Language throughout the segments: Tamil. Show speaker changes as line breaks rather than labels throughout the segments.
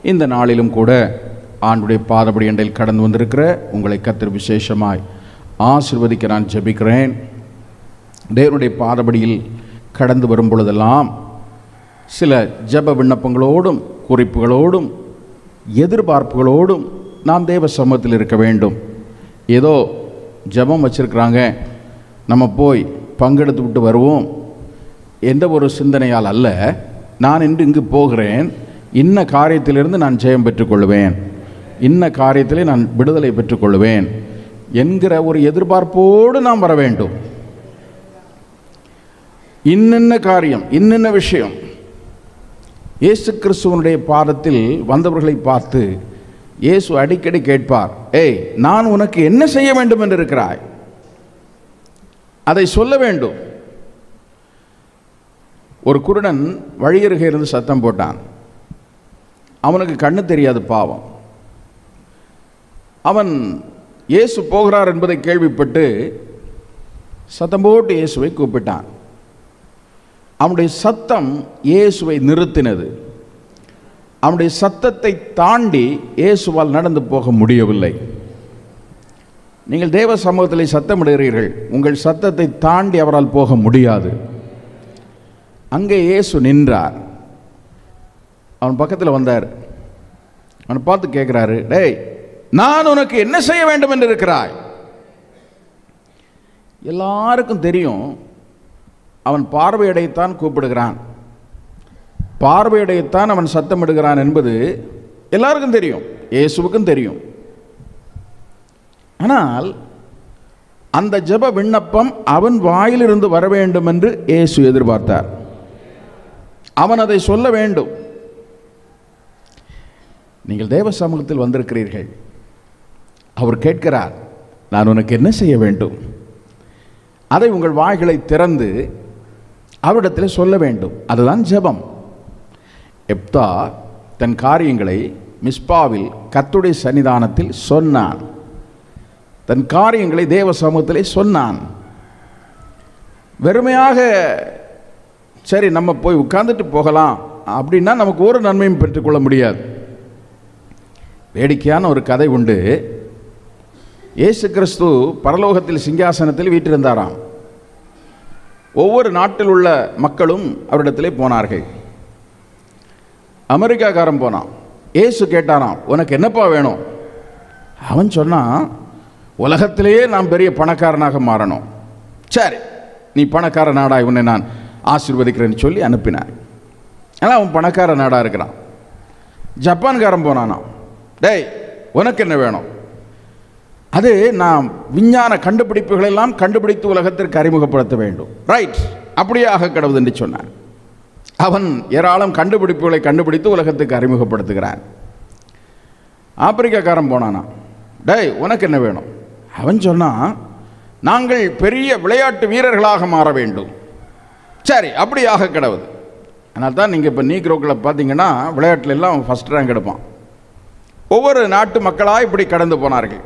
இந்த நாளிலும் கூட ஆண்டுடைய பாதபடி அண்டையில் கடந்து வந்திருக்கிற உங்களை கர்த்தர் விசேஷமாய் ஆசீர்வதிக்க நான் ஜெபிக்கிறேன். தேவனுடைய பாதபடியில் கடந்து வரும் பொழுதெல்லாம் சில ஜெப விண்ணப்பங்களோடும் குறிப்புகளோடும் எதிர்பார்ப்புகளோடும் நாம் தேவ சமூகத்தில் இருக்க வேண்டும். ஏதோ ஜெபம் வச்சிருக்கிறாங்க, நம்ம போய் பங்கெடுத்து விட்டு வருவோம் எந்த ஒரு சிந்தனையால் அல்ல. நான் இன்று இங்கு போகிறேன், இன்ன காரியத்திலிருந்து நான் ஜெயம் பெற்றுக்கொள்வேன், இன்ன காரியத்திலே நான் விடுதலை பெற்றுக்கொள்வேன் என்கிற ஒரு எதிர்பார்ப்போடு நாம் வர வேண்டும். இன்னென்ன காரியம், இன்னென்ன விஷயம். இயேசு கிறிஸ்துவனுடைய பாதத்தில் வந்தவர்களை பார்த்து இயேசு அடிக்கடி கேட்பார், ஏய், நான் உனக்கு என்ன செய்ய வேண்டும் என்று இருக்கிறாய்? அதை சொல்ல வேண்டும். ஒரு குருடன் வழியருகே இருந்து சத்தம் போட்டான். அவனுக்கு கண்ணு தெரியாது, பாவம். அவன் இயேசு போகிறார் என்பதை கேள்விப்பட்டு சத்தம் போட்டு இயேசுவை கூப்பிட்டான். அவனுடைய சத்தம் இயேசுவை நிறுத்தினது. அவனுடைய சத்தத்தை தாண்டி இயேசுவால் நடந்து போக முடியவில்லை. நீங்கள் தேவ சமூகத்தில் சத்தமிடுகிறீர்கள், உங்கள் சத்தத்தை தாண்டி அவரால் போக முடியாது. அங்கே இயேசு நின்றார். அவன் பக்கத்தில் வந்தார். அவனை பார்த்து கேட்குறாரு, டேய், நான் உனக்கு என்ன செய்ய வேண்டும் என்று இருக்கிறாய்? எல்லாருக்கும் தெரியும் அவன் பார்வையடையத்தான் கூப்பிடுகிறான், பார்வையடையத்தான் அவன் சத்தமிடுகிறான் என்பது எல்லாருக்கும் தெரியும், இயேசுவுக்கும் தெரியும். ஆனால் அந்த ஜெப விண்ணப்பம் அவன் வாயிலிருந்து வர வேண்டும் என்று இயேசு எதிர்பார்த்தார். அவன் அதை சொல்ல வேண்டும். நீங்கள் தேவ சமூகத்தில் வந்திருக்கிறீர்கள், அவர் கேட்கிறார், நான் உனக்கு என்ன செய்ய வேண்டும்? அதை உங்கள் வாய்களை திறந்து அவரிடத்தில் சொல்ல வேண்டும். அதுதான் ஜெபம். எப்தா தன் காரியங்களை மிஸ்பாவில் கர்த்தருடைய சன்னிதானத்தில் சொன்னான். தன் காரியங்களை தேவ சமூகத்திலே சொன்னான். வெறுமையாக சரி நம்ம போய் உட்கார்ந்துட்டு போகலாம் அப்படின்னா நமக்கு ஒரு நன்மையும் பெற்றுக்கொள்ள முடியாது. வேடிக்கையான ஒரு கதை உண்டு. இயேசு கிறிஸ்து பரலோகத்தில் சிங்காசனத்தில் வீற்றிருந்தாராம். ஒவ்வொரு நாட்டில் உள்ள மக்களும் அவரிடத்திலே போனார்கள். அமெரிக்காக்காரன் போனான். இயேசு கேட்டாராம், உனக்கு என்னப்பா வேணும்? அவன் சொன்னான், உலகத்திலேயே நான் பெரிய பணக்காரனாக மாறணும். சரி, நீ பணக்கார நாடாய் உன்னை நான் ஆசீர்வதிக்கிறேன்னு சொல்லி அனுப்பினார். ஆனால் அவன் பணக்கார நாடாக இருக்கிறான். ஜப்பான்காரன் போனானா, டேய், உனக்கு என்ன வேணும்? அது நான் விஞ்ஞான கண்டுபிடிப்புகளெல்லாம் கண்டுபிடித்து உலகத்திற்கு அறிமுகப்படுத்த வேண்டும். ரைட், அப்படியே ஆக கடவுது என்று சொன்னான். அவன் ஏராளம் கண்டுபிடிப்புகளை கண்டுபிடித்து உலகத்துக்கு அறிமுகப்படுத்துகிறான். ஆப்பிரிக்காக்காரன் போனானா, டேய், உனக்கு என்ன வேணும்? அவன் சொன்னான், நாங்கள் பெரிய விளையாட்டு வீரர்களாக மாற வேண்டும். சரி, அப்படி ஆக கடவுது. அதனால் தான் நீங்கள் இப்போ நீக்ரோக்களை பார்த்தீங்கன்னா விளையாட்டுல எல்லாம் ஃபஸ்ட் ரேங்க் எடுப்பான். ஒவ்வொரு நாட்டு மக்களாக இப்படி கடந்து போனார்கள்.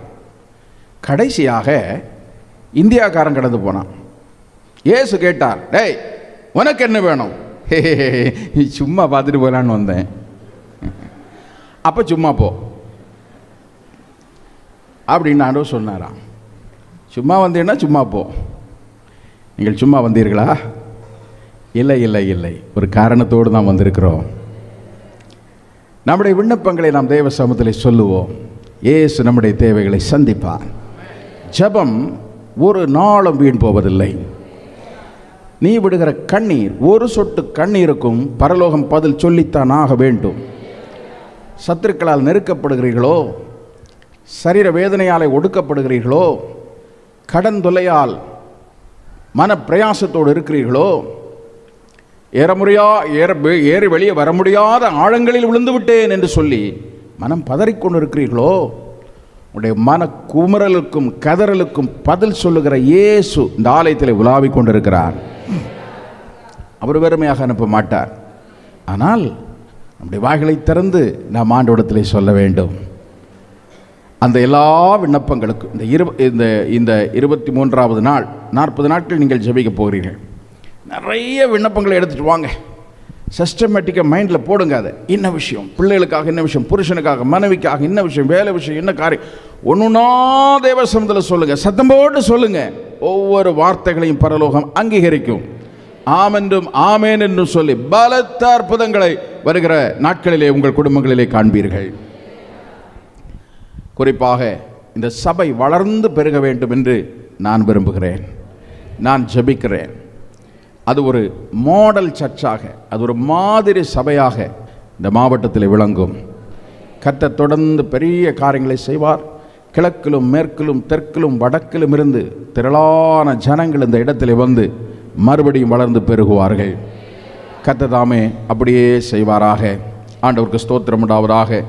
கடைசியாக இந்தியாக்காரன் கடந்து போனான். இயேசு கேட்டார், டேய், உனக்கு என்ன வேணும்? சும்மா பார்த்துட்டு போகலான்னு வந்தேன். அப்போ சும்மா போ அப்படின்னு ஆண்டவர் சொன்னாராம். சும்மா வந்தீங்கன்னா சும்மா போ. நீங்கள் சும்மா வந்தீர்களா? இல்லை இல்லை இல்லை, ஒரு காரணத்தோடு தான் வந்திருக்கிறோம். நம்முடைய விண்ணப்பங்களை நாம் தேவ சமூகத்தில் சொல்லுவோம். இயேசு நம்முடைய தேவைகளை சந்திப்பார். ஜெபம் ஒரு நாளும் வீண் போவதில்லை. நீ விடுகிற கண்ணீர், ஒரு சொட்டு கண்ணீருக்கும் பரலோகம் பதில் சொல்லித்தான் ஆக வேண்டும். சத்துருக்களால் நெருக்கப்படுகிறீர்களோ, சரீர வேதனையால் ஒடுக்கப்படுகிறீர்களோ, கடன் தொல்லையால் மன பிரயாசத்தோடு இருக்கிறீர்களோ, ஏறி வெளியே வர முடியாத ஆழங்களில் விழுந்து விட்டேன் என்று சொல்லி மனம் பதறிக்கொண்டு இருக்கிறீர்களோ, உடைய மன குமரலுக்கும் கதறலுக்கும் பதில் சொல்லுகிற இயேசு இந்த ஆலயத்தில் உலாவிக் கொண்டிருக்கிறார். அவர் வெறுமையாக அனுப்ப மாட்டார். ஆனால் நம்முடைய வாய்களை திறந்து நாம் ஆண்டவரிடத்தில் சொல்ல வேண்டும். அந்த எல்லா விண்ணப்பங்களுக்கும் இந்த 23வது நாள் 40 நாட்கள் நீங்கள் ஜெபிக்க போகிறீர்கள். நிறைய விண்ணப்பங்களை எடுத்துகிட்டு வாங்க. சிஸ்டமேட்டிக்காக மைண்டில் போடுங்க. அதை என்ன விஷயம், பிள்ளைகளுக்காக என்ன விஷயம், புருஷனுக்காக, மனைவிக்காக என்ன விஷயம், வேலை விஷயம், என்ன காரியம், ஒன்றுனா தேவசனத்தில் சொல்லுங்கள், சத்தம் போட்டு சொல்லுங்கள். ஒவ்வொரு வார்த்தைகளையும் பரலோகம் அங்கீகரிக்கும். ஆமென்றும் ஆமேன் என்றும் சொல்லி பலத்த அற்புதங்களை வருகிற நாட்களிலே உங்கள் குடும்பங்களிலே காண்பீர்கள். குறிப்பாக இந்த சபை வளர்ந்து பெருக வேண்டும் என்று நான் விரும்புகிறேன். நான் ஜெபிக்கிறேன். அது ஒரு மாடல் சர்ச்சாக, அது ஒரு மாதிரி சபையாக இந்த மாவட்டத்தில் விளங்கும். கர்த்தர் தொடர்ந்து பெரிய காரியங்களை செய்வார். கிழக்கிலும் மேற்கிலும் தெற்கிலும் வடக்கிலும் இருந்து திரளான ஜனங்கள் இந்த இடத்தில் வந்து மறுபடியும் வளர்ந்து பெருகுவார்கள். கர்த்தர் தாமே அப்படியே செய்வாராக. ஆண்டவருக்கு ஸ்தோத்திரம் உண்டாவதாக.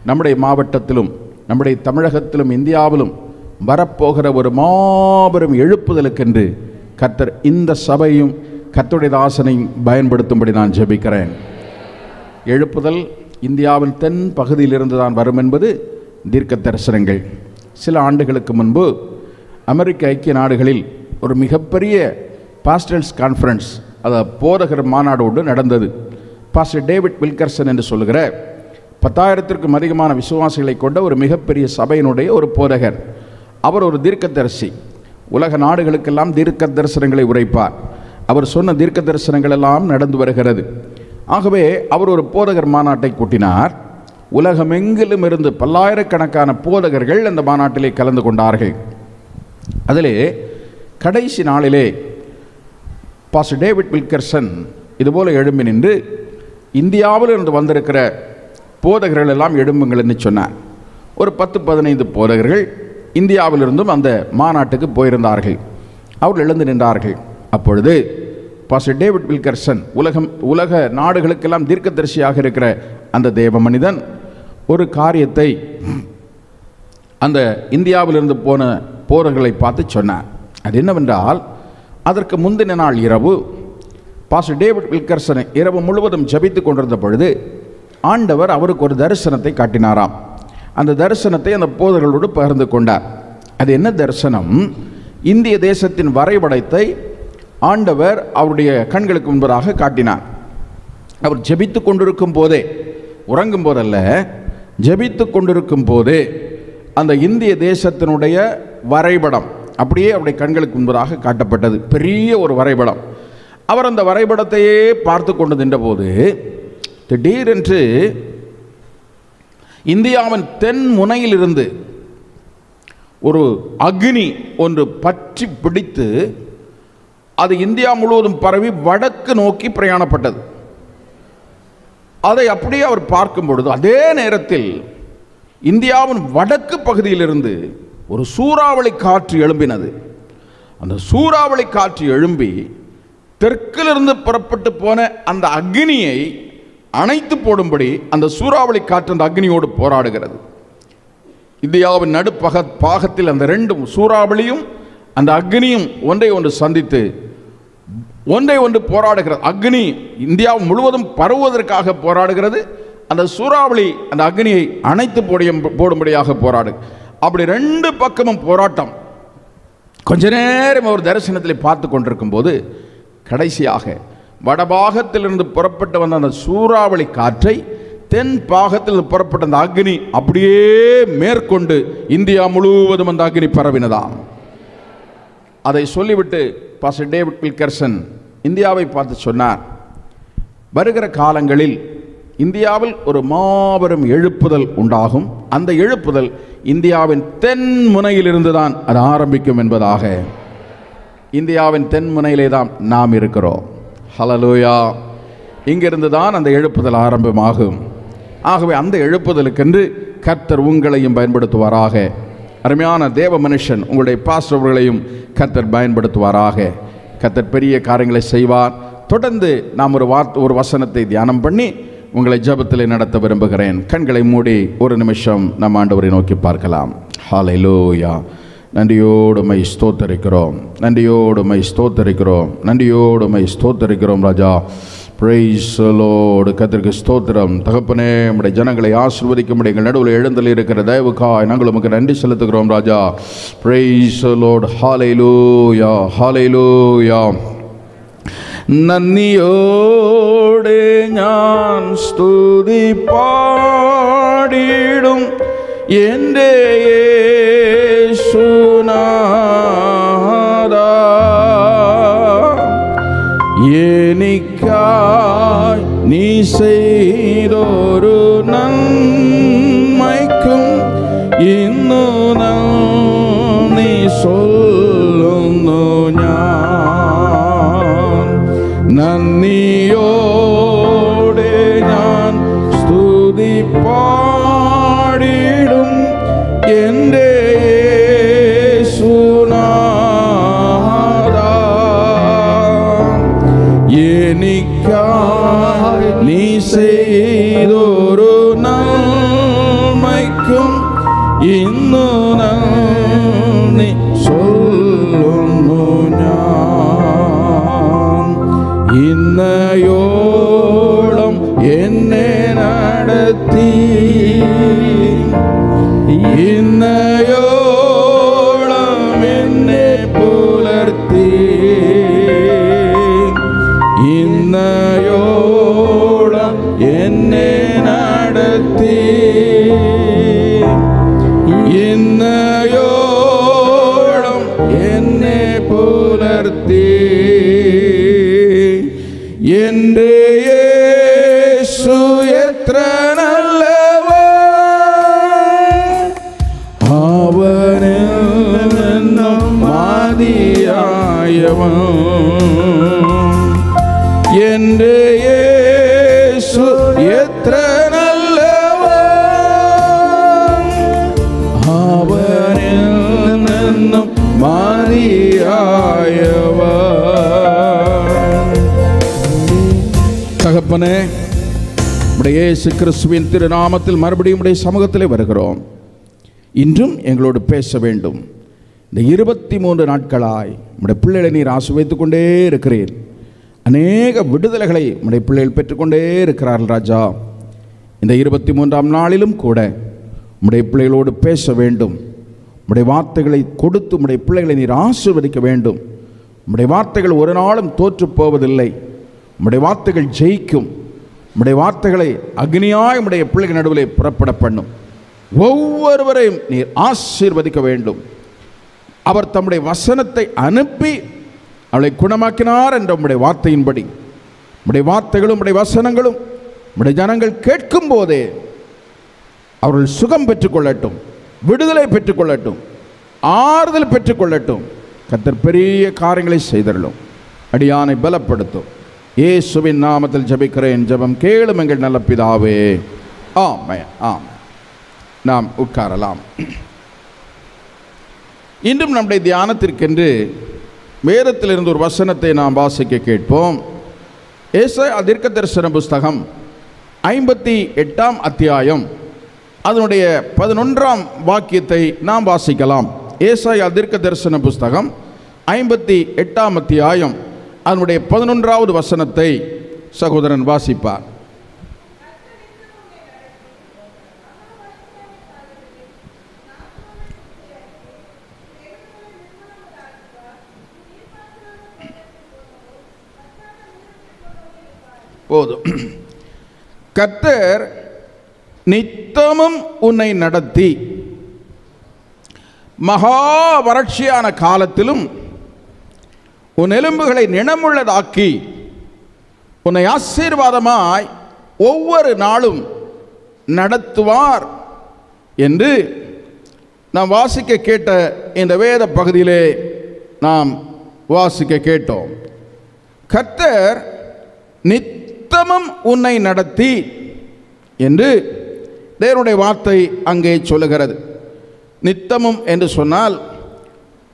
நம்முடைய மாவட்டத்திலும் நம்முடைய தமிழகத்திலும் இந்தியாவிலும் வரப்போகிற ஒரு மாபெரும் எழுப்புதலுக்கென்று கர்த்தர் இந்த சபையும் கர்த்தருடைய தாசனையும் பயன்படுத்தும்படி நான் ஜெபிக்கிறேன். எழுப்புதல் இந்தியாவின் தென் பகுதியிலிருந்து தான் வரும் என்பது தீர்க்க தரிசனங்கள். சில ஆண்டுகளுக்கு முன்பு அமெரிக்க ஐக்கிய நாடுகளில் ஒரு மிகப்பெரிய பாஸ்டர்ஸ் கான்ஃபரன்ஸ், அதாவது போதகர் மாநாடு ஒன்று நடந்தது. பாஸ்டர் டேவிட் வில்கர்சன் என்று சொல்லுகிற 10,000க்கும் அதிகமான விசுவாசிகளை கொண்ட ஒரு மிகப்பெரிய சபையினுடைய ஒரு போதகர். அவர் ஒரு தீர்க்கதரிசி. உலக நாடுகளுக்கெல்லாம் தீர்க்க தரிசனங்களை உரைப்பார். அவர் சொன்ன தீர்க்க தரிசனங்கள் எல்லாம் நடந்து வருகிறது. ஆகவே அவர் ஒரு போதகர் மாநாட்டை கூட்டினார். உலகமெங்கிலும் இருந்து பல்லாயிரக்கணக்கான போதகர்கள் அந்த மாநாட்டிலே கலந்து கொண்டார்கள். அதிலே கடைசி நாளிலே பாஸ்டர் டேவிட் வில்கர்சன் இதுபோல எழும்பி நின்று, இந்தியாவில் இருந்து வந்திருக்கிற போதகர்கள் எல்லாம் எழும்புங்கள் என்று சொன்னார். ஒரு 10-15 போதகர்கள் இந்தியாவிலிருந்தும் அந்த மாநாட்டுக்கு போயிருந்தார்கள். அவர்கள் எழுந்து நின்றார்கள். அப்பொழுது பாஸ்டர் டேவிட் வில்கர்சன் உலக நாடுகளுக்கெல்லாம் தீர்க்கதரிசியாக இருக்கிற அந்த தேவ மனிதன் ஒரு காரியத்தை அந்த இந்தியாவிலிருந்து போன போதகர்களை பார்த்து சொன்னார். அது என்னவென்றால், அதற்கு முந்தின நாள் இரவு பாஸ்டர் டேவிட் வில்கர்சன் இரவு முழுவதும் ஜெபித்து கொண்டிருந்த பொழுது ஆண்டவர் அவருக்கு ஒரு தரிசனத்தை காட்டினாராம். அந்த தரிசனத்தை அந்த போதகர்களோடு பகிர்ந்து கொண்டார். அது என்ன தரிசனம்? இந்திய தேசத்தின் வரைபடத்தை ஆண்டவர் அவருடைய கண்களுக்கு முன்பதாக காட்டினார். அவர் ஜெபித்து கொண்டிருக்கும் போதே, உறங்கும் போதல்ல, ஜெபித்து கொண்டிருக்கும் போதே அந்த இந்திய தேசத்தினுடைய வரைபடம் அப்படியே அவருடைய கண்களுக்கு முன்பதாக காட்டப்பட்டது. பெரிய ஒரு வரைபடம். அவர் அந்த வரைபடத்தையே பார்த்து கொண்டு நின்றபோது திடீரென்று இந்தியாவின் தென் முனையிலிருந்து ஒரு அக்னி ஒன்று பற்றி பிடித்து அது இந்தியா முழுவதும் பரவி வடக்கு நோக்கி பிரயாணப்பட்டது. அதை அப்படியே அவர் பார்க்கும் பொழுது அதே நேரத்தில் இந்தியாவின் வடக்கு பகுதியிலிருந்து ஒரு சூறாவளி காற்று எழும்பினது. அந்த சூறாவளி காற்று எழும்பி தெற்கிலிருந்து புறப்பட்டு போன அந்த அக்னியை அணைத்து போடும்படி அந்த சூறாவளி காற்று அந்த அக்னியோடு போராடுகிறது. இந்தியாவின் பாகத்தில் அந்த ரெண்டும், சூறாவளியும் அந்த அக்னியும் ஒன்றை ஒன்று சந்தித்து ஒன்றை ஒன்று போராடுகிறது. அக்னி இந்தியா முழுவதும் பரவுவதற்காக போராடுகிறது. அந்த சூறாவளி அந்த அக்னியை அணைத்து போடும்படியாக போராடு. அப்படி ரெண்டு பக்கமும் போராட்டம். கொஞ்ச நேரம் ஒரு தரிசனத்தில் பார்த்து கொண்டிருக்கும் போது கடைசியாக வடபாகத்திலிருந்து புறப்பட்டு வந்த அந்த சூறாவளி காற்றை தென் பாகத்தில் புறப்பட்ட அந்த அக்னி அப்படியே மேற்கொண்டு இந்தியா முழுவதும் அந்த அக்னி பரவினதாம். அதை சொல்லிவிட்டு பாஸ்டர் டேவிட் வில்கர்சன் இந்தியாவை பார்த்து சொன்னார், வருகிற காலங்களில் இந்தியாவில் ஒரு மாபெரும் எழுப்புதல் உண்டாகும். அந்த எழுப்புதல் இந்தியாவின் தென் முனையிலிருந்து தான் அது ஆரம்பிக்கும் என்பதாக. இந்தியாவின் தென் முனையிலே தான் நாம் இருக்கிறோம். ஹல்லேலூயா. இங்கிருந்து தான் அந்த எழுப்புதல் ஆரம்பமாகும். ஆகவே அந்த எழுப்புதலுக்கென்று கர்த்தர் உங்களையும் பயன்படுத்துவாராக. அருமையான தேவ மனுஷன் உங்களுடைய பாஸ்டர்களையும் கர்த்தர் பயன்படுத்துவாராக. கர்த்தர் பெரிய காரியங்களை செய்வார். தொடர்ந்து நாம் ஒரு வசனத்தை தியானம் பண்ணி உங்களை ஜெபத்தில் நடத்த விரும்புகிறேன். கண்களை மூடி ஒரு நிமிஷம் நம் ஆண்டவரை நோக்கி பார்க்கலாம். ஹல்லேலூயா. நன்றியோடு மை ஸ்தோத்தரிக்கிறோம், நன்றியோடு மை ஸ்தோத்தரிக்கிறோம், நன்றியோடு மை ஸ்தோத்தரிக்கிறோம் ராஜா. Price Lord. கர்த்தருக்கு ஸ்தோத்திரம். தகப்பனே, நம்முடைய ஜனங்களை ஆசீர்வதிக்கும்படி எங்கள் நடுவில் எழுந்தல் இருக்கிற தயவுக்காய் நாங்கள் உமக்கு நன்றி செலுத்துகிறோம் ராஜா. Price Lord. ஹல்லேலூயா, ஹல்லேலூயா. നന്ദിയോടെ ഞാൻ സ്തുതി പാടിടും എൻ്റെ യേശുനാഥാ. എനിക്കായി നീ ചെയ്തൊരു നന്മയ്ക്കും ഇന്നു നന്ദി ചൊല്ലുന്നു ഞാൻ. നന്ദിയോടെ ഞാൻ സ്തുതി പാടിടും എൻ്റെ യേശുനാഥാ. എനിക്കായി നീ ചെയ്തൊരു നന്മയ്ക്കും ഇന്നു നന്ദി ചൊല്ലുന്നു ഞാൻ. ഇന്നയോളം എന്നെ നടത്തി, ഇന്നയോളം എന്നെ പുലർത്തി, ഇന്നയോളം എന്നെ നടത്തി, ഇന്നയോളം എന്നെ പുലർത്തി. എൻ്റെ യേശു എത്ര നല്ലവൻ, അവനിൽ നിന്നും മതിയായവൻ. എൻ്റെ യേശു എത്ര നല്ലവൻ, അവനിൽ നിന്നും മതിയായവൻ. தகப்பனே, நம்முடைய இயேசு கிறிஸ்துவின் திருநாமத்தில் மறுபடியும் உடைய சமூகத்திலே வருகிறோம். இன்றும் எங்களோடு பேச வேண்டும். இந்த 23 நாட்களாய் நம்முடைய பிள்ளைகளை நீர் ஆசீர்வதித்துக் கொண்டே இருக்கிறீர். அநேக விடுதலைகளை நம்முடைய பிள்ளைகள் பெற்றுக்கொண்டே இருக்கிறார்கள் ராஜா. இந்த 23ஆம் நாளிலும் கூட நம்முடைய பிள்ளைகளோடு பேச வேண்டும். நம்முடைய வார்த்தைகளை கொடுத்து நம்முடைய பிள்ளைகளை நீர் ஆசீர்வதிக்க வேண்டும். நம்முடைய வார்த்தைகள் ஒரு நாளும் தோற்று போவதில்லை. நம்முடைய வார்த்தைகள் ஜெயிக்கும். நம்முடைய வார்த்தைகளை அக்னியாய் நம்முடைய பிள்ளைகள் நடுவிலே புறப்பட பண்ணும். ஒவ்வொருவரையும் நீர் ஆசீர்வதிக்க வேண்டும். அவர் தம்முடைய வசனத்தை அனுப்பி அவளை குணமாக்கினார் என்ற உம்முடைய வார்த்தையின்படி உம்முடைய வார்த்தைகளும் உம்முடைய வசனங்களும் உம்முடைய ஜனங்கள் கேட்கும் போதே அவர்கள் சுகம் பெற்றுக்கொள்ளட்டும், விடுதலை பெற்றுக்கொள்ளட்டும், ஆறுதல் பெற்றுக்கொள்ளட்டும். கர்த்தர் பெரிய காரியங்களை செய்தருளும், அடியானை பலப்படுத்தும். இயேசுவின் நாமத்தில் ஜெபிக்கிறேன். ஜெபம் கேளும் எங்கள் நல்ல பிதாவே. ஆமென். ஆமென். நாம் உட்காரலாம். இன்றும் நம்முடைய தியானத்திற்கென்று வேதத்திலிருந்து ஒரு வசனத்தை நாம் வாசிக்க கேட்போம். ஏசாயா தீர்க்கதரிசன புஸ்தகம் 58ஆம் அத்தியாயம் அதனுடைய 11ஆம் வாக்கியத்தை நாம் வாசிக்கலாம். ஏசாயா தீர்க்கதரிசன புஸ்தகம் 58ஆம் அத்தியாயம் அதனுடைய 11வது வசனத்தை சகோதரன் வாசிப்பார். போதும். கர்த்தர் நித்தமும் உன்னை நடத்தி மகா வறட்சியான காலத்திலும் உன் எலும்புகளை நிணமுள்ளதாக்கி உன்னை ஆசீர்வாதமாய் ஒவ்வொரு நாளும் நடத்துவார் என்று நாம் வாசிக்க கேட்ட இந்த வேத பகுதியிலே நாம் வாசிக்க கேட்டோம். கர்த்தர் நித்தமும் உன்னை நடத்தி என்று தேவனுடைய வார்த்தை அங்கே சொல்லுகிறது. நித்தமும் என்று சொன்னால்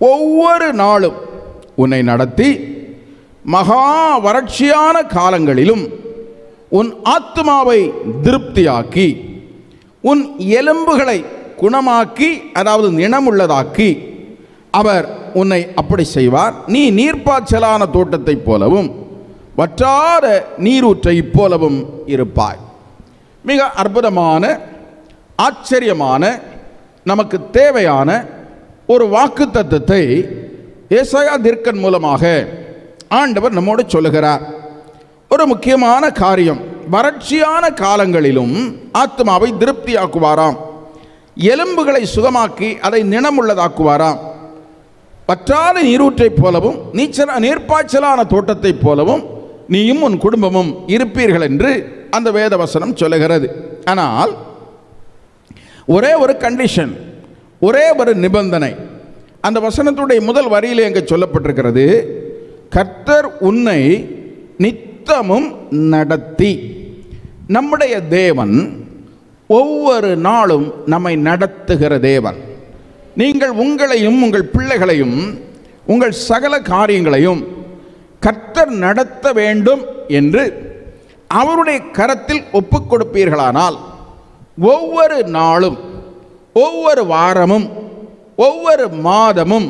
ஒவ்வொரு நாளும் உன்னை நடத்தி மகா வறட்சியான காலங்களிலும் உன் ஆத்துமாவை திருப்தியாக்கி உன் எலும்புகளை குணமாக்கி, அதாவது நிணமுள்ளதாக்கி அவர் உன்னை அப்படி செய்வார். நீ நீர்ப்பாய்ச்சலான தோட்டத்தைப் போலவும் வற்றாத நீரூற்றைப் போலவும் இருப்பாய். மிக அற்புதமான, ஆச்சரியமான, நமக்கு தேவையான ஒரு வாக்குத்தத்தத்தை ஏசாயா தீர்க்கன் மூலமாக ஆண்டவர் நம்மோடு சொல்லுகிறார். ஒரு முக்கியமான காரியம், வறட்சியான காலங்களிலும் ஆத்மாவை திருப்தியாக்குவாராம், எலும்புகளை சுகமாக்கி அதை நினமுள்ளதாக்குவாராம். வற்றாத நீரூற்றைப் போலவும் நீர்ப்பாய்ச்சலான தோட்டத்தைப் போலவும் நீயும் உன் குடும்பமும் இருப்பீர்கள் என்று அந்த வேத வசனம் சொல்லுகிறது. ஆனால் ஒரே ஒரு கண்டிஷன், ஒரே ஒரு நிபந்தனை. அந்த வசனத்துடைய முதல் வரியிலே அங்கே சொல்லப்பட்டிருக்கிறது, கர்த்தர் உன்னை நித்தமும் நடத்தி. நம்முடைய தேவன் ஒவ்வொரு நாளும் நம்மை நடத்துகிற தேவன். நீங்கள் உங்களையும் உங்கள் பிள்ளைகளையும் உங்கள் சகல காரியங்களையும் கர்த்தர் நடத்த வேண்டும் என்று அவருடைய கரத்தில் ஒப்புக் கொடுப்பீர்களானால் ஒவ்வொரு நாளும், ஒவ்வொரு வாரமும், ஒவ்வொரு மாதமும்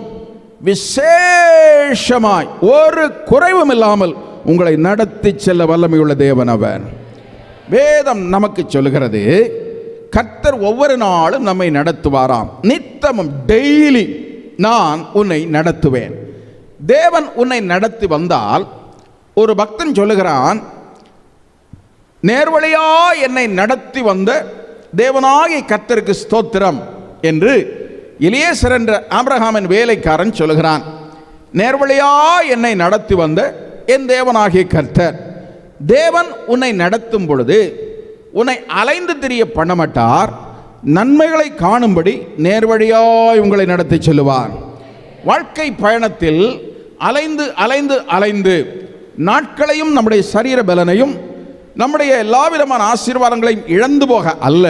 விசேஷமாய் ஒரு குறைவும் இல்லாமல் உங்களை நடத்தி செல்ல வல்லமையுள்ள தேவன் அவர். வேதம் நமக்கு சொல்லுகிறது, கர்த்தர் ஒவ்வொரு நாளும் நம்மை நடத்துவாராம். நித்தமும், டெய்லி நான் உன்னை நடத்துவேன். தேவன் உன்னை நடத்தி வந்தால், ஒரு பக்தன் சொல்லுகிறான், நேர்வழியா என்னை நடத்தி வந்த தேவனாகிய கர்த்தருக்கு ஸ்தோத்திரம் என்று எலியேசர் என்ற ஆபிரகாமின் வேலைக்காரன் சொல்லுகிறான். நேர்வழியா என்னை நடத்தி வந்த என் தேவனாகிய கர்த்தர். தேவன் உன்னை நடத்தும் பொழுது உன்னை அலைந்து திரிய பண்ண மாட்டார், நன்மைகளை காணும்படி நேர்வழியாய் உங்களை நடத்தி செல்லுவார். வாழ்க்கை பயணத்தில் அலைந்து அலைந்து அலைந்து நாட்களையும் நம்முடைய சரீர பலனையும் நம்முடைய எல்லா விதமான ஆசீர்வாதங்களையும் இழந்து போக அல்ல,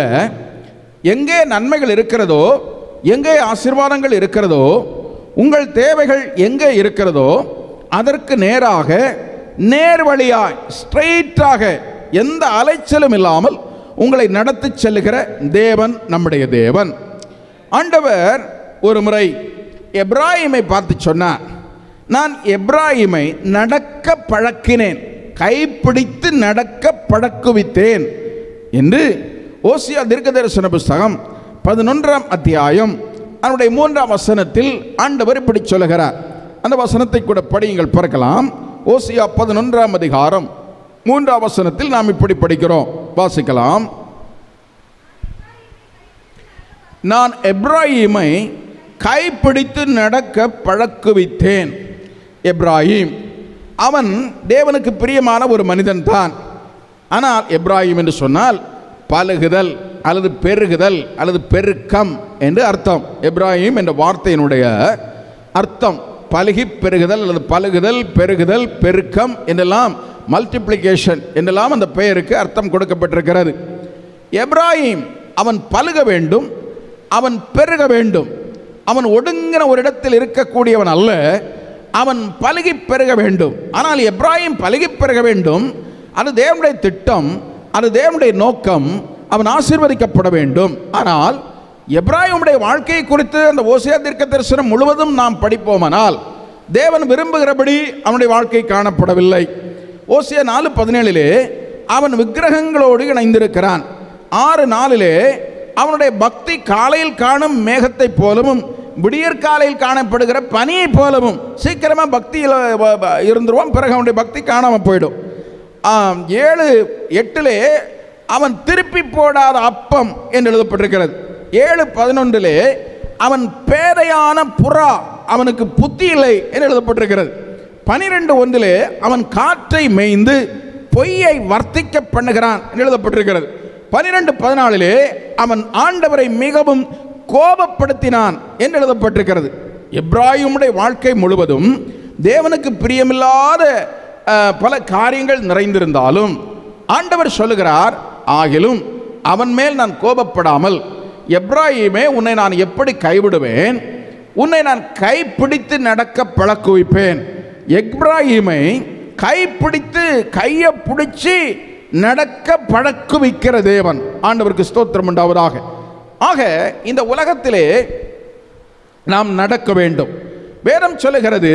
எங்கே நன்மைகள் இருக்கிறதோ, எங்கே ஆசீர்வாதங்கள் இருக்கிறதோ, உங்கள் தேவைகள் எங்கே இருக்கிறதோ அதற்கு நேராக நேர்வழியாய் ஸ்ட்ரெயிட்டாக எந்த அலைச்சலும் இல்லாமல் உங்களை நடத்தி செல்லுகிற தேவன் நம்முடைய தேவன். ஆண்டவர் ஒரு முறை எப்ராயிமை பார்த்து சொன்னார், நான் எப்ராயிமை நடக்க பழக்கினேன், கைப்பிடித்து நடக்க பழக்குவித்தேன் என்று ஓசியா தீர்க்கதரிசன புஸ்தகம் 11ஆம் அத்தியாயம் அதனுடைய 3ஆம் வசனத்தில் ஆண்டவர் இப்படி சொல்லுகிறார். அந்த வசனத்தை கூட படியுங்கள், பார்க்கலாம். ஓசியா 11ஆம் அதிகாரம் 3ஆம் வசனத்தில் நாம் இப்படி படிக்கிறோம், வாசிக்கலாம். நான் எப்ராயிமை கைப்பிடித்து நடக்க பழக்குவித்தேன். எப்ராயிம் அவன் தேவனுக்கு பிரியமான ஒரு மனிதன் தான். ஆனால் எப்ராயிம் என்று சொன்னால் பலுகுதல் அல்லது பெருகுதல் அல்லது பெருக்கம் என்று அர்த்தம். எப்ராயிம் என்ற வார்த்தையினுடைய அர்த்தம் பலுகி பெருகுதல் அல்லது பலுகுதல், பெருகுதல், பெருக்கம் என்றெல்லாம், மல்டிப்ளிகேஷன் என்றெல்லாம் அந்த பெயருக்கு அர்த்தம் கொடுக்கப்பட்டிருக்கிறது. எப்ராயிம் அவன் பலுக வேண்டும், அவன் பெருக வேண்டும். அவன் ஒடுங்கின ஒரு இடத்தில் இருக்கக்கூடியவன் அல்ல, அவன் பலுகி பெருக வேண்டும். ஆனால் எப்ராயிம் பலுகி பெருக வேண்டும், அது தேவனுடைய திட்டம், அது தேவனுடைய நோக்கம். அவன் ஆசீர்வதிக்கப்பட வேண்டும். ஆனால் எப்ராயிமுடைய வாழ்க்கையை குறித்து அந்த ஓசியா தீர்க்கதரிசனம் முழுவதும் நாம் படிப்போமானால் தேவன் விரும்புகிறபடி அவனுடைய வாழ்க்கை காணப்படவில்லை. ஓசியா 4:17 அவன் விக்கிரகங்களோடு இணைந்திருக்கிறான். 6:4 அவனுடைய பக்தி காலையில் காணும் மேகத்தை போலவும் விடியற்காலையில் காணப்படுகிற பனியை போலவும், சீக்கிரமாக பக்தியில் இருந்துருவான், பிறகு அவனுடைய பக்தி காணாமல் போயிடும். 7:8 அவன் திருப்பி போடாத அப்பம் என்று எழுதப்பட்டிருக்கிறது. 7:11 அவன் பேதையான புறா, அவனுக்கு புத்தி இல்லை என்று எழுதப்பட்டிருக்கிறது. 12:1 அவன் காற்றை மேய்ந்து பொய்யை வர்த்திக்க பண்ணுகிறான் என்று எழுதப்பட்டிருக்கிறது. 12:14 அவன் ஆண்டவரை மிகவும் கோபப்படுத்தினான் என்று எழுதப்பட்டிருக்கிறது. எப்ராயிமுடைய வாழ்க்கை முழுவதும் தேவனுக்கு பிரியமில்லாத பல காரியங்கள் நிறைந்திருந்தாலும் ஆண்டவர் சொல்லுகிறார், ஆகிலும் அவன் மேல் நான் கோபப்படாமல், எப்ராயிமே உன்னை நான் எப்படி கைவிடுவேன், உன்னை நான் கைப்பிடித்து நடக்க பழக்குவிப்பேன். எப்ராயிமை கைப்பிடித்து கையை பிடிச்சி நடக்க பழக்குவிக்கிற தேவன். ஆண்டவருக்கு ஸ்தோத்திரம் உண்டாவதாக. ஆக இந்த உலகத்திலே நாம் நடக்க வேண்டும். வேதம் சொல்லுகிறது,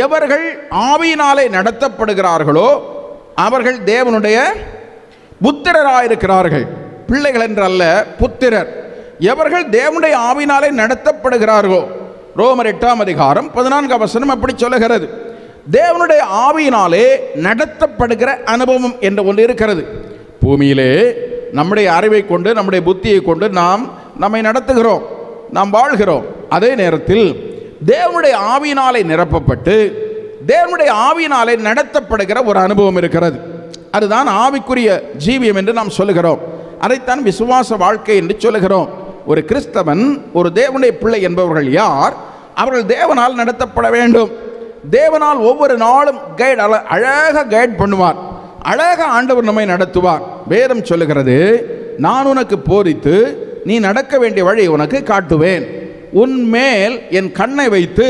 எவர்கள் ஆவியினாலே நடத்தப்படுகிறார்களோ அவர்கள் தேவனுடைய புத்திரராயிருக்கிறார்கள். பிள்ளைகள் என்றல்ல, புத்திரர். எவர்கள் தேவனுடைய ஆவியினாலே நடத்தப்படுகிறார்களோ, ரோமர் 8ஆம் அதிகாரம் 14ஆம் வசனம் அப்படி சொல்லுகிறது. தேவனுடைய ஆவியினாலே நடத்தப்படுகிற அனுபவம் என்ற ஒன்று இருக்கிறது. பூமியிலே நம்முடைய அறிவை கொண்டு நம்முடைய புத்தியை கொண்டு நாம் நம்மை நடத்துகிறோம், நாம் வாழ்கிறோம். அதே நேரத்தில் தேவனுடைய ஆவியினாலே நிரப்பப்பட்டு தேவனுடைய ஆவியினாலே நடத்தப்படுகிற ஒரு அனுபவம் இருக்கிறது. அதுதான் ஆவிக்குரிய ஜீவியம் என்று நாம் சொல்லுகிறோம். அதைத்தான் விசுவாச வாழ்க்கை என்று சொல்லுகிறோம். ஒரு கிறிஸ்தவன், ஒரு தேவனுடைய பிள்ளை என்பவர்கள் யார்? அவர்கள் தேவனால் நடத்தப்பட வேண்டும். தேவனால் ஒவ்வொரு நாளும் அழகாக கைட் பண்ணுவார், அழகாக ஆண்டவர் நம்மை நடத்துவார். வேதம் சொல்லுகிறது, நான் உனக்கு போதித்து நீ நடக்க வேண்டிய வழி உனக்கு காட்டுவேன், உன்மேல் என் கண்ணை வைத்து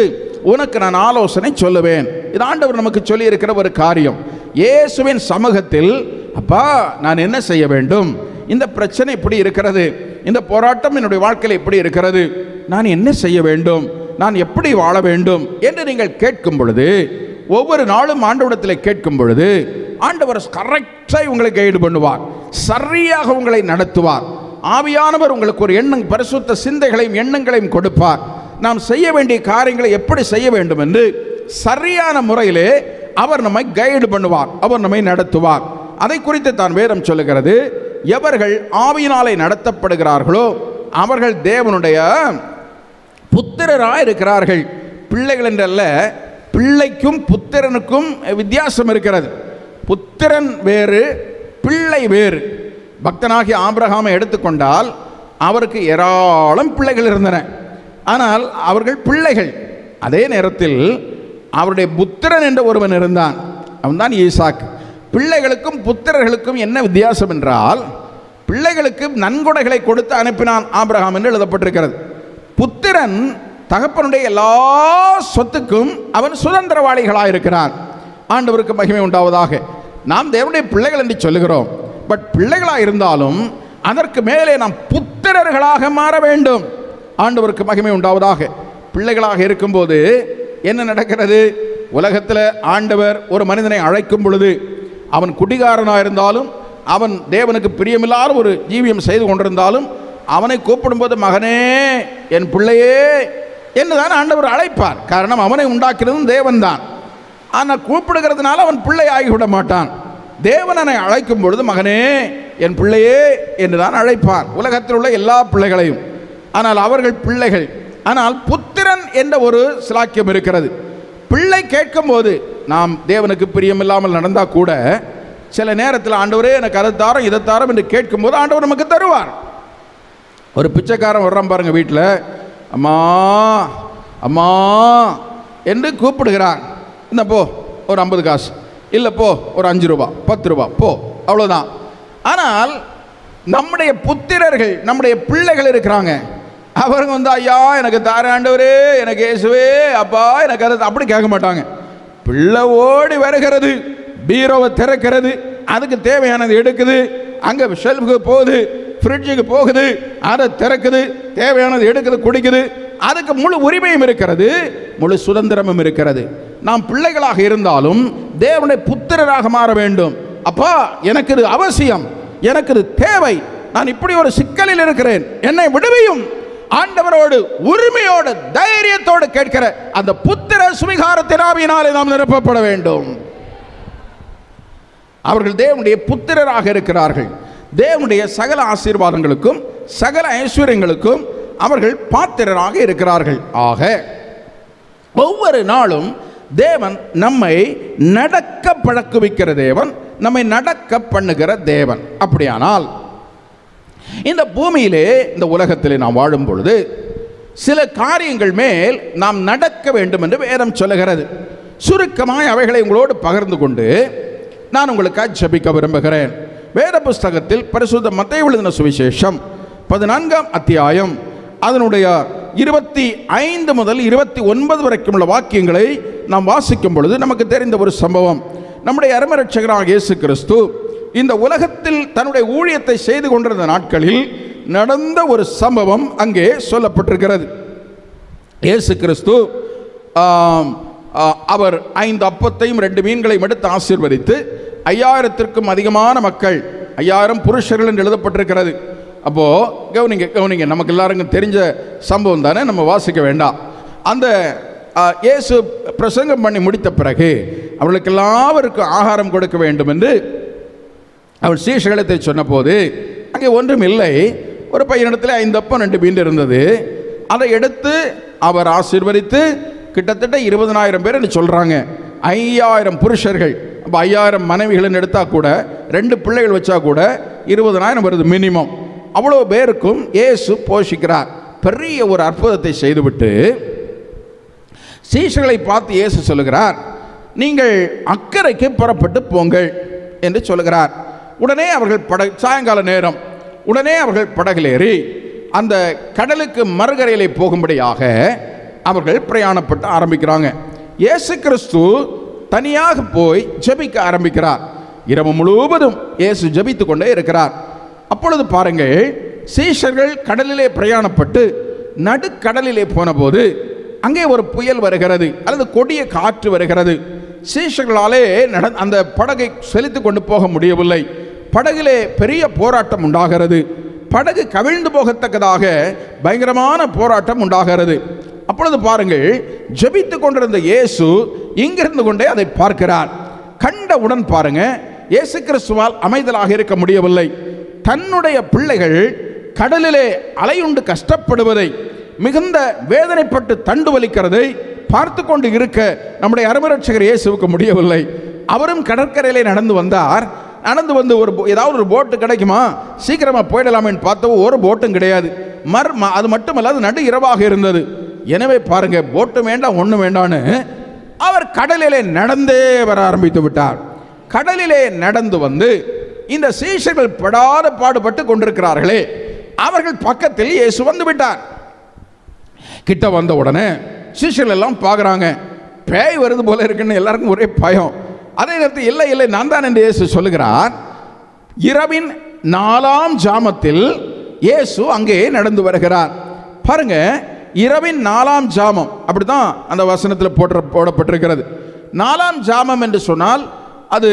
உனக்கு நான் ஆலோசனை சொல்லுவேன். இது ஆண்டவர் நமக்கு சொல்லி இருக்கிற ஒரு காரியம். இயேசுவின் சமூகத்தில், அப்பா நான் என்ன செய்ய வேண்டும், இந்த பிரச்சனை இப்படி இருக்கிறது, இந்த போராட்டம் என்னுடைய வாழ்க்கையில் இப்படி இருக்கிறது, நான் என்ன செய்ய வேண்டும், நான் எப்படி வாழ வேண்டும் என்று நீங்கள் கேட்கும் பொழுது, ஒவ்வொரு நாளும் ஆண்டவரிடத்தில் கேட்கும் பொழுது ஆண்டவர் கரெக்டாக உங்களை கைடு பண்ணுவார், சரியாக உங்களை நடத்துவார். ஆவியானவர் உங்களுக்கு ஒரு எண்ணம், பரிசுத்த சிந்தைகளையும் எண்ணங்களையும் கொடுப்பார். நாம் செய்ய வேண்டிய காரியங்களை எப்படி செய்ய வேண்டும் என்று சரியான முறையிலே அவர் நம்மை கைடு பண்ணுவார், அவர் நம்மை நடத்துவார். அதை குறித்து தான் வேதம் சொல்லுகிறது, எவர்கள் ஆவியினாலே நடத்தப்படுகிறார்களோ அவர்கள் தேவனுடைய புத்திரராக இருக்கிறார்கள். பிள்ளைகள் என்றல்ல, பிள்ளைக்கும் புத்திரனுக்கும் வித்தியாசம் இருக்கிறது. புத்திரன் வேறு, பிள்ளை வேறு. பக்தனாகிய ஆபிரகாமை எடுத்துக்கொண்டால் அவருக்கு ஏராளம் பிள்ளைகள் இருந்தன, ஆனால் அவர்கள் பிள்ளைகள். அதே நேரத்தில் அவருடைய புத்திரன் என்ற ஒருவன் இருந்தான், அவன்தான் ஈசாக். பிள்ளைகளுக்கும் புத்திரர்களுக்கும் என்ன வித்தியாசம் என்றால், பிள்ளைகளுக்கு நன்கொடைகளை கொடுத்து அனுப்பினான் ஆபிரகாம் என்று எழுதப்பட்டிருக்கிறது. புத்திரன் தகப்பனுடைய எல்லா சொத்துக்கும் அவன் சுதந்திரவாளிகளாக இருக்கிறான். ஆண்டவருக்கு மகிமை உண்டாவதாக. நாம் தேவனுடைய பிள்ளைகள் என்று சொல்லுகிறோம், பட் பிள்ளைகளாக இருந்தாலும் அதற்கு மேலே நாம் புத்திரர்களாக மாற வேண்டும். ஆண்டவருக்கு மகிமை உண்டாவதாக. பிள்ளைகளாக இருக்கும்போது என்ன நடக்கிறது? உலகத்தில் ஆண்டவர் ஒரு மனிதனை அழைக்கும் பொழுது, அவன் குடிகாரனாக இருந்தாலும், அவன் தேவனுக்கு பிரியமில்லாத ஒரு ஜீவியம் செய்து கொண்டிருந்தாலும், அவனை கூப்பிடும்போது மகனே, என் பிள்ளையே என்றுதான் ஆண்டவர் அழைப்பார். காரணம், அவனை உண்டாக்கினதும் தேவன் தான். ஆனால் கூப்பிடுகிறதுனால அவன் பிள்ளை ஆகிவிட மாட்டான். தேவனை அழைக்கும் பொழுது மகனே, என் பிள்ளையே என்றுதான் அழைப்பார், உலகத்தில் உள்ள எல்லா பிள்ளைகளையும். ஆனால் அவர்கள் பிள்ளைகள். ஆனால் புத்திரன் என்ற ஒரு சிலாக்கியம் இருக்கிறது. பிள்ளை கேட்கும் போது, நாம் தேவனுக்கு பிரியமில்லாமல் நடந்தால் கூட சில நேரத்தில் ஆண்டவரே எனக்கு அதை தாரம் இதை தாரம் என்று கேட்கும்போது ஆண்டவர் நமக்கு தருவார். ஒரு பிச்சைக்காரன் வர்றான் பாருங்க, வீட்டில் அம்மா அம்மா என்று கூப்பிடுகிறான். இந்த போ ஒரு 50 காசு, இல்லை போ ஒரு 5 ரூபா 10 ரூபா போ, அவ்வளோதான். ஆனால் நம்முடைய புத்திரர்கள், நம்முடைய பிள்ளைகள் இருக்கிறாங்க, அவருங்க வந்து ஐயா எனக்கு தார ஆண்டவரே, எனக்கு இயேசுவே, அப்பா எனக்கு அதை அப்படி கேட்க மாட்டாங்க. பிள்ளை ஓடி வருகிறது, பீரோவை திறக்கிறது, அதுக்கு தேவையானது எடுக்குது, அங்கே ஷெல்ஃபுக்கு போகுது, ஃப்ரிட்ஜுக்கு போகுது, அதை திறக்குது, தேவையானது எடுக்குது, குடிக்குது. அதுக்கு முழு உரிமையும் இருக்கிறது, முழு சுதந்திரமும் இருக்கிறது. நாம் பிள்ளைகளாக இருந்தாலும் தேவனுடைய புத்திரராக மாற வேண்டும். அப்பா எனக்கு இது அவசியம், எனக்கு இது தேவை, நான் இப்படி ஒரு சிக்கலில் இருக்கிறேன், என்னை விடுவியும். ஆண்டவரோடு உரிமையோடு தைரியத்தோடு கேட்கிற அந்த புத்திர சுவிகாரத்தின் ஆவியினாலே நாம் நிரப்பப்பட வேண்டும். அவர்கள் தேவனுடைய புத்திரராக இருக்கிறார்கள். தேவனுடைய சகல ஆசீர்வாதங்களுக்கும் சகல ஐஸ்வர்யங்களுக்கும் அவர்கள் பாத்திரராக இருக்கிறார்கள். ஆக ஒவ்வொரு நாளும் தேவன் நம்மை நடக்க பழக்குவிக்கிற தேவன், நம்மை நடக்க பண்ணுகிற தேவன். அப்படியானால் இந்த பூமியிலே, இந்த உலகத்திலே நாம் வாழும் பொழுது சில காரியங்கள் மேல் நாம் நடக்க வேண்டும் என்று வேதம் சொல்லுகிறது. சுருக்கமாய் அவைகளை உங்களோடு பகிர்ந்து கொண்டு நான் உங்களுக்காக ஜெபிக்க விரும்புகிறேன். வேத புஸ்தகத்தில் பரிசுத்த மத்தேயு எழுதின சுவிசேஷம் 14ஆம் அத்தியாயம் அதனுடைய 25 முதல் 29 வரைக்கும் உள்ள வாக்கியங்களை நாம் வாசிக்கும் பொழுது நமக்கு தெரிந்த ஒரு சம்பவம். நம்முடைய அருமை இரட்சகராகிய இயேசு கிறிஸ்து இந்த உலகத்தில் தன்னுடைய ஊழியத்தை செய்து கொண்டிருந்த நாட்களில் நடந்த ஒரு சம்பவம் அங்கே சொல்லப்பட்டிருக்கிறது. இயேசு கிறிஸ்து அவர் 5 அப்பத்தையும் 2 மீன்களையும் எடுத்து ஆசீர்வதித்து 5000க்கும் அதிகமான மக்கள், 5000 புருஷர்கள் என்று எழுதப்பட்டிருக்கிறது. அப்போது கவனிங்க, நமக்கு எல்லாருக்கும் தெரிஞ்ச சம்பவம் தானே, நம்ம வாசிக்க வேண்டாம். அந்த இயேசு பிரசங்கம் பண்ணி முடித்த பிறகு அவர்களுக்கு எல்லாருக்கும் ஆகாரம் கொடுக்க வேண்டும் என்று அவள் சீஷர்களை சொன்னபோது அங்கே ஒன்றும் இல்லை. ஒரு பையனிடத்தில் 5 அப்பம் 2 மீன் இருந்தது. அதை எடுத்து அவர் ஆசீர்வதித்து கிட்டத்தட்ட 20,000 பேர் என்று சொல்கிறாங்க. 5,000 புருஷர்கள், அப்போ 5,000 மனைவிகள் எடுத்தால் கூட 2 பிள்ளைகள் வச்சா கூட 20,000 வருது மினிமம். அவ்வளோ பேருக்கும் இயேசு போஷிக்கிறார். பெரிய ஒரு அற்புதத்தை செய்துவிட்டு சீஷர்களை பார்த்து இயேசு சொல்லுகிறார், நீங்கள் அக்கறைக்கு புறப்பட்டு போங்கள் என்று சொல்லுகிறார். உடனே அவர்கள் சாயங்கால நேரம் உடனே அவர்கள் படகில் ஏறி அந்த கடலுக்கு மறுகரையிலே போகும்படியாக அவர்கள் பிரயாணப்பட்டு ஆரம்பிக்கிறாங்க. இயேசு கிறிஸ்து தனியாக போய் ஜெபிக்க ஆரம்பிக்கிறார். இரவு முழுவதும் இயேசு ஜெபித்து கொண்டே இருக்கிறார். அப்பொழுது பாருங்கள், சீஷர்கள் கடலிலே பிரயாணப்பட்டு நடுக்கடலிலே போன போது அங்கே ஒரு புயல் வருகிறது, அல்லது கொடிய காற்று வருகிறது. சீஷர்களாலே அந்த படகை செலுத்தி கொண்டு போக முடியவில்லை. படகிலே பெரிய போராட்டம் உண்டாகிறது. படகு கவிழ்ந்து போகத்தக்கதாக பயங்கரமான போராட்டம் உண்டாகிறது. அப்பொழுது பாருங்கள், ஜெபித்து கொண்டிருந்த இயேசு இங்கிருந்து கொண்டே அதை பார்க்கிறார். கண்டவுடன் பாருங்க, இயேசு கிறிஸ்துவால் அமைதலாக இருக்க முடியவில்லை. தன்னுடைய பிள்ளைகள் கடலிலே அலையுண்டு கஷ்டப்படுவதை, மிகுந்த வேதனைப்பட்டு தண்டு வலிக்கிறதை பார்த்து கொண்டு இருக்க நம்முடைய அருமரட்சகர் இயேசுவுக்கு முடியவில்லை. அவரும் கடற்கரையிலே நடந்து வந்தார். நடந்து வந்து ஏதாவது ஒரு போட்டு கிடைக்குமா, சீக்கிரமாக போயிடலாமேன்னு பார்த்தவோ ஒரு போட்டும் கிடையாது. அது மட்டுமல்ல, அது நடு இரவாக இருந்தது. எனவே பாருங்க, போட்டு வேண்டாம் ஒன்றும் வேண்டான்னு அவர் கடலிலே நடந்தே வர ஆரம்பித்து விட்டார். கடலிலே நடந்து வந்து இந்த சீஷர்கள் படாத பாடுபட்டு கொண்டிருக்கிறார்களே, அவர்கள் பக்கத்தில் இயேசு வந்து விட்டார். கிட்ட வந்த உடனே சீஷர்கள் எல்லாம் பார்க்குறாங்க, பேய் வருது போல இருக்குன்னு எல்லாருக்கும் ஒரே பயம். அதே நேரத்தில் இல்லை இல்லை நான் தான் என்று இயேசு சொல்லுகிறார். இரவின் 4ஆம் ஜாமத்தில் இயேசு அங்கே நடந்து வருகிறார். பாருங்க, இரவின் 4ஆம் ஜாமம், அப்படிதான் அந்த வசனத்தில் போடப்பட்டிருக்கிறது. 4ஆம் ஜாமம் என்று சொன்னால் அது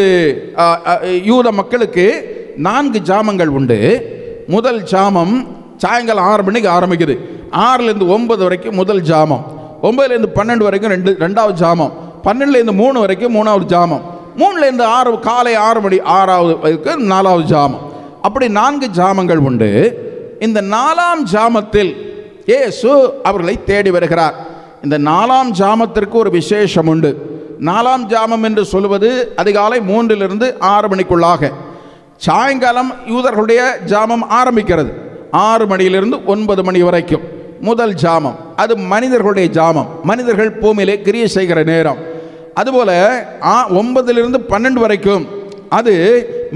யூத மக்களுக்கு 4 ஜாமங்கள் உண்டு. முதல் ஜாமம் சாயங்காலம் 6 மணிக்கு ஆரம்பிக்குது. 6லேருந்து 9 வரைக்கும் முதல் ஜாமம், 9லேருந்து 12 வரைக்கும் ரெண்டாவது ஜாமம், 12லேருந்து 3 வரைக்கும் 3வது ஜாமம், 3லேருந்து 6 காலை 6 மணி 6வது 4வது ஜாமம். அப்படி 4 ஜாமங்கள் உண்டு. இந்த 4ஆம் ஜாமத்தில் இயேசு அவர்களை தேடி வருகிறார். இந்த 4ஆம் ஜாமத்திற்கு ஒரு விசேஷம் உண்டு. 4ஆம் ஜாமம் என்று சொல்வது அதிகாலை 3லிருந்து 6 மணிக்குள்ளாக. சாயங்காலம் யூதர்களுடைய ஜாமம் ஆரம்பிக்கிறது 6 மணியிலிருந்து 9 மணி வரைக்கும். முதல் ஜாமம் அது மனிதர்களுடைய ஜாமம், மனிதர்கள் பூமியிலே கிரியை செய்கிற நேரம். அதுபோல 9லிருந்து 12 வரைக்கும் அது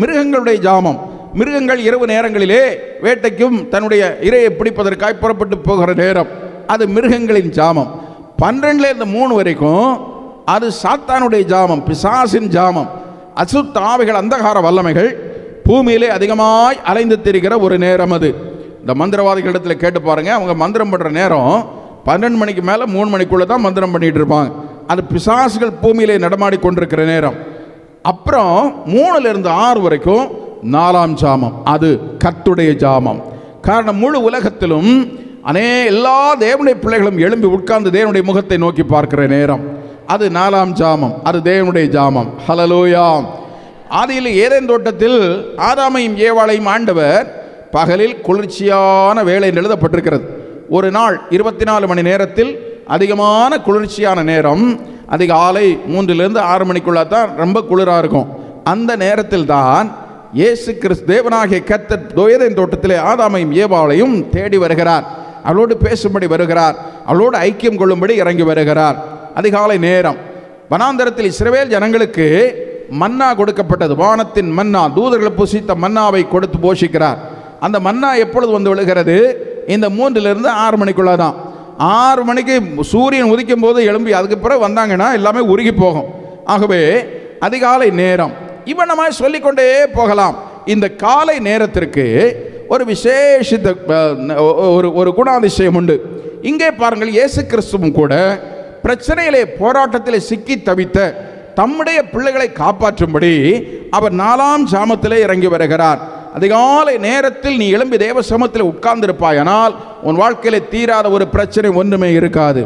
மிருகங்களுடைய ஜாமம். மிருகங்கள் இரவு நேரங்களிலே வேட்டைக்கும் தன்னுடைய இரையை பிடிப்பதற்காக புறப்பட்டு போகிற நேரம், அது மிருகங்களின் ஜாமம். 12லேருந்து 3 வரைக்கும் அது சாத்தானுடைய ஜாமம், பிசாசின் ஜாமம். அசுத்த ஆவிகள், அந்தகார வல்லமைகள் பூமியிலே அதிகமாய் அலைந்து திரிகிற ஒரு நேரம் அது. இந்த மந்திரவாதிகளிடத்தில் கேட்டு பாருங்க, அவங்க மந்திரம் பண்ணுற நேரம் 12 மணிக்கு மேலே 3 மணிக்குள்ளே தான் மந்திரம் பண்ணிட்டு இருப்பாங்க. அது பிசாசுகள் பூமியிலே நடமாடி கொண்டிருக்கிற நேரம். அப்புறம் 3லிருந்து 6 வரைக்கும் 4ஆம் ஜாமம், அது கர்த்தருடைய ஜாமம். காரணம், முழு உலகத்திலும் எல்லா தேவனுடைய பிள்ளைகளும் எழும்பி உட்கார்ந்து தேவனுடைய முகத்தை நோக்கி பார்க்கிற நேரம், அது 4ஆம் ஜாமம், அது தேவனுடைய ஜாமம். ஹல்லேலூயா. ஆதியில் ஏதேன் தோட்டத்தில் ஆதாமையும் ஏவாளையும் ஆண்டவர் பகலில் குளிர்ச்சியான வேளை எழுதப்பட்டிருக்கிறது. ஒரு நாள் 24 மணி நேரத்தில் அதிகமான குளிர்ச்சியான நேரம் அதிகாலை 3லிருந்து 6 மணிக்குள்ள தான் ரொம்ப குளிராக இருக்கும். அந்த நேரத்தில் தான் இயேசு கிறிஸ்து தேவனாகிய கர்த்தர் ஏதேன் தோட்டத்திலே ஆதாமையும் ஏவாளையும் தேடி வருகிறார். அவளோடு பேசும்படி வருகிறார், அவளோடு ஐக்கியம் கொள்ளும்படி இறங்கி வருகிறார். அதிகாலை நேரம் வனாந்தரத்தில் இஸ்ரவேல் ஜனங்களுக்கு மன்னா கொடுக்கப்பட்டது. வானத்தின் மன்னா, தூதர்கள் புசித்த மன்னாவை கொடுத்து போஷிக்கிறார். அந்த மன்னா எப்பொழுது வந்து விழுகிறது? இந்த 3லிருந்து 6 மணிக்குள்ள தான். 6 மணிக்கு சூரியன் உதிக்கும் போது எழும்பி அதுக்கு பிறகு வந்தாங்கன்னா எல்லாமே உருகி போகும். ஆகவே அதிகாலை நேரம் இவனமாய் சொல்லிக்கொண்டே போகலாம். இந்த காலை நேரத்திற்கு ஒரு விசேஷித்த ஒரு குணாதிசயம் உண்டு. இங்கே பாருங்கள், இயேசு கிறிஸ்துவும் கூட பிரச்சனையிலே போராட்டத்திலே சிக்கி தவித்த தம்முடைய பிள்ளைகளை காப்பாற்றும்படி அவர் 4ஆம் ஜாமத்திலே இறங்கி வருகிறார். அதிகாலை நேரத்தில் நீ எழும்பி தேவ சமூகத்தில் உட்கார்ந்திருப்பாயானால் உன் வாழ்க்கையிலே தீராத ஒரு பிரச்சனை ஒன்றுமே இருக்காது.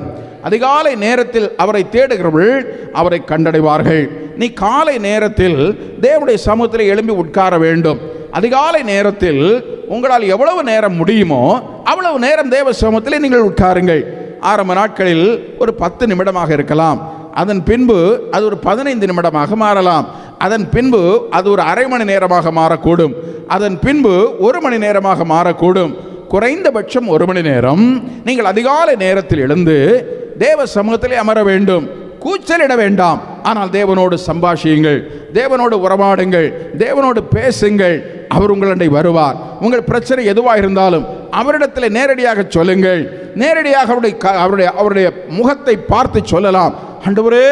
அதிகாலை நேரத்தில் அவரை தேடுகிறவர்கள் அவரை கண்டடைவார்கள். நீ காலை நேரத்தில் தேவனுடைய சமூகத்தில் எழும்பி உட்கார வேண்டும். அதிகாலை நேரத்தில் உங்களால் எவ்வளவு நேரம் முடியுமோ அவ்வளவு நேரம் தேவ சமூகத்தில் நீங்கள் உட்காருங்கள். ஆரம்ப நாட்களில் ஒரு 10 நிமிடமாக இருக்கலாம். அதன் பின்பு அது ஒரு 15 நிமிடமாக மாறலாம். அதன் பின்பு அது ஒரு அரை மணி நேரமாக மாறக்கூடும். அதன் பின்பு 1 மணி நேரமாக மாறக்கூடும். குறைந்தபட்சம் 1 மணி நேரம் நீங்கள் அதிகாலை நேரத்தில் எழுந்து தேவ சமூகத்திலே அமர வேண்டும். கூச்சலிட வேண்டாம். ஆனால் தேவனோடு சம்பாஷியுங்கள், தேவனோடு உறவாடுங்கள், தேவனோடு பேசுங்கள். அவர் உங்களிடம் வருவார். உங்கள் பிரச்சனை எதுவாக இருந்தாலும் அவரிடத்தில் நேரடியாக சொல்லுங்கள். நேரடியாக அவருடைய முகத்தை பார்த்து சொல்லலாம். ஆண்டவரே,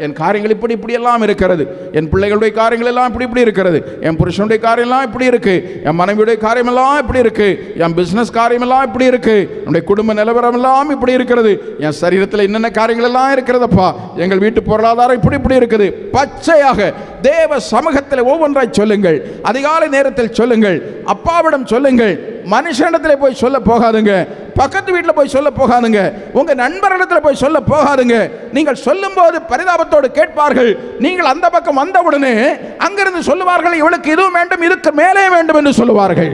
என் காரியங்கள் இப்படி இப்படியெல்லாம் இருக்கிறது, என் பிள்ளைகளுடைய காரியங்கள் எல்லாம் இப்படி இப்படி இருக்கிறது, என் புருஷனுடைய காரியம்லாம் இப்படி இருக்கு, என் மனைவியுடைய காரியமெல்லாம் இப்படி இருக்கு, என் பிஸ்னஸ் காரியமெல்லாம் இப்படி இருக்கு, என்னுடைய குடும்ப நிலவரம் எல்லாம் இப்படி இருக்கிறது, என் சரீரத்தில் என்னென்ன காரியங்கள் எல்லாம் இருக்கிறதப்பா, எங்கள் வீட்டு பொருளாதாரம் இப்படி இப்படி இருக்குது. பச்சையாக தேவ சமூகத்தில் ஒவ்வொன்றாய் சொல்லுங்கள். அதிகாலை நேரத்தில் சொல்லுங்கள். அப்பாவிடம் சொல்லுங்கள். மனுஷனிடத்தில் போய் சொல்ல போகாதுங்க. பக்கத்து வீட்டில் போய் சொல்ல போகாதுங்க. உங்க நண்பரிடத்தில் போய் சொல்ல போகாதுங்க. நீங்கள் சொல்லும் போது பரிதாபத்தோடு கேட்பார்கள். நீங்கள் அந்த பக்கம் வந்தவுடனே அங்கிருந்து சொல்லுவார்கள், இவளுக்கு இதுவும் வேண்டும், இதுக்கு மேலே வேண்டும் என்று சொல்லுவார்கள்.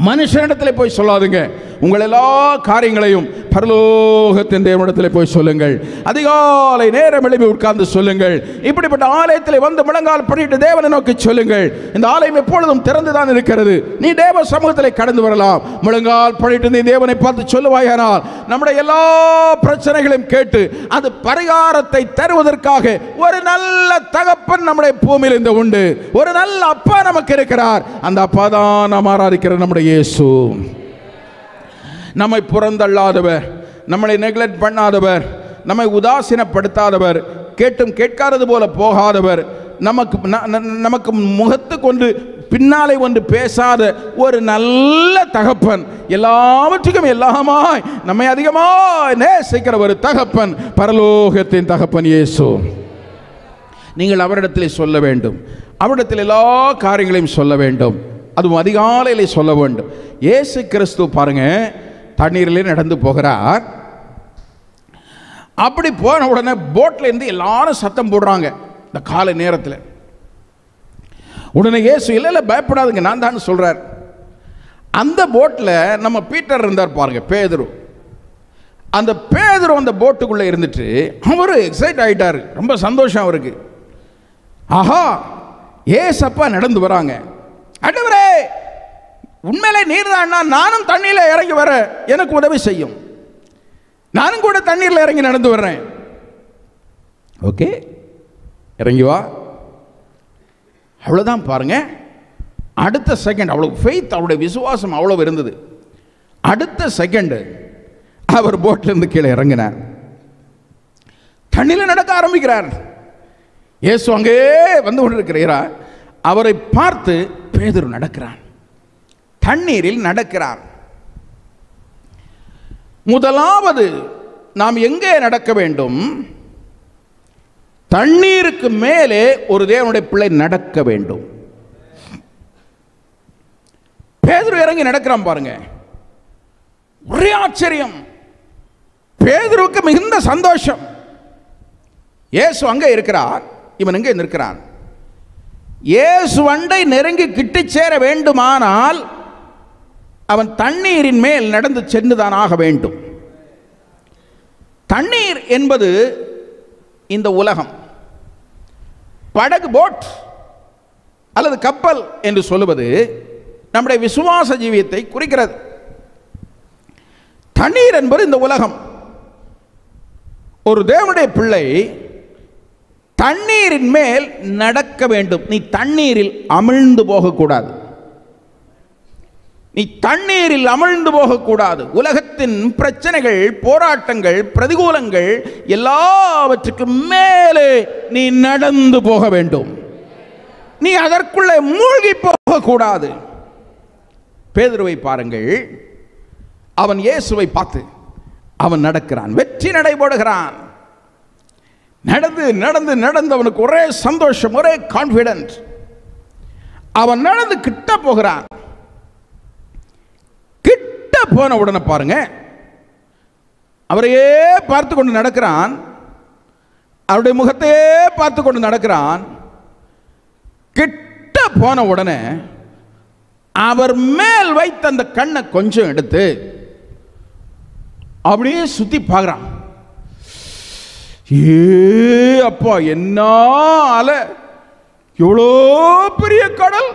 மனுஷனிடத்தில் போய் சொல்லாதுங்க. உங்கள் எல்லா காரியங்களையும் பரலோகத்தின் தேவனிடத்தில் போய் சொல்லுங்கள். அதிகாலை நேரம் எழுப்பி உட்கார்ந்து சொல்லுங்கள். இப்படிப்பட்ட ஆலயத்தில் வந்து முழங்கால் படிட்டு தேவனை நோக்கி சொல்லுங்கள். இந்த ஆலயம் எப்பொழுதும் திறந்துதான் இருக்கிறது. நீ தேவ சமூகத்தில் கடந்து வரலாம். முழங்கால் படிட்டு நீ தேவனை பார்த்து சொல்லுவாயானால் நம்முடைய எல்லா பிரச்சனைகளையும் கேட்டு அது பரிகாரத்தை தருவதற்காக ஒரு நல்ல தகப்பன் நம்முடைய பூமியில் இந்த உண்டு. ஒரு நல்ல அப்பா நமக்கு இருக்கிறார். அந்த அப்பா தான் நாம் ஆராதிக்கிற நம்முடைய இயேசு. நம்மை புறந்தள்ளாதவர், நம்மளை நெக்லெக்ட் பண்ணாதவர், நம்மை உதாசீனப்படுத்தாதவர், கேட்டும் கேட்காதது போல போகாதவர், நமக்கு முகத்து கொண்டு பின்னாலே ஒன்று பேசாத ஒரு நல்ல தகப்பன், எல்லாவற்றுக்கும் எல்லாமாய் நம்மை அதிகமாய் நேசிக்கிற ஒரு தகப்பன், பரலோகத்தின் தகப்பன் இயேசு. நீங்கள் அவரிடத்தில் சொல்ல வேண்டும். அவரிடத்தில் எல்லா காரியங்களையும் சொல்ல வேண்டும். அதுவும் அதிகாலையில் சொல்ல வேண்டும். இயேசு கிறிஸ்து பாருங்க, தண்ணீரிலே நடந்து போகிறார். அப்படி போன உடனே போட்ல இருந்து எல்லாரும் சத்தம் போடுறாங்க இந்த காலை நேரத்தில். உடனே இயேசு இல்லை பயப்படாதுங்க, நான் தான் சொல்றார். அந்த போட்ல நம்ம பீட்டர் இருந்தார் பாருங்க, பேதுரு. அந்த பேதுரு அந்த போட்டுக்குள்ள இருந்துட்டு அவரு எக்ஸைட் ஆயிட்டாரு. ரொம்ப சந்தோஷம் அவருக்கு. ஆஹா, ஏசப்பா நடந்து வராங்க. ஆண்டவரே, உண்மையிலே நீர் தான், நானும் தண்ணீரில் இறங்கி வர எனக்கு உதவி செய்யும், நானும் கூட தண்ணீரில் இறங்கி நடந்து வர்றேன். ஓகே, இறங்கி வா. அவ்வளோதான் பாருங்க. அடுத்த செகண்ட் அவ்வளவு ஃபெய்த், அவருடைய விசுவாசம் அவ்வளவு இருந்தது. அடுத்த செகண்ட் அவர் போட்டிலிருந்து கீழே இறங்கினார். தண்ணியில் நடக்க ஆரம்பிக்கிறார். இயேசு அங்கே வந்து கொண்டிருக்கிறார். அவரை பார்த்து பேதுரு நடக்கிறான், தண்ணீரில் நடக்கிறார். முதலாவது நாம் எங்கே நடக்க வேண்டும்? தண்ணீருக்கு மேலே ஒரு தேவனுடைய பிள்ளை நடக்க வேண்டும். பேதுரு இறங்கி நடக்கிறான் பாருங்க. ஒரே ஆச்சரியம். பேதுருவுக்கு மிகுந்த சந்தோஷம். இயேசு அங்கே இருக்கிறார், இவன் எங்கே நிற்கிறான். இயேசு அண்டை நெருங்கி கிட்டி சேர வேண்டுமானால் அவன் தண்ணீரின் மேல் நடந்து சென்றுதான் ஆக வேண்டும். தண்ணீர் என்பது இந்த உலகம். படகு, போட் அல்லது கப்பல் என்று சொல்லுவது நம்முடைய விசுவாச ஜீவியத்தை குறிக்கிறது. தண்ணீர் என்பது இந்த உலகம். ஒரு தேவனுடைய பிள்ளை தண்ணீரின் மேல் நடக்க வேண்டும். நீ தண்ணீரில் அமிழ்ந்து போகக்கூடாது. நீ தண்ணீரில் அமிழ்ந்து போகக்கூடாது. உலகத்தின் பிரச்சனைகள், போராட்டங்கள், பிரதிகூலங்கள் எல்லாவற்றுக்கும் மேலே நீ நடந்து போக வேண்டும். நீ அதற்குள்ளே மூழ்கி போகக்கூடாது. பேதுருவை பாருங்கள். அவன் இயேசுவை பார்த்து அவன் நடக்கிறான், வெற்றி நடைபோடுகிறான். நடந்து நடந்து நடந்து அவனுக்கு ஒரே சந்தோஷம், ஒரே கான்ஃபிடன்ஸ். அவன் நடந்து கிட்ட போகிறான். கிட்ட போன உடனே பாருங்க, அவரையே பார்த்து கொண்டு நடக்கிறான், அவருடைய முகத்தையே பார்த்து கொண்டு நடக்கிறான். கிட்ட போன உடனே அவர் மேல் வைத்த அந்த கண்ணை கொஞ்சம் எடுத்து அப்படியே சுத்தி பார்க்கிறான். ஏ அப்பா, என்ன அலை, எவ்வளோ பெரிய கடல்,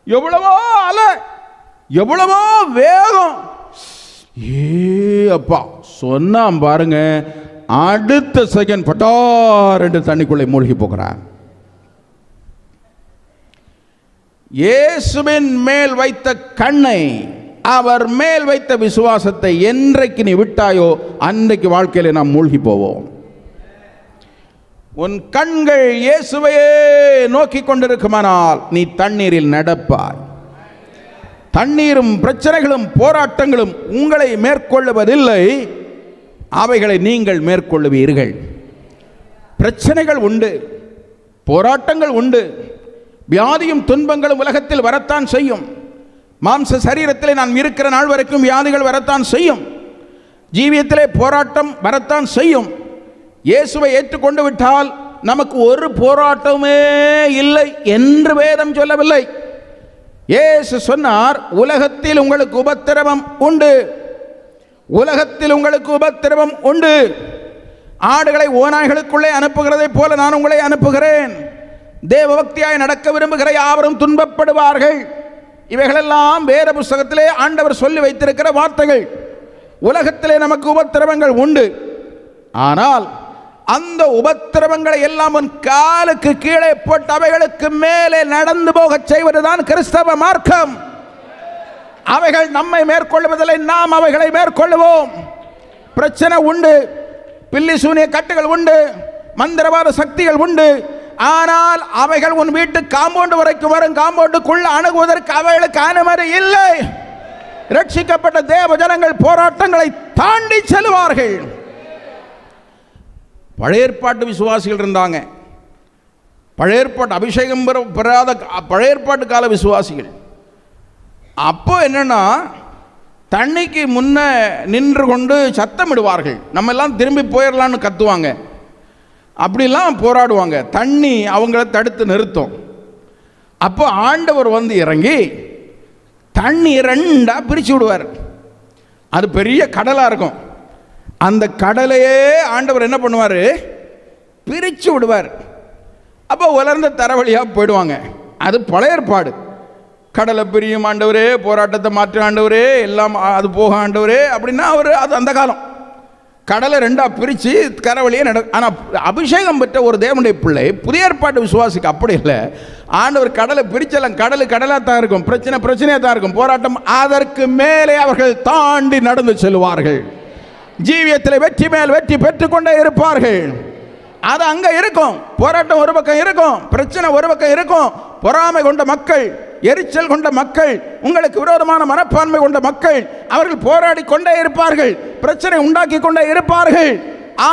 எவ்வளவோ அலை, எவ்வளவோ வேகம். ஏ அப்பா சொன்னான் பாருங்க, அடுத்த செகண்ட் பட்டார் என்று தண்ணிக்குள்ளே மூழ்கி போகிறார். இயேசுவின் மேல் வைத்த கண்ணை, அவர் மேல் வைத்த விசுவாசத்தை என்றைக்கு நீ விட்டாயோ அன்றைக்கு வாழ்க்கையில் நாம் மூழ்கி போவோம். உன் கண்கள் இயேசுவையே நோக்கி கொண்டிருக்குமானால் நீ தண்ணீரில் நடப்பாய். தண்ணீரும் பிரச்சனைகளும் போராட்டங்களும் உங்களை மேற்கொள்ளுவதில்லை, அவைகளை நீங்கள் மேற்கொள்ளுவீர்கள். பிரச்சனைகள் உண்டு, போராட்டங்கள் உண்டு, வியாதியும் துன்பங்களும் உலகத்தில் வரத்தான் செய்யும். மாம்ச சரீரத்தில் நான் இருக்கிற நாள் வரைக்கும் வியாதிகள் வரத்தான் செய்யும், ஜீவியத்திலே போராட்டம் வரத்தான் செய்யும். இயேசுவை ஏற்றுக்கொண்டு விட்டால் நமக்கு ஒரு போராட்டமே இல்லை என்று வேதம் சொல்லவில்லை. இயேசு சொன்னார், உலகத்தில் உங்களுக்கு உபத்திரவம் உண்டு, உலகத்தில் உங்களுக்கு உபத்திரவம் உண்டு. ஆடுகளை ஓநாய்களுக்குள்ளே அனுப்புகிறதை போல நான் உங்களை அனுப்புகிறேன். தேவபக்தியாய் நடக்க விரும்புகிற யாவரும் துன்பப்படுவார்கள். இவைகளெல்லாம் வேத புஸ்தகத்திலே ஆண்டவர் சொல்லி வைத்திருக்கிற வார்த்தைகள். உலகத்திலே நமக்கு உபத்திரவங்கள் உண்டு. ஆனால் அந்த உபத்திரவங்களை எல்லாம் உன் காலுக்கு கீழே போட்டு அவைகளுக்கு மேலே நடந்து போக செய்வதுதான் கிறிஸ்தவ மார்க்கம். அவைகள் நம்மை மேற்கொள்வதில்லை, நாம் அவைகளை மேற்கொள்வோம். பிரச்சனை உண்டு, பில்லி சூனிய கட்டுகள் உண்டு, மந்திரவாத சக்திகள் உண்டு. ஆனால் அவைகள் உன் வீட்டு காம்பவுண்ட் வரைக்கும் வரும், காம்பவுண்டுக்குள்ள அணுகுவதற்கு அவைகளுக்கு அனுமதி இல்லை. ரட்சிக்கப்பட்ட தேவ ஜனங்கள் போராட்டங்களை தாண்டி செல்வார்கள். பழைய ஏற்பாட்டு விசுவாசிகள் இருந்தாங்க, பழைய ஏற்பாட்டு அபிஷேகம் பெறாத பழைய ஏற்பாட்டு கால விசுவாசிகள். அப்போ என்னன்னா, தண்ணிக்கு முன்ன நின்று கொண்டு சத்தமிடுவார்கள், நம்ம எல்லாம் திரும்பி போயிடலான்னு கத்துவாங்க, அப்படிலாம் போராடுவாங்க. தண்ணி அவங்கள தடுத்து நிறுத்தும். அப்போ ஆண்டவர் வந்து இறங்கி தண்ணி ரெண்டா பிரித்து விடுவார். அது பெரிய கடலாக இருக்கும். அந்த கடலையே ஆண்டவர் என்ன பண்ணுவார், பிரித்து விடுவார். அப்போ உலர்ந்த தரவழியாக போயிடுவாங்க. அது பழைய ஏற்பாடு. கடலை பிரியும் ஆண்டவரே, போராட்டத்தை மாற்ற ஆண்டவரே, எல்லாம் அது போக ஆண்டவரே அப்படின்னா அவர் அது அந்த காலம். கடலை ரெண்டாக பிரித்து கரவழியே ஆனால் அபிஷேகம் பெற்ற ஒரு தேவனுடைய பிள்ளை புதிய ஏற்பாட்டு விசுவாசிக்கு அப்படி இல்லை. ஆண்டவர் கடலை பிரிச்சலாம், கடலாக தான் இருக்கும், பிரச்சனையாக தான் இருக்கும், போராட்டம் அதற்கு மேலே அவர்கள் தாண்டி நடந்து செல்வார்கள். ஜீவியத்தில் வெற்றி மேல் வெற்றி பெற்றுக்கொண்டே இருப்பார்கள். அது அங்கே இருக்கும். போராட்டம் ஒரு பக்கம் இருக்கும், பிரச்சனை ஒரு பக்கம் இருக்கும். பொறாமை கொண்ட மக்கள், எரிச்சல் கொண்ட மக்கள், உங்களுக்கு விரோதமான மனப்பான்மை கொண்ட மக்கள், அவர்கள் போராடி கொண்டே இருப்பார்கள், பிரச்சனை உண்டாக்கி கொண்டே இருப்பார்கள்.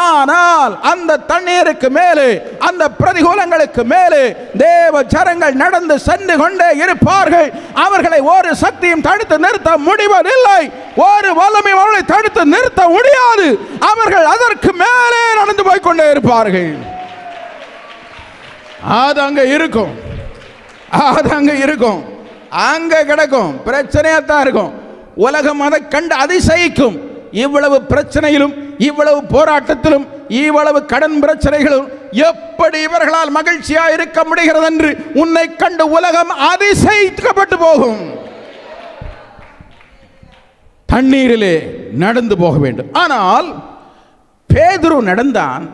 ஆனால் அந்த தண்ணீருக்கு மேலே, அந்த பிரதிகூலங்களுக்கு மேலே தேவ ஜனங்கள் நடந்து சென்று கொண்டே இருப்பார்கள். அவர்களை ஒரு சக்தியும் தடுத்து நிறுத்த முடிவதில்லை, ஒரு வல்லமை அவர்களை தடுத்து நிறுத்த முடியாது. அவர்கள் அதற்கு மேலே நடந்து போய் கொண்டே இருப்பார்கள். அது அங்க இருக்கும், அது அங்க இருக்கும், அங்க கிடக்கும், பிரச்சனையாத்தான் இருக்கும். உலகம் அதை கண்டு அதிசயிக்கும். இவ்வளவு பிரச்சனையிலும், இவ்வளவு போராட்டத்திலும், இவ்வளவு கடன் பிரச்சனைகளும் எப்படி இவர்களால் மகிழ்ச்சியா இருக்க முடிகிறது என்று உன்னை கண்டு உலகம் அதிசயிக்கப்பட்டு போகும். தண்ணீரிலே நடந்து போக வேண்டும். ஆனால் பேதுரு நடந்தான்.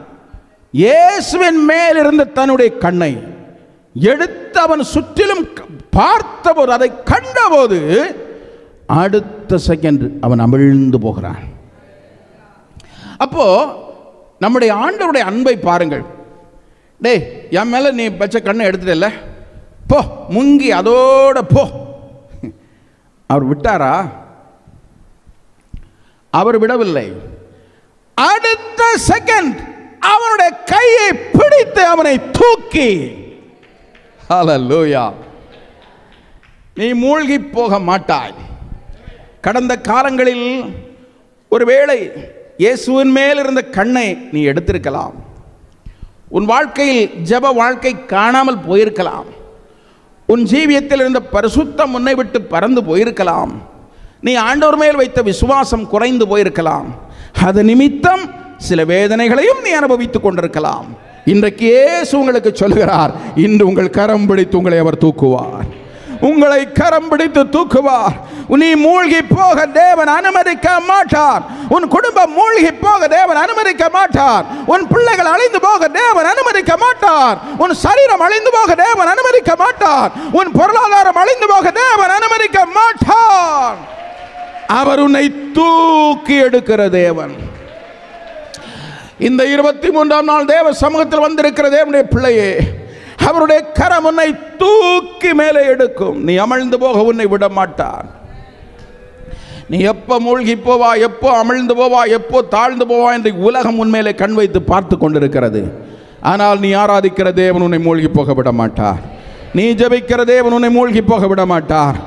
இயேசுவின் மேல் இருந்த தன்னுடைய கண்ணை எடுத்து அவன் சுற்றிலும் பார்த்தபோது, அதை கண்டபோது அடுத்த செகண்ட் அவன் அமிழ்ந்து போகிறான். அப்போ நம்முடைய ஆண்டவருடைய அன்பை பாருங்கள். டேய், என் மேல நீ வச்ச கண்ணை எடுத்துட்டல, போ, முங்கி அதோட போ. அவர் விட்டாரா? அவர் விடவில்லை. அடுத்த செகண்ட் அவனுடைய கையை பிடித்து அவனை தூக்கி, ஹல்லேலூயா, நீ மூழ்கி போக மாட்டாய். கடந்த காலங்களில் ஒருவேளை இயேசுவின் மேல் இருந்த கண்ணை நீ எடுத்திருக்கலாம். உன் வாழ்க்கையில் ஜெப வாழ்க்கை காணாமல் போயிருக்கலாம். உன் ஜீவியத்தில் இருந்த பரிசுத்தம் உன்னை விட்டு பறந்து போயிருக்கலாம். நீ ஆண்டவர் மேல் வைத்த விசுவாசம் குறைந்து போயிருக்கலாம். அது நிமித்தம் சில வேதனைகளையும் நீ அனுபவித்துக் கொண்டிருக்கலாம். இன்றைக்கு இயேசு உங்களுக்கு சொல்கிறார், இன்று உங்கள் கரம் பிடித்து உங்களை அவர் தூக்குவார். உங்களை கரம் பிடித்து தூக்குவார். நீ மூழ்கி போக தேவன் அனுமதிக்க மாட்டார். உன் குடும்பம் மூழ்கி போக தேவன் அனுமதிக்க மாட்டார். உன் பிள்ளைகள் அழிந்து போக தேவன் அனுமதிக்க மாட்டார். உன் சரீரம் அழிந்து போக தேவன் அனுமதிக்க மாட்டார். உன் பொருளாதாரம் அழிந்து போக தேவன் அனுமதிக்க மாட்டார். அவர் உன்னை தூக்கி எடுக்கிற தேவன். இந்த 23ஆம் நாள் தேவ சமூகத்தில் வந்திருக்கிற தேவனுடைய பிள்ளையே, அவருடைய கரம் உன்னை தூக்கி மேலே எடுக்கும். நீ அமிழ்ந்து போக உன்னை விட மாட்டார். நீ எப்போ மூழ்கி போவா, எப்போ அமிழ்ந்து போவா, எப்போ தாழ்ந்து போவா என்று உலகம் உன்மேலே கண் வைத்து பார்த்து கொண்டிருக்கிறது. ஆனால் நீ ஆராதிக்கிற தேவன் உன்னை மூழ்கி போக விட மாட்டார். நீ ஜெபிக்கிற தேவன் உன்னை மூழ்கி போக விட மாட்டார்.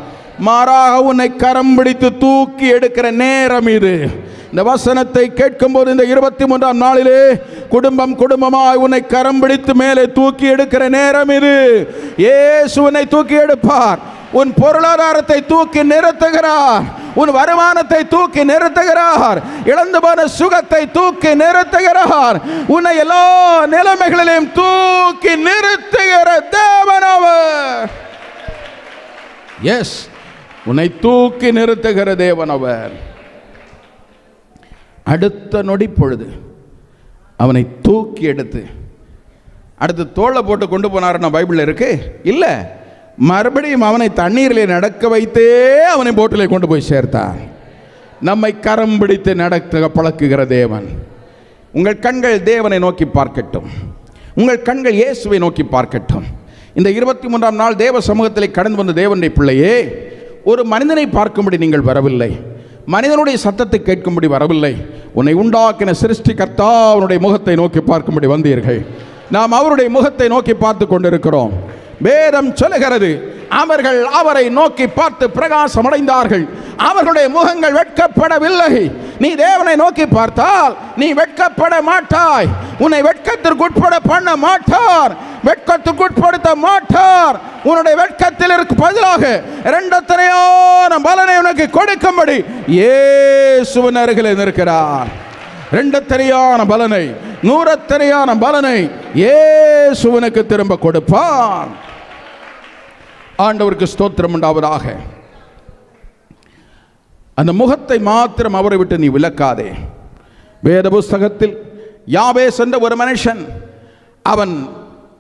மாறாக உன்னை கரம் பிடித்து தூக்கி எடுக்கிற நேரம் இது. இந்த வசனத்தை கேட்கும் போது இந்த 23ஆம் நாளிலே குடும்பம் குடும்பமாய் உன்னை கரம் பிடித்து மேலே தூக்கி எடுக்கிற நேரம் இது. இயேசு உன்னை தூக்கி எடுப்பார். உன் பொருளாதாரத்தை தூக்கி நிறுத்துகிறார். உன் வருமானத்தை தூக்கி நிறுத்துகிறார். இழந்து போன சுகத்தை தூக்கி நிறுத்துகிறார். உன்னை எல்லா நிலைமைகளிலும் தூக்கி நிறுத்துகிற தேவன் அவர். எஸ், உன்னை தூக்கி நிறுத்துகிற தேவன் அவர். அடுத்த நொடி பொழுது அவனை தூக்கி எடுத்து அடுத்து தோளை போட்டு கொண்டு போனார். பைபிளில் இருக்கு இல்ல? மறுபடியும் அவனை தண்ணீரிலே நடக்க வைத்தே அவனை போட்டிலே கொண்டு போய் சேர்த்தார். நம்மை கரம் பிடித்து நடக்க பழக்குகிற தேவன். உங்கள் கண்கள் தேவனை நோக்கி பார்க்கட்டும். உங்கள் கண்கள் இயேசுவை நோக்கி பார்க்கட்டும். இந்த 23ஆம் நாள் தேவ சமூகத்திலே கடந்து வந்த தேவனுடைய பிள்ளையே, ஒரு மனிதனை பார்க்கும்படி நீங்கள் வரவில்லை. மனிதனுடைய சத்தத்தை கேட்கும்படி வரவில்லை. உன்னை உண்டாக்கின சிருஷ்டிகர்த்தா அவனுடைய முகத்தை நோக்கி பார்க்கும்படி வந்தீர்கள். நாம் அவருடைய முகத்தை நோக்கி பார்த்து கொண்டிருக்கிறோம். வேதம் சொல்லுகிறது, அவர்கள் அவரை நோக்கி பார்த்து பிரகாசம் அடைந்தார்கள். அவர்களுடைய முகங்கள் வெட்கப்படவில்லை. நீ தேவனை நோக்கி பார்த்தால் நீ வெட்கப்பட மாட்டாய். உன்னை வெட்கத்திற்கு உட்பட பண்ண மாட்டார். வெட்கத்திற்கு உட்படுத்த மாட்டார். உன்னுடைய வெட்கத்தில் இருக்க பதிலாக இரண்டத்தனையான பலனை உனக்கு கொடுக்கும்படி இயேசுவின் அருகில் நிற்கிறார். இரண்டத்தனையான பலனை, நூறத்தனையான பலனை இயேசுவினுக்கு திரும்ப கொடுப்பார். ஆண்டவருக்கு ஸ்தோத்திரம் உண்டாவதாக. அந்த முகத்தை மாத்திரம் அவரை விட்டு நீ விலக்காதே. வேத புஸ்தகத்தில் யாபேஸ் என்ற ஒரு மனுஷன், அவன்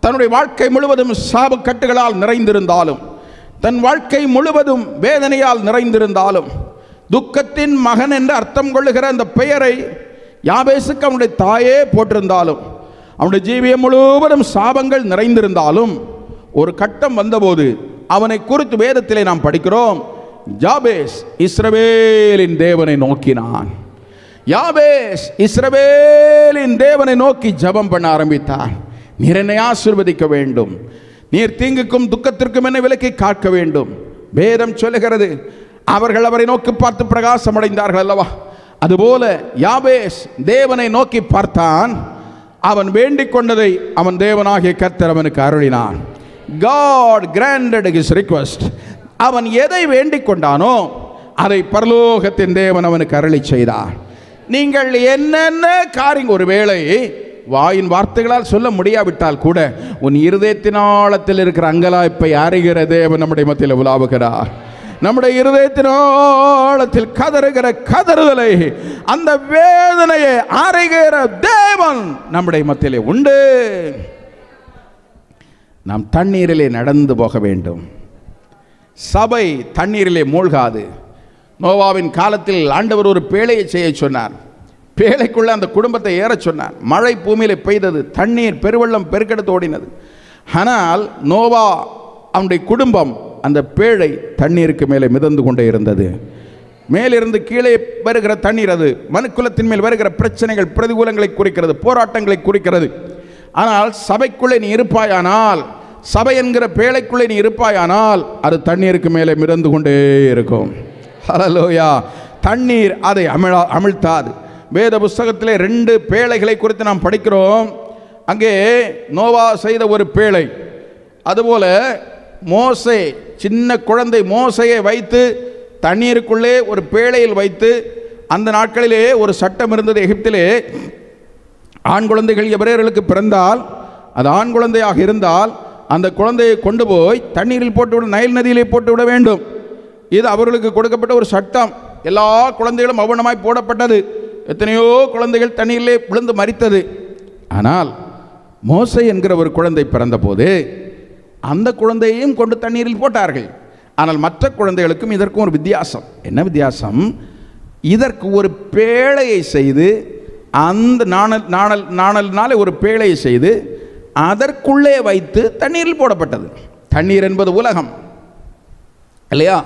தன்னுடைய வாழ்க்கை முழுவதும் சாபக்கட்டுகளால் நிறைந்திருந்தாலும், தன் வாழ்க்கை முழுவதும் வேதனையால் நிறைந்திருந்தாலும், துக்கத்தின் மகன் என்று அர்த்தம் கொள்ளுகிற அந்த பெயரை யாபேசுக்கு அவனுடைய தாயே போட்டிருந்தாலும், அவனுடைய ஜீவியம் முழுவதும் சாபங்கள் நிறைந்திருந்தாலும், ஒரு கட்டம் வந்தபோது அவனை குறித்து வேதத்திலே நாம் படிக்கிறோம், யாபேஸ் இஸ்ரவேலின் தேவனை நோக்கினான். யாபேஸ் இஸ்ரவேலின் தேவனை நோக்கி ஜெபம் பண்ண ஆரம்பித்தான். நீர் என்னை ஆசீர்வதிக்க வேண்டும், நீர் தீங்குக்கும் துக்கத்திற்கும் என்னை விலக்கி காக்க வேண்டும். வேதம் சொல்லுகிறது, அவர்கள் அவரை நோக்கி பார்த்து பிரகாசம் அடைந்தார்கள் அல்லவா? அதுபோல யாபேஸ் தேவனை நோக்கி பார்த்தான். அவன் வேண்டிக் கொண்டதை அவன் தேவனாகிய கர்த்தர் அவனுக்கு அருளினான். God granted his request. அவன் எதை வேண்டிக் கொண்டானோ அதை பரலோகத்தின் தேவன் அவனுக்கு அருளி செய்தார். நீங்கள் என்னென்ன காரியம் ஒருவேளை வாயின் வார்த்தைகளால் சொல்ல முடியாவிட்டால் கூட உன் இருதயத்தின் ஆழத்தில் இருக்கிற அங்கலாய்ப்பை அறிகிற தேவன் நம்முடைய மத்தியில் உலாவுகிறார். நம்முடைய இருதயத்தின் ஆழத்தில் கதறுகிற கதறுதலை, அந்த வேதனையை அறிகிற தேவன் நம்முடைய மத்தியிலே உண்டு. நாம் தண்ணீரிலே நடந்து போக வேண்டும். சபை தண்ணீரிலே மூழ்காது. நோவாவின் காலத்தில் ஆண்டவர் ஒரு பேழையை செய்ய சொன்னார். பேழைக்குள்ள அந்த குடும்பத்தை ஏற சொன்னார். மழை பூமியிலே பெய்தது, தண்ணீர் பெருவெள்ளம் பெருக்கெடுத்து ஓடினது. ஆனால் நோவா அவனுடைய குடும்பம் அந்த பேழை தண்ணீருக்கு மேலே மிதந்து கொண்டே இருந்தது. மேலிருந்து கீழே வருகிற தண்ணீர் அது மனுக்குலத்தின் மேல் வருகிற பிரச்சனைகள், பிரதிகூலங்களை குறிக்கிறது, போராட்டங்களை குறிக்கிறது. ஆனால் சபைக்குள்ளே நீ இருப்பாயானால், சபை என்கிற பேழைக்குள்ளே நீ இருப்பாயானால் அது தண்ணீருக்கு மேலே மிதந்து கொண்டே இருக்கும். ஹல்லேலூயா. தண்ணீர் அதை அமிழ்த்தாது. வேத புஸ்தகத்திலே 2 பேழைகளை குறித்து நாம் படிக்கிறோம். அங்கே நோவா செய்த ஒரு பேழை, அதுபோல மோசே, சின்ன குழந்தை மோசையை வைத்து தண்ணீருக்குள்ளே ஒரு பேழையில் வைத்து, அந்த நாட்களிலே ஒரு சட்டம் இருந்தது எகிப்திலே, ஆண் குழந்தைகள் எபிரேயர்களுக்கு பிறந்தால், அது ஆண் குழந்தையாக இருந்தால் அந்த குழந்தையை கொண்டு போய் தண்ணீரில் போட்டுவிட, நைல் நதியிலே போட்டுவிட வேண்டும். இது அவர்களுக்கு கொடுக்கப்பட்ட ஒரு சட்டம். எல்லா குழந்தைகளும் அவ்வனமாய் போடப்பட்டது. எத்தனையோ குழந்தைகள் தண்ணீரிலே விழுந்து மரித்தது. ஆனால் மோசே என்கிற ஒரு குழந்தை பிறந்தபோது அந்த குழந்தையையும் கொண்டு தண்ணீரில் போட்டார்கள். ஆனால் மற்ற குழந்தைகளுக்கும் இதற்கும் ஒரு வித்தியாசம். என்ன வித்தியாசம்? இதற்கு ஒரு பேழையை செய்து, அந்த நாணல்னாலே ஒரு பேழையை செய்து அதற்குள்ளே வைத்து தண்ணீரில் போடப்பட்டது. தண்ணீர் என்பது உலகம் இல்லையா?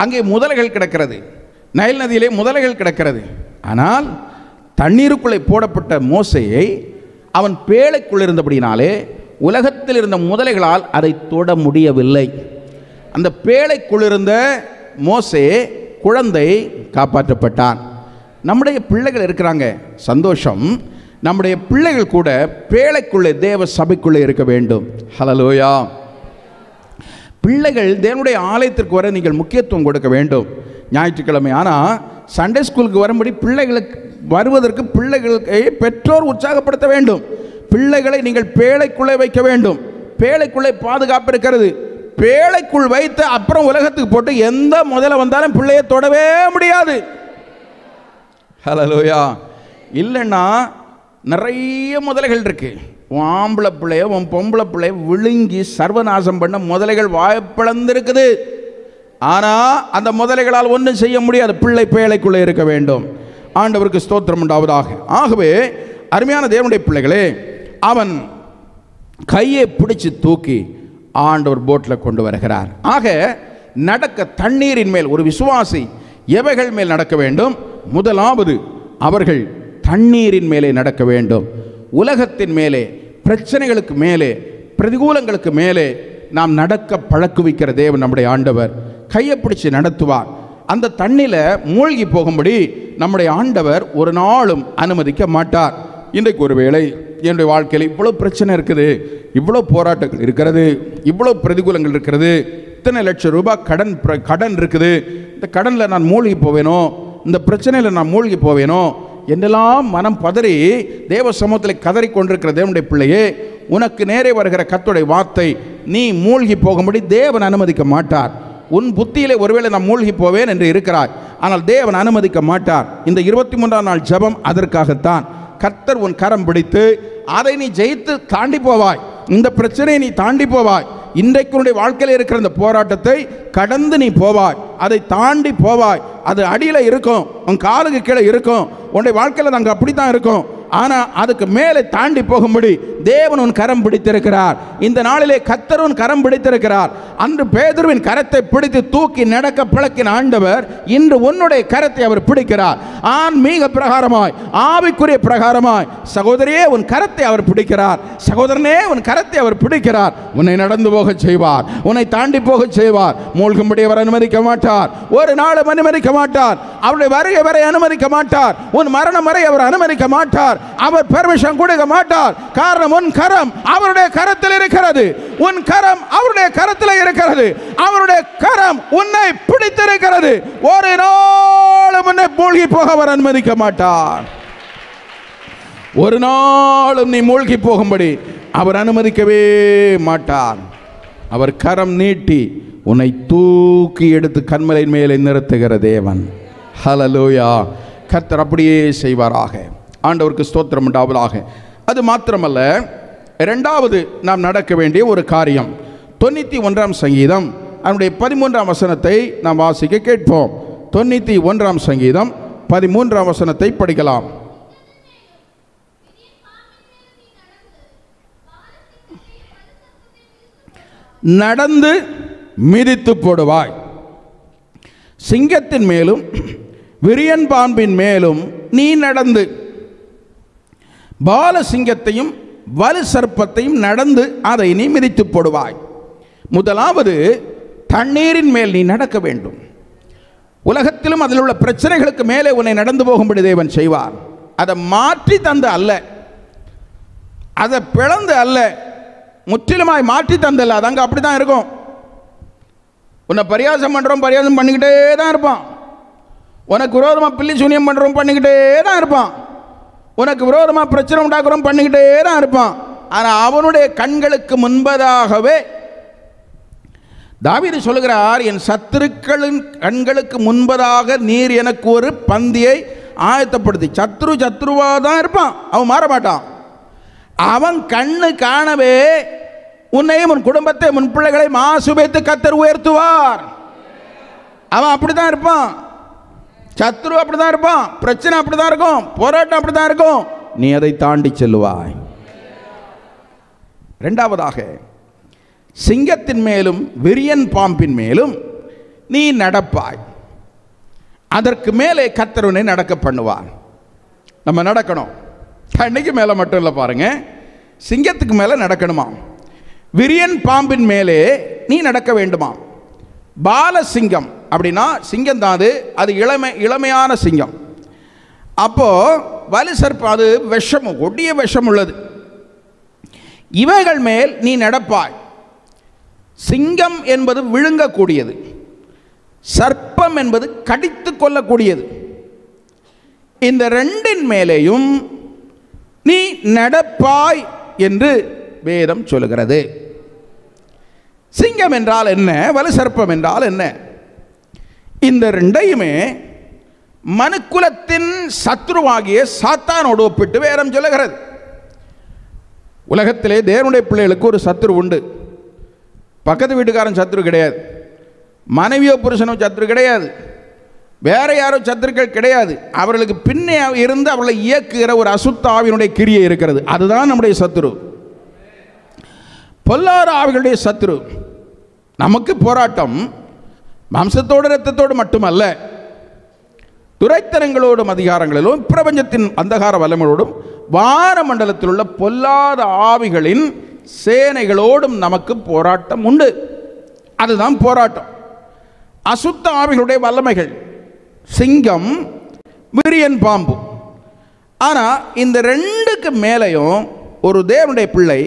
அங்கே முதலைகள் கிடக்கிறது, நைல் நதியிலே முதலைகள் கிடக்கிறது. ஆனால் தண்ணீருக்குள்ளே போடப்பட்ட மோசையை அவன் பேழைக்குள் இருந்தபடினாலே உலகத்தில் இருந்த முதலைகளால் அதை தொட முடியவில்லை. அந்த பேழைக்குள் இருந்த மோசே குழந்தை காப்பாற்றப்பட்டான். நம்முடைய பிள்ளைகள் இருக்கிறாங்க, சந்தோஷம். நம்முடைய பிள்ளைகள் கூட பேழைக்குள்ளே, தேவ சபைக்குள்ளே இருக்க வேண்டும். ஹல்லேலூயா. பிள்ளைகள் தேவனுடைய ஆலயத்திற்கு வர நீங்கள் முக்கியத்துவம் கொடுக்க வேண்டும். ஞாயிற்றுக்கிழமை ஆனால் சண்டே ஸ்கூலுக்கு வரும்படி பிள்ளைகளுக்கு வருவதற்கு பிள்ளைகளுக்கு பெற்றோர் உற்சாகப்படுத்த வேண்டும். பிள்ளைகளை நீங்கள் பேழைக்குள்ளே வைக்க வேண்டும். பேழைக்குள்ளே பாதுகாப்பு இருக்கிறது. பேழைக்குள் வைத்து அப்புறம் உலகத்துக்கு போட்டு எந்த முதல்ல வந்தாலும் பிள்ளையை தொடவே முடியாது. ஹல்லேலூயா. இல்லைன்னா நிறைய முதலைகள் இருக்கு. உன் ஆம்பளை பிள்ளைய, உன் பொம்பளை பிள்ளைய விழுங்கி சர்வநாசம் பண்ண முதலைகள் வாய்ப்பிழந்திருக்குது. ஆனால் அந்த முதலைகளால் ஒன்றும் செய்ய முடியாது. பிள்ளை பேழைக்குள்ளே இருக்க வேண்டும். ஆண்டவருக்கு ஸ்தோத்திரம் உண்டாவதாக. ஆகவே அருமையான தேவனுடைய பிள்ளைகளே, அவன் கையை பிடிச்சு தூக்கி ஆண்டவர் போட்டில் கொண்டு வருகிறார். ஆக நடக்க தண்ணீரின் மேல் ஒரு விசுவாசி எவைகள் மேல் நடக்க வேண்டும்? முதலாவது, அவர்கள் தண்ணீரின் மேலே நடக்க வேண்டும். உலகத்தின் மேலே, பிரச்சனைகளுக்கு மேலே, பிரதிகூலங்களுக்கு மேலே நாம் நடக்க பழக்குவிக்கிற தேவன் நம்முடைய ஆண்டவர். கையை பிடிச்சு நடத்துவார். அந்த தண்ணியில் மூழ்கி போகும்படி நம்முடைய ஆண்டவர் ஒரு நாளும் அனுமதிக்க மாட்டார். இன்றைக்கு ஒருவேளை என்னுடைய வாழ்க்கையில் இவ்வளோ பிரச்சனை இருக்குது, இவ்வளோ போராட்டங்கள் இருக்கிறது, இவ்வளோ பிரதிகூலங்கள் இருக்கிறது, இத்தனை லட்சம் ரூபாய் கடன் இருக்குது, இந்த கடனில் நான் மூழ்கி போவேனோ, இந்த பிரச்சனையில் நான் மூழ்கி போவேனோ என்றெல்லாம் மனம் பதறி தேவ சமூகத்தில் கதறி கொண்டிருக்கிற தேவனுடைய பிள்ளையே, உனக்கு நேரே வருகிற கர்த்தருடைய வார்த்தை, நீ மூழ்கி போகும்படி தேவன் அனுமதிக்க மாட்டார். உன் புத்தியிலே ஒருவேளை நான் மூழ்கி போவேன் என்று இருக்கிறாய், ஆனால் தேவன் அனுமதிக்க மாட்டார். இந்த 23ஆம் நாள் ஜெபம் அதற்காகத்தான். கர்த்தர் உன் கரம் பிடித்து அதை நீ ஜெயித்து தாண்டி போவாய். இந்த பிரச்சனையை நீ தாண்டி போவாய். இன்றைக்கு உன்னுடைய வாழ்க்கையில் இருக்கிற இந்த போராட்டத்தை கடந்து நீ போவாய், அதை தாண்டி போவாய். அது அடியில் இருக்கும், உன் காலுக்கு கீழே இருக்கும். உன்னுடைய வாழ்க்கையில் நாங்கள் அப்படி தான் இருக்கும். ஆனால் அதுக்கு மேலே தாண்டி போகும்படி தேவன் உன் கரம் பிடித்திருக்கிறார். இந்த நாளிலே கர்த்தர் உன் கரம் பிடித்திருக்கிறார். அன்று பேதுருவின் கரத்தை பிடித்து தூக்கி நடக்க பழக்கின ஆண்டவர் இன்று உன்னுடைய கரத்தை அவர் பிடிக்கிறார். ஆன்மீக பிரகாரமாய், ஆவிக்குரிய பிரகாரமாய் சகோதரியே உன் கரத்தை அவர் பிடிக்கிறார். சகோதரனே உன் கரத்தை அவர் பிடிக்கிறார். உன்னை நடந்து போக செய்வார், உன்னை தாண்டி போக செய்வார். மூழ்கும்படி அவர் அனுமதிக்க மாட்டார், ஒரு நாளும் அனுமதிக்க மாட்டார். அவருடைய வருகை வரை அனுமதிக்க மாட்டார், உன் மரணம் வரை அவர் அனுமதிக்க மாட்டார். அவர் பெர்மிஷன் கொடுக்க மாட்டார். காரணம், உன் கரம் அவருடைய கரத்தில் இருக்கிறது. உன் கரம் அவருடைய கரத்தில் இருக்கிறது. அவருடைய கரம் உன்னை பிடித்திருக்கிறது. ஒரு நாளும் உன்னை மூழ்கி போக அவர் அனுமதிக்க மாட்டார். ஒரு நாளும் நீ மூழ்கி போகும்படி அவர் அனுமதிக்கவே மாட்டார். அவர் கரம் நீட்டி உன்னை தூக்கி எடுத்து கன்மலையின் மேலே நிறுத்துகிற தேவன். ஹல்லேலூயா. கர்த்தர் அப்படியே செய்வாராக. ஆண்டவருக்கு ஸ்தோத்திரம் உண்டாவதாக. அது மாத்திரமல்ல, இரண்டாவது நாம் நடக்க வேண்டிய ஒரு காரியம், 91ஆம் சங்கீதம் அதனுடைய 13ஆம் வசனத்தை நாம் வாசிக்க கேட்போம். 91ஆம் சங்கீதம் 13ஆம் வசனத்தை படிக்கலாம். நடந்து மிதித்து போடுவாய், சிங்கத்தின் மேலும் விரியன் பாம்பின் மேலும் நீ நடந்து, பால சிங்கத்தையும் வலு சர்ப்பத்தையும் நடந்து அதை நீ மிதித்து போடுவாய். முதலாவது, தண்ணீரின் மேல் நீ நடக்க வேண்டும். உலகத்திலும் அதில் உள்ள பிரச்சனைகளுக்கு மேலே உன்னை நடந்து போகும்படி தேவன் செய்வார். அதை மாற்றி தந்து அல்ல, அதை பிளந்து அல்ல, முற்றிலுமாய் மாற்றி தந்தல்ல. அது அங்கே அப்படி தான் இருக்கும். உன்னை பரியாசம் பண்ணுறோம், பரியாசம் பண்ணிக்கிட்டே தான் இருப்பான். உனக்கு விரோதமாக பில்லி சூனியம் பண்ணுறோம், பண்ணிக்கிட்டே தான் இருப்பான். உனக்கு விரோதமாக பிரச்சனை உண்டாக்குறோம், பண்ணிக்கிட்டே தான் இருப்பான். ஆனால் அவனுடைய கண்களுக்கு முன்பதாகவே தாவீது சொல்லுகிறார், என் சத்துருக்களின் கண்களுக்கு முன்பதாக நீர் எனக்கு ஒரு பந்தியை ஆயத்தப்படுத்தி. சத்ருவாக தான் இருப்பான், அவன் மாற மாட்டான். அவன் கண்ணு காணவே உன்னையும் உன் குடும்பத்தை உன் பிள்ளைகளை மாசுபைத்து கர்த்தர் உயர்த்துவார். அவன் அப்படிதான் இருப்பான். சத்ரு அப்படிதான் இருப்பான். பிரச்சனை அப்படிதான் இருக்கும். போராட்டம் அப்படிதான் இருக்கும். நீ அதை தாண்டி செல்லுவாய். இரண்டாவதாக, சிங்கத்தின் மேலும் விரியன் பாம்பின் மேலும் நீ நடப்பாய். அதற்கு மேலே கர்த்தர் உன்னை நடக்க பண்ணுவார். நம்ம நடக்கணும். தண்ணிக்கு மேலே மட்டும் இல்லை பாருங்க, சிங்கத்துக்கு மேலே நடக்கணுமா. விரியன் பாம்பின் மேலே நீ நடக்க வேண்டுமா. பால சிங்கம் அப்படின்னா சிங்கம் தான் அது இளமையான சிங்கம். அப்போ வலு சர்ப்பம், அது விஷம், கொடிய விஷம் உள்ளது. இவைகள் மேல் நீ நடப்பாய். சிங்கம் என்பது விழுங்கக்கூடியது, சர்ப்பம் என்பது கடித்து கொள்ளக்கூடியது. இந்த ரெண்டின் மேலேயும் நீ நடப்பாய் என்று வேதம் சொல்லுகிறது. சிங்கம் என்றால் என்ன, வலு சர்ப்பம் என்றால் என்ன? இந்த ரெண்டையுமே மனுக்குலத்தின் சத்ருவாகிய சாத்தானோடு ஒப்பிட்டு வேதம் சொல்லுகிறது. உலகத்திலே தேவனுடைய பிள்ளைகளுக்கு ஒரு சத்ரு உண்டு. பக்கத்து வீட்டுக்காரன் சத்ரு கிடையாது, மனைவியோ புருஷனோ சத்ரு கிடையாது, வேற யாரோ சத்துருக்கள் கிடையாது. அவர்களுக்கு பின்னே இருந்து அவர்களை இயக்குகிற ஒரு அசுத்த ஆவியினுடைய கிரியை இருக்கிறது. அதுதான் நம்முடைய சத்ரு, பொல்லாத ஆவிகளுடைய சத்ரு. நமக்கு போராட்டம் வம்சத்தோடு இரத்தத்தோடு மட்டுமல்ல, துரைத்தனங்களோடும் அதிகாரங்களிலும் பிரபஞ்சத்தின் அந்தகார வல்லமையோடும் வானமண்டலத்தில் உள்ள பொல்லாத ஆவிகளின் சேனைகளோடும் நமக்கு போராட்டம் உண்டு. அதுதான் போராட்டம். அசுத்த ஆவிகளுடைய வல்லமைகள் சிங்கம், விரியன் பாம்பு. ஆனால் இந்த ரெண்டுக்கு மேலேயும் ஒரு தேவனுடைய பிள்ளை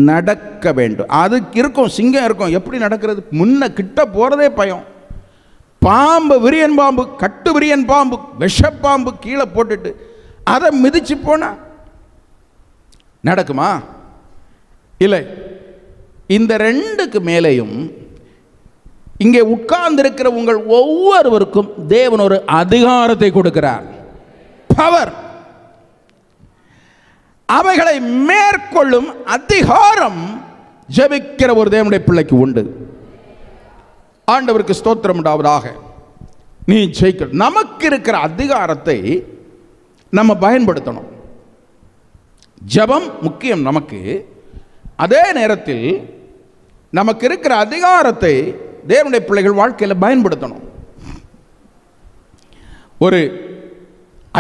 நடக்க வேண்டும். அதுக்கு இருக்கும், சிங்கம் இருக்கும். எப்படி நடக்கிறது? முன்ன கிட்ட போகிறதே பயம். பாம்பு, விரியன் பாம்பு, கட்டு விரியன் பாம்பு, விஷப்பாம்பு கீழே போட்டுட்டு அதை மிதிச்சு போனா நடக்குமா? இல்லை. இந்த ரெண்டுக்கு மேலேயும் இங்கே உட்கார்ந்திருக்கிற உங்கள் ஒவ்வொருவருக்கும் தேவன் ஒரு அதிகாரத்தை கொடுக்கிறார், பவர். அவைகளை மேற்கொள்ளும் அதிகாரம் ஜெபிக்கிற ஒரு தேவனுடைய பிள்ளைக்கு உண்டு. ஆண்டவருக்கு ஸ்தோத்திரம் உண்டாவதாக. நீ ஜெயிக்க, நமக்கு இருக்கிற அதிகாரத்தை நம்ம பயன்படுத்தணும். ஜெபம் முக்கியம் நமக்கு. அதே நேரத்தில் நமக்கு இருக்கிற அதிகாரத்தை தேவனுடைய பிள்ளைகள் வாழ்க்கையில் பயன்படுத்தணும். ஒரு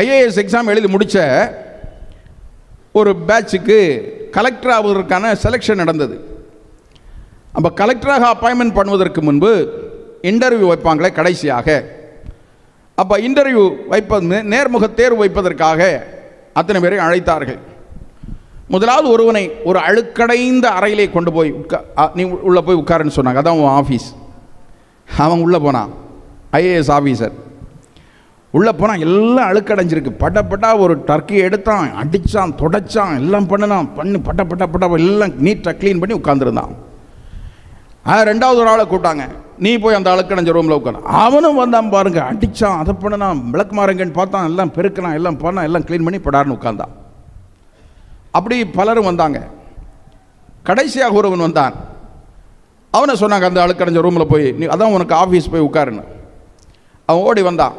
IAS எக்ஸாம் எழுதி முடித்த ஒரு பேட்சுக்கு கலெக்டர் ஆவதற்கான செலெக்ஷன் நடந்தது. அப்போ கலெக்டராக அப்பாயின்மெண்ட் பண்ணுவதற்கு முன்பு இன்டர்வியூ வைப்பாங்களே கடைசியாக. அப்போ இன்டர்வியூ வைப்பது, நேர்முக தேர்வு வைப்பதற்காக அத்தனை பேரை அழைத்தார்கள். முதலாவது ஒருவனை ஒரு அழுக்கடைந்த அறையிலே கொண்டு போய் நீ உள்ளே போய் உட்காருன்னு சொன்னாங்க. அதான் உன் ஆஃபீஸ். அவன் உள்ளே போனான், IAS ஆஃபீஸர். உள்ளே போனால் எல்லாம் அழுக்கடைஞ்சிருக்கு. பட்டா ஒரு டர்க்கியை எடுத்தான், அடித்தான், தொடச்சான், எல்லாம் பட்ட எல்லாம் நீட்டாக க்ளீன் பண்ணி உட்காந்துருந்தான். ரெண்டாவது ஒரு ஆளை கூட்டாங்க, நீ போய் அந்த அழுக்கடைஞ்ச ரூமில் உட்காந்து. அவனும் வந்தான் பாருங்க, அடித்தான், அதை பண்ணான், விளக்கு மாறுங்கன்னு பார்த்தான், எல்லாம் பெருக்கினான், எல்லாம் பண்ணான், எல்லாம் க்ளீன் பண்ணி படாருன்னு உட்காந்தான். அப்படி பலரும் வந்தாங்க. கடைசியாக ஒருவன் வந்தான். அவனை சொன்னாங்க, அந்த அழுக்கடைஞ்ச ரூமில் போய் நீ, அதான் உனக்கு ஆஃபீஸ் போய் உட்காருன்னு. அவன் ஓடி வந்தான்,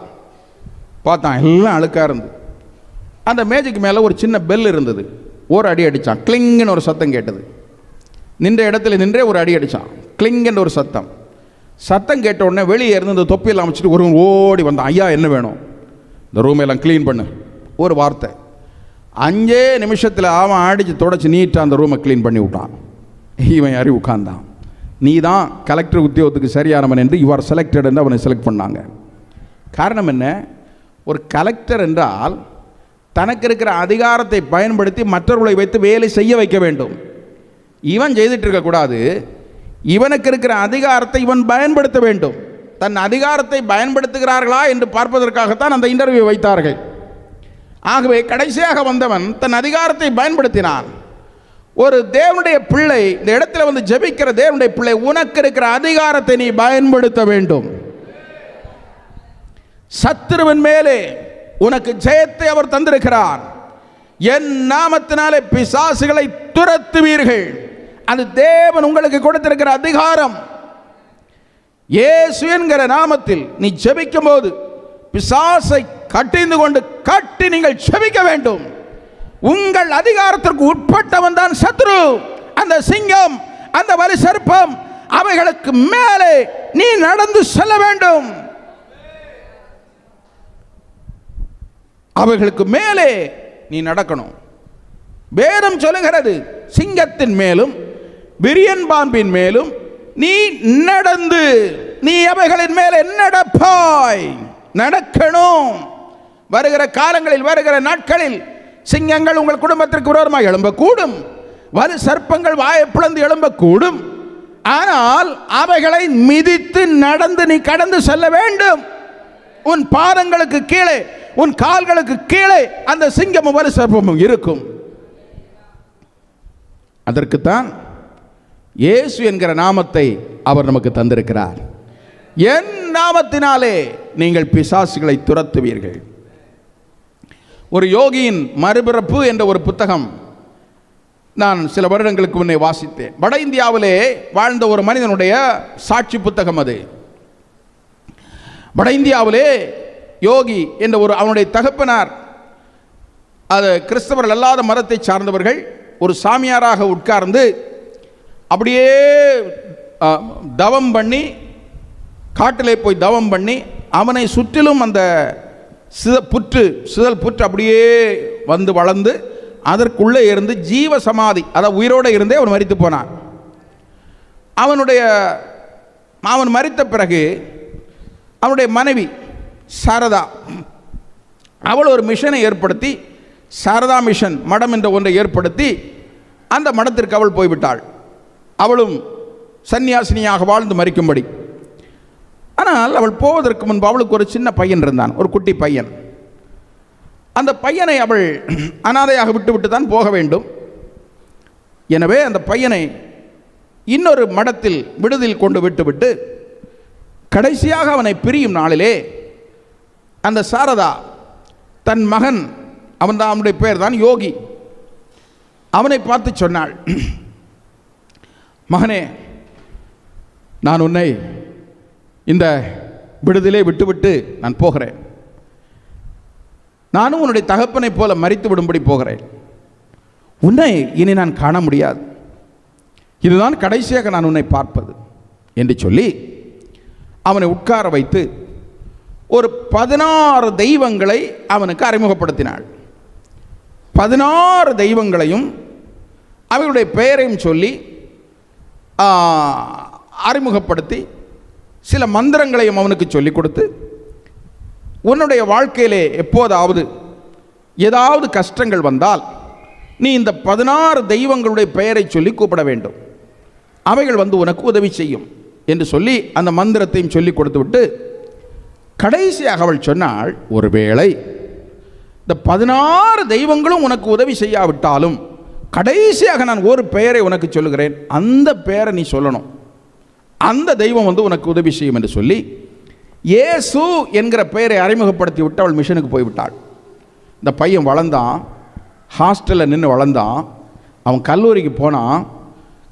பார்த்தான், எல்லாம் அழுக்காக இருந்து. அந்த மேஜைக்கு மேலே ஒரு சின்ன பெல் இருந்தது. ஒரு அடி அடித்தான், கிளிங்குன்னு ஒரு சத்தம் கேட்டது. நின்ற இடத்துல நின்றே ஒரு அடி அடித்தான், கிளிங்குன்னு ஒரு சத்தம் கேட்ட உடனே வெளியே இருந்து இந்த தொப்பியில் அமைச்சிட்டு ஒரு ஓடி வந்தான். ஐயா என்ன வேணும்? இந்த ரூமையெல்லாம் க்ளீன் பண்ணு. ஒரு வார்த்தை. 5 நிமிஷத்தில் அவன் அடித்து தொடச்சி நீட்டாக அந்த ரூமை க்ளீன் பண்ணி விட்டான். இவன் யாரி உட்கார்ந்தான். நீ தான் கலெக்டர் உத்தியோகத்துக்கு சரியானவன் என்று, யூ ஆர் செலக்டட் என்று அவனை செலக்ட் பண்ணாங்க. காரணம் என்ன? ஒரு கலெக்டர் என்றால் தனக்கு இருக்கிற அதிகாரத்தை பயன்படுத்தி மற்றவர்களை வைத்து வேலை செய்ய வைக்க வேண்டும். இவன் செய்துட்டு இருக்கக்கூடாது. இவனுக்கு இருக்கிற அதிகாரத்தை இவன் பயன்படுத்த வேண்டும். தன் அதிகாரத்தை பயன்படுத்துகிறார்களா என்று பார்ப்பதற்காகத்தான் அந்த இன்டர்வியூ வைத்தார்கள். ஆகவே கடைசியாக வந்தவன் தன் அதிகாரத்தை பயன்படுத்தினான். ஒரு தேவனுடைய பிள்ளை இந்த இடத்துல வந்து ஜெபிக்கிற தேவனுடைய பிள்ளை, உனக்கு இருக்கிற அதிகாரத்தை நீ பயன்படுத்த வேண்டும். சத்துருவின் மேலே உனக்கு ஜெயத்தை அவர் தந்திருக்கிறார். என் நாமத்தினாலே பிசாசுகளை துரத்துவீர்கள். அது தேவன் உங்களுக்கு கொடுத்திருக்கிற அதிகாரம். இயேசு என்கிற நாமத்தில் நீ ஜெபிக்கும் போது பிசாசை கட்டிந்து கொண்டு கட்டி நீங்கள் ஜெபிக்க வேண்டும். உங்கள் அதிகாரத்திற்கு உட்பட்டவன் தான் சத்ரு. அந்த சிங்கம், அந்த வலி சர்ப்பம், அவைகளுக்கு மேலே நீ நடந்து செல்ல வேண்டும். அவைகளுக்கு மேலே நீ நடக்கணும். வேதம் சொல்லுகிறது, சிங்கத்தின் மேலும் விரியன் பாம்பின் மேலும் நீ நடந்து நீ அவைகளின் மேலே நடப்பாய். நடக்கணும். வருகிற காலங்களில், வருகிற நாட்களில் சிங்கங்கள் உங்கள் குடும்பத்திற்கு விரோதமாக எழும்பக்கூடும். வலு சர்ப்பங்கள் வாயை பிளந்து எழும்பக்கூடும். ஆனால் அவைகளை மிதித்து நடந்து நீ கடந்து செல்ல வேண்டும். உன் பாதங்களுக்கு கீழே, உன் கால்களுக்கு கீழே அந்த சிங்கமும் வலு சர்ப்பமும் இருக்கும். அதற்குத்தான் இயேசு என்கிற நாமத்தை அவர் நமக்கு தந்திருக்கிறார். என் நாமத்தினாலே நீங்கள் பிசாசுகளை துரத்துவீர்கள். ஒரு யோகியின் மறுபிறப்பு என்ற ஒரு புத்தகம் நான் சில வருடங்களுக்கு முன்னே வாசித்தேன். வட இந்தியாவிலே வாழ்ந்த ஒரு மனிதனுடைய சாட்சி புத்தகம் அது. வட இந்தியாவிலே யோகி என்ற ஒரு அவனுடைய தகப்பனார், அது கிறிஸ்தவர்கள் அல்லாத மதத்தை சார்ந்தவர்கள், ஒரு சாமியாராக உட்கார்ந்து அப்படியே தவம் பண்ணி, காட்டிலே போய் தவம் பண்ணி, அவனை சுற்றிலும் அந்த சிதல் புற்று அப்படியே வந்து வளர்ந்து அதற்குள்ளே இருந்து ஜீவ சமாதி, அதாவது உயிரோடு இருந்தே அவன் மரித்து போனான். அவன் மரித்த பிறகு அவனுடைய மனைவி சாரதா, அவள் ஒரு மிஷனை ஏற்படுத்தி, சாரதா மிஷன் மடம் என்ற ஒன்றை ஏற்படுத்தி அந்த மடத்திற்கு அவள் போய்விட்டாள். அவளும் சன்னியாசினியாக வாழ்ந்து மரிக்கும்படி. ஆனால் அவள் போவதற்கு முன்பு அவளுக்கு ஒரு சின்ன பையன் இருந்தான், ஒரு குட்டி பையன். அந்த பையனை அவள் அனாதையாக விட்டு தான் போக வேண்டும். எனவே அந்த பையனை இன்னொரு மடத்தில் விடுதியில் கொண்டு விட்டுவிட்டு கடைசியாக அவனை பிரியும் நாளிலே அந்த சாரதா தன் மகன், அவனுடைய பெயர் தான் யோகி, அவனை பார்த்து சொன்னாள், மகனே, நான் உன்னை இந்த விடுதலை விட்டுவிட்டு நான் போகிறேன். நானும் உன்னுடைய தகப்பனை போல மரித்து விடும்படி போகிறேன். உன்னை இனி நான் காண முடியாது. இதுதான் கடைசியாக நான் உன்னை பார்ப்பது என்று சொல்லி அவனை உட்கார வைத்து ஒரு 16 தெய்வங்களை அவனுக்கு அறிமுகப்படுத்தினாள். 16 தெய்வங்களையும் அவர்களுடைய பெயரையும் சொல்லி அறிமுகப்படுத்தி சில மந்திரங்களையும் அவனுக்கு சொல்லிக் கொடுத்து, உன்னுடைய வாழ்க்கையிலே எப்போதாவது ஏதாவது கஷ்டங்கள் வந்தால் நீ இந்த 16 தெய்வங்களுடைய பெயரை சொல்லி கூப்பிட வேண்டும், அவைகள் வந்து உனக்கு உதவி செய்யும் என்று சொல்லி அந்த மந்திரத்தையும் சொல்லி கொடுத்து விட்டு கடைசியாக அவள் சொன்னாள், ஒருவேளை இந்த 16 தெய்வங்களும் உனக்கு உதவி செய்யாவிட்டாலும் கடைசியாக நான் ஒரு பெயரை உனக்கு சொல்லுகிறேன், அந்த பெயரை நீ சொல்லணும், அந்த தெய்வம் வந்து உனக்கு உதவி செய்யும் என்று சொல்லி இயேசு என்கிற பெயரை அறிமுகப்படுத்தி விட்டு அவள் மிஷனுக்கு போய்விட்டாள். இந்த பையன் வளர்ந்தான், ஹாஸ்டலில் நின்று வளர்ந்தான். அவன் கல்லூரிக்கு போனான்.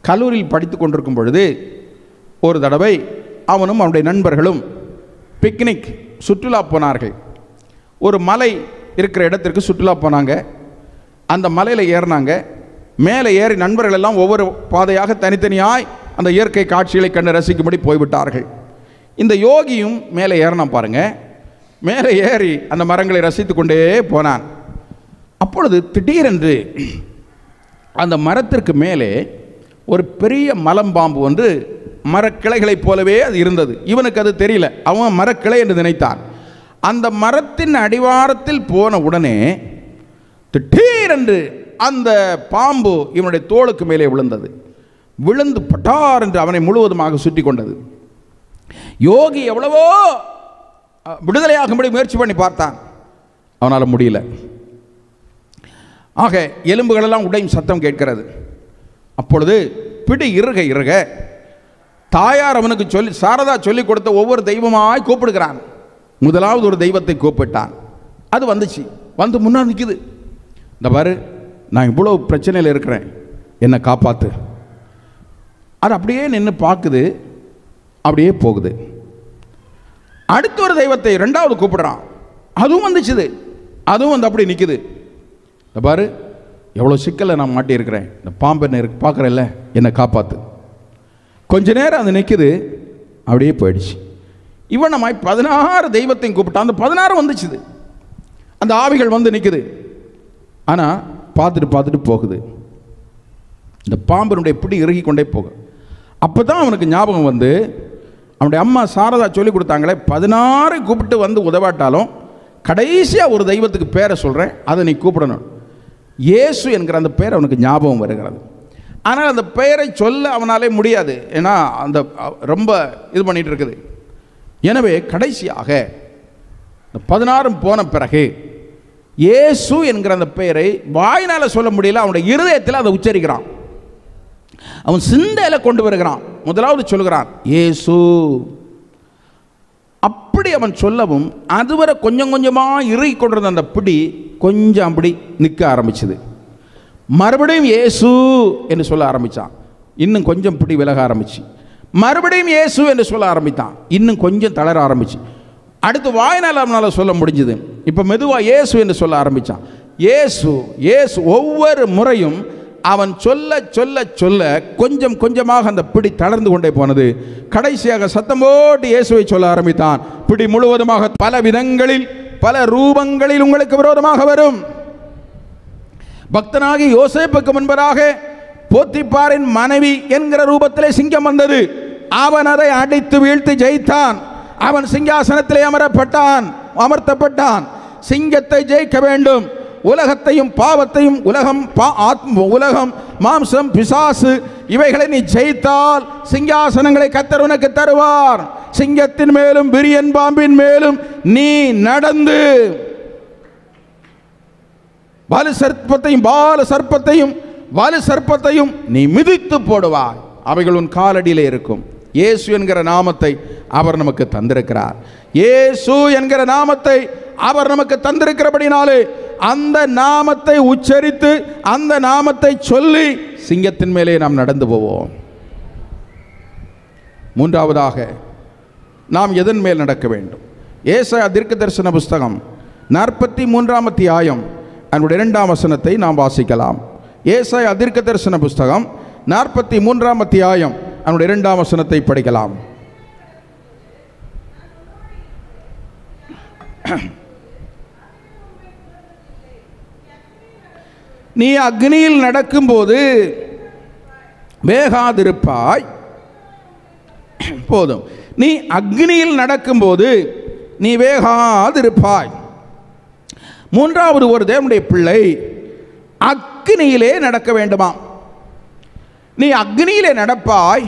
கல்லூரியில் படித்து கொண்டிருக்கும் பொழுது ஒரு தடவை அவனும் அவனுடைய நண்பர்களும் பிக்னிக் சுற்றுலா போனார்கள். ஒரு மலை இருக்கிற இடத்திற்கு சுற்றுலா போனாங்க. அந்த மலையில் ஏறினாங்க. மேலே ஏறி நண்பர்கள் எல்லாம் ஒவ்வொரு பாதையாக தனித்தனியாய் அந்த இயற்கை காட்சிகளை கண்டு ரசிக்கும்படி போய்விட்டார்கள். இந்த யோகியும் மேலே ஏறினான் பாருங்க. மேலே ஏறி அந்த மரங்களை ரசித்து கொண்டே போனான். அப்பொழுது திடீரென்று அந்த மரத்திற்கு மேலே ஒரு பெரிய மலம்பாம்பு ஒன்று மரக்கிளைகளைப் போலவே அது இருந்தது. இவனுக்கு அது தெரியல, அவன் மரக்கிளை என்று நினைத்தான். அந்த மரத்தின் அடிவாரத்தில் போன உடனே திடீரென்று அந்த பாம்பு இவனுடைய தோளுக்கு மேலே விழுந்தது. விழுந்து பட்டார் என்று அவனை முழுவதுமாக சுற்றி கொண்டது. யோகி எவ்வளவோ விடுதலையாகும்படி முயற்சி பண்ணி பார்த்தான், அவனால் முடியல. ஆக எலும்புகளெல்லாம் உடையும் சத்தம் கேட்கிறது. அப்பொழுது பிடி இறுக இறுக தாயார் அவனுக்கு சொல்லி சாரதா சொல்லிக் கொடுத்த ஒவ்வொரு தெய்வமாய் கூப்பிடுகிறான். முதலாவது ஒரு தெய்வத்தை கூப்பிட்டான். அது வந்துச்சு, வந்து முன்னாடி நிற்குது. இந்த பாரு, நான் இவ்வளோ பிரச்சனையில் இருக்கிறேன், என்னை காப்பாற்று. அது அப்படியே நின்று பார்க்குது, அப்படியே போகுது. அடுத்த ஒரு தெய்வத்தை ரெண்டாவது கூப்பிடுறான், அதுவும் வந்துச்சுது, அதுவும் வந்து அப்படி நிற்குது. இந்த பாரு, எவ்வளோ சிக்கலை நான் மாட்டியிருக்கிறேன், இந்த பாம்பு என்ன இருக்கு பார்க்குறேன்ல, என்னை காப்பாற்று. கொஞ்ச நேரம் அது நிற்குது, அப்படியே போயிடுச்சு. இவன் நம்ம 16 தெய்வத்தையும் கூப்பிட்டான், அந்த 16 வந்துச்சுது. அந்த ஆவிகள் வந்து நிற்குது, ஆனால் பார்த்துட்டு போகுது. இந்த பாம்பினுடைய பிடி இறுகி கொண்டே போகும். அப்போ தான் அவனுக்கு ஞாபகம் வந்து, அவனுடைய அம்மா சாரதா சொல்லி கொடுத்தாங்களே, 16 கூப்பிட்டு வந்து உதவாட்டாலும் கடைசியாக ஒரு தெய்வத்துக்கு பேரை சொல்கிறேன், அதை நீ கூப்பிடணும். இயேசு என்கிற அந்த பேர் அவனுக்கு ஞாபகம் வருகிறது. ஆனால் அந்த பெயரை சொல்ல அவனாலே முடியாது, ஏன்னா அந்த ரொம்ப இது பண்ணிகிட்டு இருக்குது. எனவே கடைசியாக இந்த 16 போன பிறகு இயேசு என்கிற அந்த பெயரை வாயினால் சொல்ல முடியல, அவனுடைய இருதயத்தில் அதை உச்சரிக்கிறான், அவன் சிந்தையில் கொண்டு வருகிறான். முதலாவது சொல்கிறான் இயேசு. அப்படி அவன் சொல்லவும் அதுவரை கொஞ்சம் கொஞ்சமாக இறுகி கொண்டிருந்த அந்த பிடி கொஞ்சம் அப்படி நிற்க ஆரம்பிச்சது. மறுபடியும் இயேசு என்று சொல்ல ஆரம்பித்தான், இன்னும் கொஞ்சம் பிடி விலக ஆரம்பிச்சு. மறுபடியும் இயேசு என்று சொல்ல ஆரம்பித்தான், இன்னும் கொஞ்சம் தளர ஆரம்பிச்சு. அடுத்து வாயினால் அவனால் சொல்ல முடிஞ்சுது. இப்போ மெதுவாக இயேசு என்று சொல்ல ஆரம்பித்தான். இயேசு இயேசு. ஒவ்வொரு முறையும் அவன் சொல்ல சொல்ல சொல்ல கொஞ்சம் கொஞ்சமாக அந்த பிடி தளர்ந்து கொண்டே போனது. கடைசியாக சத்தம் போட்டு இயேசுவை சொல்ல ஆரம்பித்தான். பிடி முழுவதுமாக பல விதங்களில் பல ரூபங்களில் உங்களுக்கு விரோதமாக வரும். பக்தனாகி யோசேப்புக்கு முன்பதாக போத்திப்பாரின் மனைவி என்கிற ரூபத்திலே சிங்கம் வந்தது. அவன் அதை அடித்து வீழ்த்தி ஜெயித்தான். அவன் சிங்காசனத்திலே அமர்த்தப்பட்டான். சிங்கத்தை ஜெயிக்க வேண்டும். உலகத்தையும் பாவத்தையும் உலகம் மாம்சம் பிசாசு இவைகளை நீ ஜெயித்தால் சிங்காசனங்களை கர்த்தர் உனக்கு தருவார். சிங்கத்தின் மேலும் விரியன் பாம்பின் மேலும் நீ நடந்து பால சர்ப்பத்தையும் நீ மிதித்து போடுவாய், அவைகள் உன் காலடியிலே இருக்கும். இயேசு என்கிற நாமத்தை அவர் நமக்கு தந்திருக்கிறார். இயேசு என்கிற நாமத்தை அவர் நமக்கு தந்திருக்கிறபடினாலே அந்த நாமத்தை உச்சரித்து அந்த நாமத்தை சொல்லி சிங்கத்தின் மேலே நாம் நடந்து போவோம். மூன்றாவதாக நாம் எதன் மேல் நடக்க வேண்டும்? ஏசாயா தீர்க்கதரிசன புஸ்தகம் 43ஆம் அத்தியாயம் அதனுடைய 2ஆம் வசனத்தை நாம் வாசிக்கலாம். ஏசாயா தீர்க்கதரிசன புஸ்தகம் 43ஆம் அத்தியாயம் அதனுடைய 2ஆம் வசனத்தை படிக்கலாம். நீ அக்னியில் நடக்கும்போது வேகாதிருப்பாய். போதும். நீ அக்னியில் நடக்கும்போது நீ வேகாதிருப்பாய். மூன்றாவது ஒரு தேவனுடைய பிள்ளை அக்னியிலே நடக்க வேண்டுமா? நீ அக்னியிலே நடப்பாய்,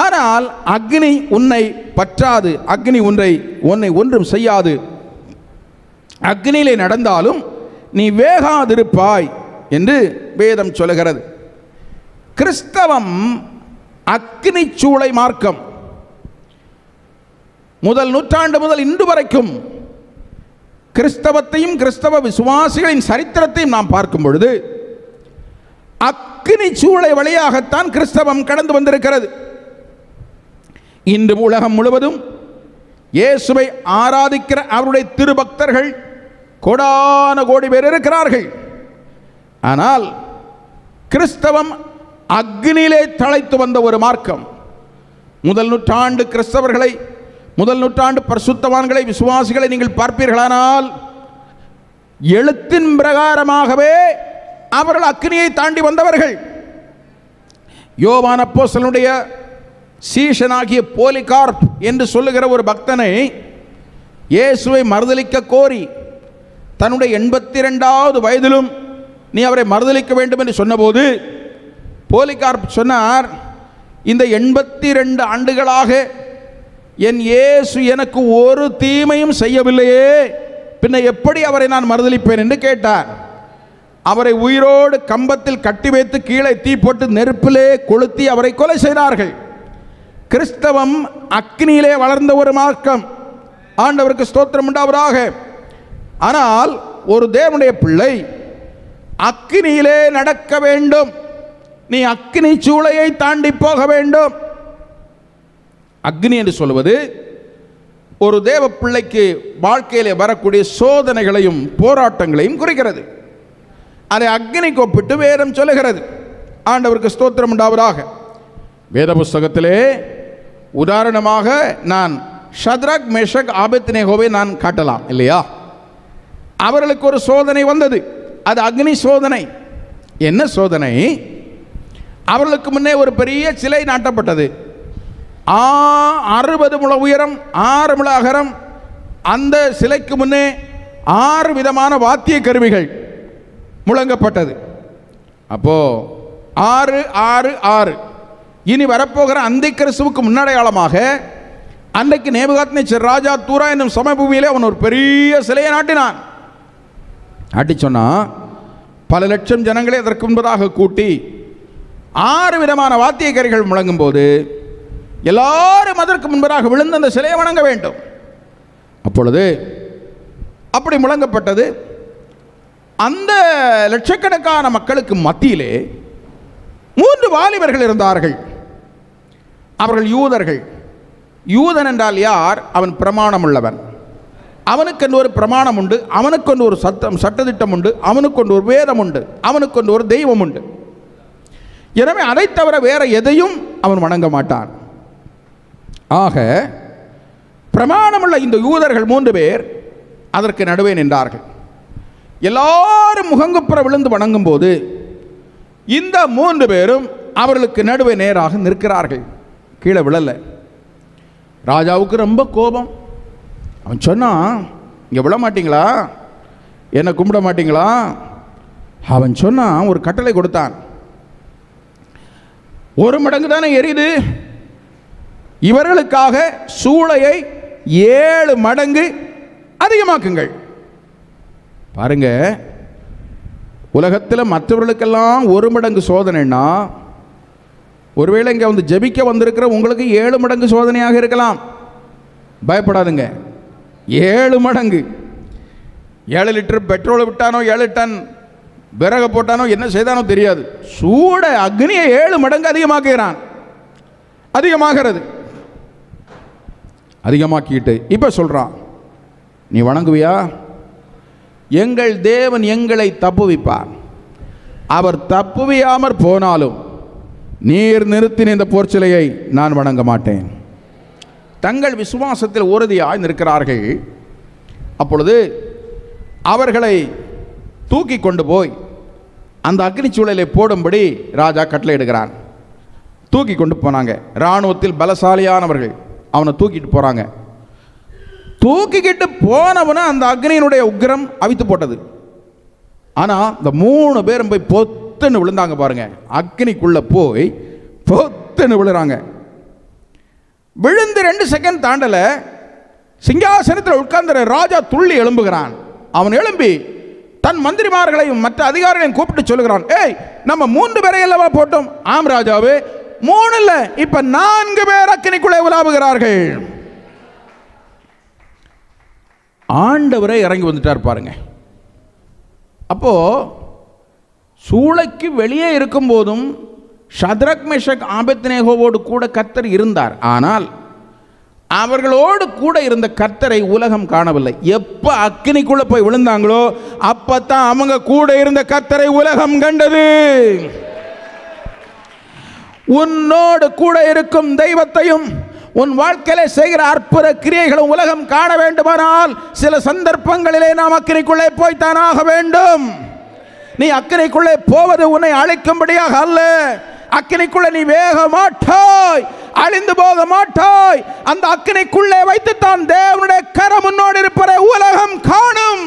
ஆனால் அக்னி உன்னை பற்றாது, அக்னி உன்னை ஒன்றும் செய்யாது. அக்னியிலே நடந்தாலும் நீ வேகாதிருப்பாய் என்று வேதம் சொல்லுகிறது. கிறிஸ்தவம் அக்னி சூளை மார்க்கம். முதல் நூற்றாண்டு முதல் இன்று வரைக்கும் கிறிஸ்தவத்தையும் கிறிஸ்தவ விசுவாசிகளின் சரித்திரத்தையும் நாம் பார்க்கும் பொழுது அக்னி சூளை வழியாகத்தான் கிறிஸ்தவம் கடந்து வந்திருக்கிறது. இன்று உலகம் முழுவதும் இயேசுவை ஆராதிக்கிற அவருடைய திருபக்தர்கள் கோடான கோடி பேர் இருக்கிறார்கள். ஆனால் கிறிஸ்தவம் அக்னியிலே தழைத்து வந்த ஒரு மார்க்கம். முதல் நூற்றாண்டு கிறிஸ்தவர்களை, முதல் நூற்றாண்டு பரிசுத்தவான்களை, விசுவாசிகளை நீங்கள் பார்ப்பீர்களானால் எழுத்தின் பிரகாரமாகவே அவர்கள் அக்னியை தாண்டி வந்தவர்கள். யோவான் அப்போஸ்தலனுடைய சீஷனாகிய போலிகார்ப் என்று சொல்லுகிற ஒரு பக்தனை இயேசுவை மறுதலிக்க கோரி தன்னுடைய 82வது வயதிலும் நீ அவரை மறுதலிக்க வேண்டும் என்று சொன்னபோது போலிகார்ப் சொன்னார், இந்த 82 ஆண்டுகளாக என் இயேசு எனக்கு ஒரு தீமையும் செய்யவில்லையே, பின்ன எப்படி அவரை நான் மறுதலிப்பேன் என்று கேட்டார். அவரை உயிரோடு கம்பத்தில் கட்டி வைத்து கீழே தீ போட்டு நெருப்பிலே கொளுத்தி அவரை கொலை செய்தார்கள். கிறிஸ்தவம் அக்னியிலே வளர்ந்த ஒரு மார்க்கம். ஆண்டவருக்கு ஸ்தோத்திரம் உண்டாவதாக. ஆனால் ஒரு தேவனுடைய பிள்ளை அக்னியிலே நடக்க வேண்டும். நீ அக்னி சூளையை தாண்டி போக வேண்டும். அக்னி என்று சொல்வது ஒரு தேவ பிள்ளைக்கு வாழ்க்கையிலே வரக்கூடிய சோதனைகளையும் போராட்டங்களையும் குறிக்கிறது. அதை அக்னிக்கு ஒப்பிட்டு வேதம் சொல்லுகிறது. ஆண்டவருக்கு ஸ்தோத்திரம் உண்டாவதாக. வேத புஸ்தகத்திலே உதாரணமாக நான் ஷத்ரக் மேஷக் ஆபேத்நேகோவை நான் காட்டலாம் இல்லையா? அவர்களுக்கு ஒரு சோதனை வந்தது. அது அக்னி சோதனை. என்ன சோதனை? அவர்களுக்கு முன்னே ஒரு பெரிய சிலை நாட்டப்பட்டது. 60 முழ உயரம், 6 முழ அகரம். அந்த சிலைக்கு முன்னே 6 விதமான வாத்திய கருவிகள் முழங்கப்பட்டது. அப்போ 6 6 6 இனி வரப்போகிற அந்தி கிறிஸ்துவுக்கு முன்னடையாளமாக அன்றைக்கு நேபுகாத்நேச்சர் ராஜா தூரா என்னும் சமபூமியிலே அவன் ஒரு பெரிய சிலையை நாட்டினான். நாட்டி சொன்னா பல லட்சம் ஜனங்களை அதற்கு முன்பதாக கூட்டி 6 விதமான வாத்திய கருவிகள் முழங்கும் போது எல்லாரும் அதற்கு முன்பதாக விழுந்து அந்த சிலையை வணங்க வேண்டும். அப்பொழுது அப்படி முழங்கப்பட்டது. அந்த லட்சக்கணக்கான மக்களுக்கு மத்தியிலே 3 வாலிபர்கள் இருந்தார்கள். அவர்கள் யூதர்கள். யூதன் என்றால் யார்? அவன் பிரமாணம் உள்ளவன். அவனுக்கென்று ஒரு பிரமாணம் உண்டு, அவனுக்கொன்று ஒரு சட்டத்திட்டம் உண்டு, அவனுக்கொன்று ஒரு வேதம் உண்டு, அவனுக்கொன்று ஒரு தெய்வம் உண்டு. எனவே அதை தவிர வேற எதையும் அவன் வணங்க மாட்டான். ஆக பிரமாணமுள்ள இந்த யூதர்கள் 3 பேர் அதற்கு நடுவே நின்றார்கள். எல்லாரும் முகங்குப்புற விழுந்து வணங்கும் போது இந்த 3 பேரும் அவர்களுக்கு நடுவே நேராக நிற்கிறார்கள். கீழே விழல. ராஜாவுக்கு ரொம்ப கோபம். அவன் சொன்னான், இங்கே விழ மாட்டீங்களா? என்னை கும்பிட மாட்டீங்களா? அவன் சொன்னான், ஒரு கட்டளை கொடுத்தான். 1 மடங்கு தானே எரியுது, இவர்களுக்காக சூளையை 7 மடங்கு அதிகமாக்குங்கள். பாருங்க, உலகத்தில் மற்றவர்களுக்கெல்லாம் 1 மடங்கு சோதனைன்னா, ஒருவேளை இங்கே வந்து ஜெபிக்க வந்திருக்கிற உங்களுக்கு 7 மடங்கு சோதனையாக இருக்கலாம். பயப்படாதுங்க. 7 மடங்கு. 7 லிட்டர் பெட்ரோலை விட்டானோ, 7 டன் விறகு போட்டானோ, என்ன செய்தானோ தெரியாது. சூட அக்னியை 7 மடங்கு அதிகமாக்குகிறான். அதிகமாகிறது. அதிகமாக்கிட்டு இப்போ சொல்கிறான், நீ வணங்குவியா? எங்கள் தேவன் எங்களை தப்புவிப்பார். அவர் தப்புவியாமற் போனாலும் நீர் நிறுத்தின இந்த போர்ச்சிலையை நான் வணங்க மாட்டேன். தங்கள் விசுவாசத்தில் உறுதியாய் நிற்கிறார்கள். அப்பொழுது அவர்களை தூக்கி கொண்டு போய் அந்த அக்னி சூழலை போடும்படி ராஜா கட்டளையிடுகிறான். தூக்கி கொண்டு போனாங்க. இராணுவத்தில் பலசாலியானவர்கள் அவனை தூக்கிட்டு போகிறாங்க. தூக்கிக்கிட்டு போனவனை அந்த அக்னியினுடைய உக்கிரம் அவித்து போட்டது. ஆனால் இந்த 3 பேரும் போய் பொத்துன்னு விழுந்தாங்க. பாருங்க, அக்னிக்குள்ளே போய் பொத்துன்னு விழுறாங்க. விழுந்து 2 செகண்ட் தாண்டல, சிங்காசனத்தில் உட்கார்ந்த ராஜா துள்ளி எழும்புகிறான். அவன் எழும்பி தன் மந்திரிமார்களையும் மற்ற அதிகாரிகளையும் கூப்பிட்டு சொல்லுகிறான், ஏய், நம்ம 3 பேரை அல்லவா போட்டோம்? ஆம் ராஜாவே, 3 இல்ல, இப்ப 4 பேர் அக்கினிக்குள்ளே உலாவுகிறார்கள். ஆண்டவரே இறங்கி வந்துட்டார் பாருங்க. அப்போ சூளைக்கு வெளியே இருக்கும் போதும் ஷத்ரக் மேஷக் ஆபேத்நேகோவோடு கூட கர்த்தர் இருந்தார். ஆனால் அவர்களோடு கூட இருந்த கர்த்தரை உலகம் காணவில்லை. எப்ப அக்கினிக்குள்ள போய் விழுந்தாங்களோ அப்பத்தான் அவங்க கூட இருந்த கர்த்தரை உலகம் கண்டது. உன்னோடு கூட இருக்கும் தெய்வத்தையும் உன் வாழ்க்கையில செய்கிற அற்புத கிரியைகளும் உலகம் காண வேண்டுமானால் சில சந்தர்ப்பங்களிலே நாம் அக்கினிக்குள்ளே போய்த்தானாக வேண்டும். நீ அக்கினிக்குள்ளே போவது உன்னை அழைக்கும்படியாக அல்ல. அக்கினிக்குள்ளே நீ வேக மாட்டாய். அழிந்து போக மாட்டாய். அந்த அக்கினிக்குள்ளே வைத்துத்தான் தேவனுடைய கரம் முன்னோடு இருப்பதை உலகம் காணும்.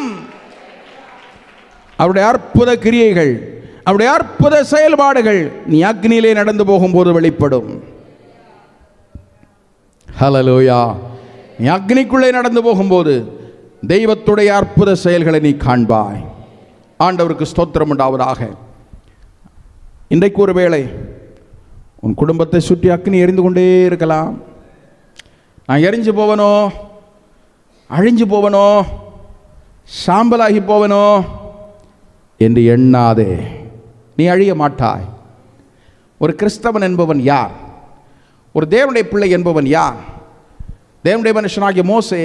அவருடைய அற்புத கிரியைகள், அவருடைய அற்புத செயல்பாடுகள் நீ அக்னியிலே நடந்து போகும்போது வெளிப்படும். ஹல்லேலூயா. நீ அக்னிக்குள்ளே நடந்து போகும்போது தெய்வத்துடைய அற்புத செயல்களை நீ காண்பாய். ஆண்டவருக்கு ஸ்தோத்திரம் உண்டாவதாக. இன்றைக்கு ஒரு வேளை உன் குடும்பத்தை சுற்றி அக்னி எரிந்து கொண்டே இருக்கலாம். நான் எரிஞ்சு போவனோ, அழிஞ்சு போவனோ, சாம்பலாகி போவனோ என்று எண்ணாதே. நீ அழிய மாட்டாய். ஒரு கிறிஸ்தவன் என்பவன் யார்? ஒரு தேவனுடைய பிள்ளை என்பவன் யார்? தேவனுடைய மனுஷனாகிய மோசே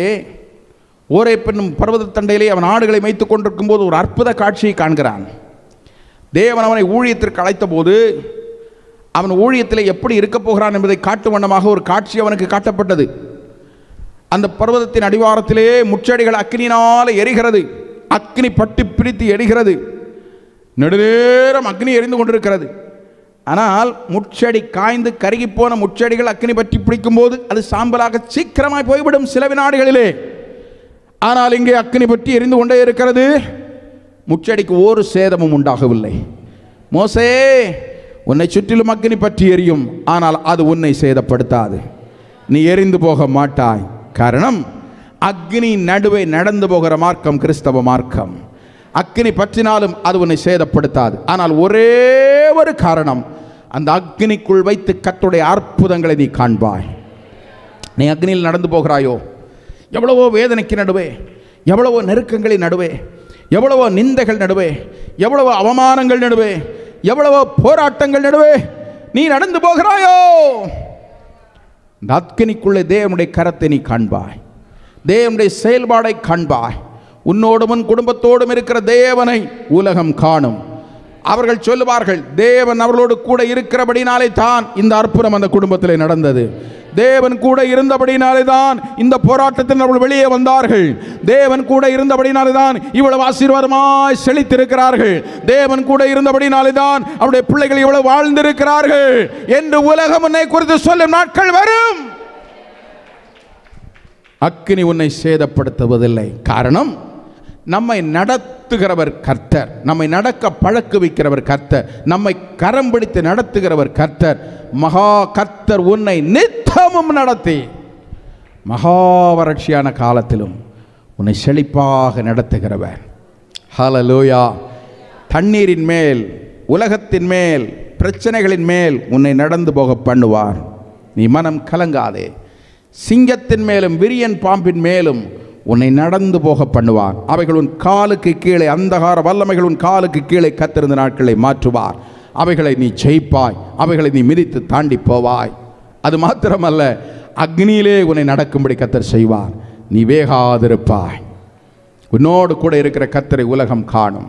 ஓரேப் என்னும் பர்வதத்தண்டையிலே அவன் ஆடுகளை மேய்த்துக் கொண்டிருக்கும் போது ஒரு அற்புத காட்சியை காண்கிறான். தேவன் அவனை ஊழியத்திற்கு அழைத்த போது அவன் ஊழியத்தில் எப்படி இருக்கப் போகிறான் என்பதை காட்டும் வண்ணமாக ஒரு காட்சி அவனுக்கு காட்டப்பட்டது. அந்த பர்வதத்தின் அடிவாரத்திலே முச்செடிகள் அக்னியினால் எரிகிறது. அக்னி பட்டி பிரித்து எரிகிறது. நெடுநேரம் அக்னி எரிந்து கொண்டிருக்கிறது. ஆனால் முச்செடி காய்ந்து கருகி போன முச்செடிகள் அக்னி பற்றி பிடிக்கும் போது அது சாம்பலாக சீக்கிரமாய் போய்விடும் சில வினாடிகளிலே. ஆனால் இங்கே அக்னி பற்றி எரிந்து கொண்டே இருக்கிறது. முச்செடிக்கு ஒரு சேதமும் உண்டாகவில்லை. மோசே, உன்னை சுற்றிலும் அக்னி பற்றி எரியும், ஆனால் அது உன்னை சேதப்படுத்தாது. நீ எரிந்து போக மாட்டாய். காரணம், அக்னி நடுவே நடந்து போகிற மார்க்கம் கிறிஸ்தவ மார்க்கம். அக்னி பற்றினாலும் அது உன்னை சேதப்படுத்தாது. ஆனால் ஒரே ஒரு காரணம், அந்த அக்னிக்குள் வைத்து கர்த்தருடைய அற்புதங்களை நீ காண்பாய். நீ அக்னியில் நடந்து போகிறாயோ, எவ்வளவோ வேதனைக்கு நடுவே, எவ்வளவோ நெருக்கங்களின் நடுவே, எவ்வளவோ நிந்தைகள் நடுவே, எவ்வளவோ அவமானங்கள் நடுவே, எவ்வளவோ போராட்டங்கள் நடுவே நீ நடந்து போகிறாயோ, இந்த அக்னிக்குள்ளே தேவனுடைய கரத்தை நீ காண்பாய். தேவனுடைய செயல்பாடை காண்பாய். உன்னோடும் உன் குடும்பத்தோடும் இருக்கிற தேவனை உலகம் காணும். அவர்கள் சொல்லுவார்கள், தேவன் அவர்களோடு கூட இருக்கிறபடினாலே தான் இந்த அற்புதம் அந்த குடும்பத்தில் நடந்தது. தேவன் கூட இருந்தபடினாலே தான் இந்த போராட்டத்தில் அவர்கள் வெளியே வந்தார்கள். தேவன் கூட இருந்தபடினாலே தான் இவ்வளவு ஆசீர்வாதமாய் செழித்திருக்கிறார்கள். தேவன் கூட இருந்தபடினாலே தான் அவருடைய பிள்ளைகள் இவ்வளவு வாழ்ந்திருக்கிறார்கள் என்று உலகம் உன்னை குறித்து சொல்லும் நாட்கள் வரும். அக்கினி உன்னை சேதப்படுத்துவதில்லை. காரணம், நம்மை நடத்துகிறவர் கர்த்தர். நம்மை நடக்க பழக்க வைக்கிறவர் கர்த்தர். நம்மை கரம் பிடித்து நடத்துகிறவர் கர்த்தர். மகா கர்த்தர் உன்னை நித்தமும் நடத்தி மகா வறட்சியான காலத்திலும் உன்னை செழிப்பாக நடத்துகிறவர். ஹல்லேலூயா. தண்ணீரின் மேல், உலகத்தின் மேல், பிரச்சனைகளின் மேல் உன்னை நடந்து போக பண்ணுவார். நீ மனம் கலங்காதே. சிங்கத்தின் மேலும் விரியன் பாம்பின் மேலும் உன்னை நடந்து போக பண்ணுவார். அவைகள் உன் காலுக்கு கீழே, அந்தகார வல்லமைகள் உன் காலுக்கு கீழே கத்திருந்த நாட்களை மாற்றுவார். அவைகளை நீ ஜெயிப்பாய். அவைகளை நீ மிதித்து தாண்டி போவாய். அது மாத்திரமல்ல, அக்னியிலே உன்னை நடக்கும்படி கர்த்தர் செய்வார். நீ வேகாதிருப்பாய். உன்னோடு கூட இருக்கிற கர்த்தரை உலகம் காணும்.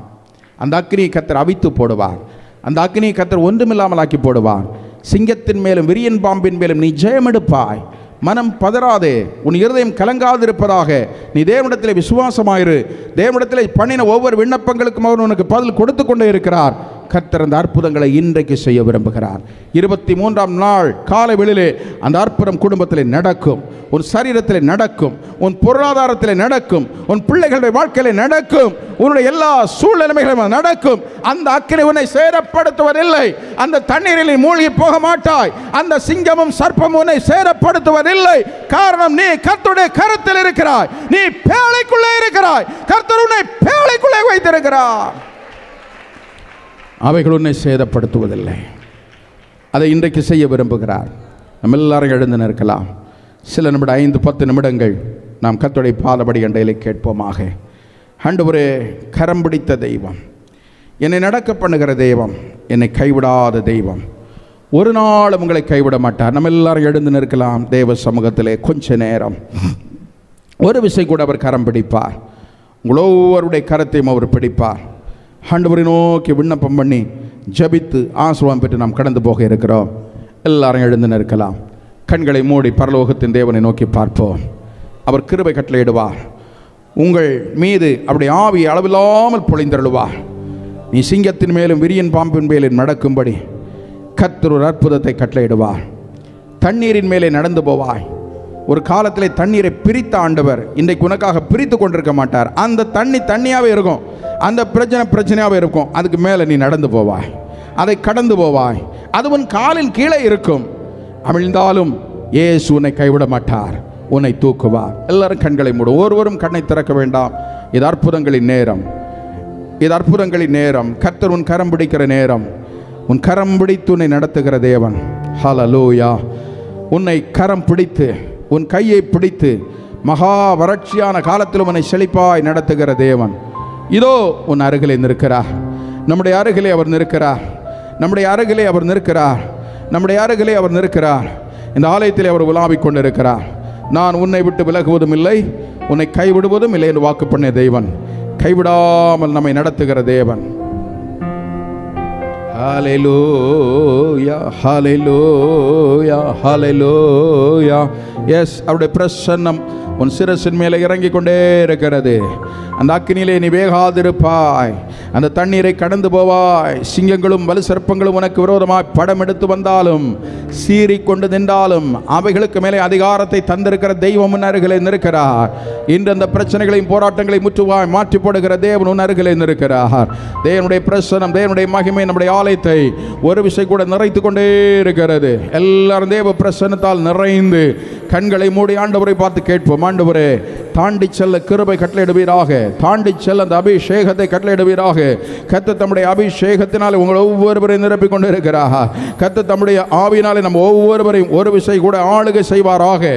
அந்த அக்னியை கர்த்தர் அவித்து போடுவார். அந்த அக்னியை கர்த்தர் ஒன்றுமில்லாமல் ஆக்கி போடுவார். சிங்கத்தின் மேலும் விரியன் பாம்பின் மேலும் நீ ஜெயமெடுப்பாய். மனம் பதறாதே. உன் இருதயம் கலங்காதிருப்பதாக. நீ தேவனிடத்தில் விசுவாசமாயிரு. தேவனிடத்தில் பண்ணின ஒவ்வொரு விண்ணப்பங்களுக்கும் அவர் உனக்கு பதில் கொடுத்து கொண்டே இருக்கிறார். கர்த்தர் அந்த அற்புதங்களை இன்றைக்கு செய்ய விரும்புகிறார். 23ஆம் நாள் காலை வேளையிலே அந்த அற்புதம் குடும்பத்தில் நடக்கும். உன் சரீரத்தில் நடக்கும். உன் பொருளாதாரத்தில் நடக்கும். உன் பிள்ளைகளுடைய வாழ்க்கையில் நடக்கும். உன்னுடைய எல்லா சூழ்நிலைகளும் நடக்கும். அந்த அக்கினி உன்னை சேதப்படுத்துவதில்லை. அந்த தண்ணீரில் நீ மூழ்கி போக மாட்டாய். அந்த சிங்கமும் சர்ப்பமும் உன்னை சேதப்படுத்துவதில்லை. காரணம், நீ கர்த்தருடைய கரத்தில் இருக்கிறாய். நீ பேழைக்குள்ளே இருக்கிறாய். கர்த்தர் உன்னை பேழைக்குள்ளே வைத்திருக்கிறார். அவைகள் உன்னை சேதப்படுத்துவதில்லை. அதை இன்றைக்கு செய்ய விரும்புகிறார். நம்ம எல்லாரும் எழுந்து நிற்கலாம். சில நிமிடம், 5-10 நிமிடங்கள் நாம் கர்த்தருடைய பாதபடி அண்டையிலே கேட்போமாக. ஆண்டவரே, கரம் பிடித்த தெய்வம், என்னை நடக்க பண்ணுகிற தெய்வம், என்னை கைவிடாத தெய்வம், ஒரு நாள் உங்களை கைவிட மாட்டார். நம்ம எல்லாரும் எழுந்து நிற்கலாம். தேவ சமூகத்திலே கொஞ்ச நேரம் ஒரு விசை கூட அவர் கரம் பிடிப்பார். உங்களோருடைய கரத்தையும் அவர் பிடிப்பார். ஆண்டவரை நோக்கி விண்ணப்பம் பண்ணி ஜபித்து ஆசீர்வாதம் பெற்று நாம் கடந்து போக இருக்கிறோம். எல்லாரும் எழுந்து நிற்கலாம். கண்களை மூடி பரலோகத்தின் தேவனை நோக்கி பார்ப்போம். அவர் கிருபை கட்டளையிடுவார். உங்கள் மீது அவருடைய ஆவியை அளவில்லாமல் பொழிந்தருளுவார். நீ சிங்கத்தின் மேலும் விரியன் பாம்பின் மேலும் நடக்கும்படி கர்த்தர் ஒரு அற்புதத்தை கட்டளையிடுவார். தண்ணீரின் மேலே நடந்து போவாய். ஒரு காலத்திலே தண்ணீரை பிரித்த ஆண்டவர் இன்றைக்கு உனக்காக பிரித்து கொண்டிருக்க மாட்டார். அந்த தண்ணியாகவே இருக்கும், அந்த பிரச்சனையாகவே இருக்கும். அதுக்கு மேலே நீ நடந்து போவாய், அதை கடந்து போவாய். அது உன் காலின் கீழே இருக்கும். அமிழ்ந்தாலும் இயேசு உன்னை கைவிட மாட்டார், உன்னை தூக்குவார். எல்லாரும் கண்களை மூடும், ஒருவரும் கண்ணை திறக்க வேண்டாம். இது அற்புதங்களின் நேரம், இது அற்புதங்களின் நேரம். கர்த்தர் உன் கரம் பிடிக்கிற நேரம். உன் கரம் பிடித்து உன்னை நடத்துகிற தேவன். ஹல்லேலூயா. உன்னை கரம் பிடித்து, உன் கையை பிடித்து மகா வறட்சியான காலத்தில் உன்னை செழிப்பாய் நடத்துகிற தேவன் இதோ உன் அருகிலே நிற்கிறார். நம்முடைய அருகிலே அவர் நிற்கிறார். நம்முடைய அருகிலே அவர் நிற்கிறார். நம்முடைய அருகிலே அவர் நிற்கிறார். இந்த ஆலயத்திலே அவர் உலாவிக் கொண்டிருக்கிறார். நான் உன்னை விட்டு விலகுவதும் இல்லை, உன்னை கைவிடுவதும் இல்லை என்று வாக்கு பண்ண தேவன். கைவிடாமல் நம்மை நடத்துகிற தேவன். ஹல்லேலூயா, ஹல்லேலூயா, ஹல்லேலூயா. எஸ், அவருடைய பிரசன்னம் உன் சிரசின் மேலே இறங்கி கொண்டே இருக்கிறது. அந்த அக்கினியிலே நீ வேகாதிருப்பாய், அந்த தண்ணீரை கடந்து போவாய். சிங்கங்களும் வலு சர்ப்பங்களும் உனக்கு விரோதமாய் படம் எடுத்து வந்தாலும், சீறிக்கொண்டு நின்றாலும், அவைகளுக்கு மேலே அதிகாரத்தை தந்திருக்கிற தெய்வம் உன் அருகிலே நிற்கிறார். இன்று அந்த பிரச்சனைகளையும் போராட்டங்களையும் முற்றுவாய் மாற்றி போடுகிற தேவன் உன் அருகிலே நிற்கிறார். தேவனுடைய பிரசன்னம், தேவனுடைய மகிமை நம்முடைய ஆலயத்தை ஒரு விசை கூட நிறைத்து கொண்டே இருக்கிறது. எல்லாரும் தேவ பிரசன்னத்தால் நிறைந்து கண்களை மூடி ஆண்டவரை பார்த்து கேட்போம். ஆண்டவரே, தாண்டி செல்ல கிருபை கட்டளையிடுவீராக, தாண்டி செல்ல அந்த அபிஷேகத்தை கட்டளையிடுவீராக. கர்த்தர் தம்முடைய அபிஷேகத்தினாலே உங்கள் ஒவ்வொருவரையும் நிரப்பிக் கொண்டு இருக்கிறார். கர்த்தர் தம்முடைய ஆவியினாலே நம்ம ஒவ்வொருவரையும் ஒரு விசை கூட ஆளுகை செய்வாராக.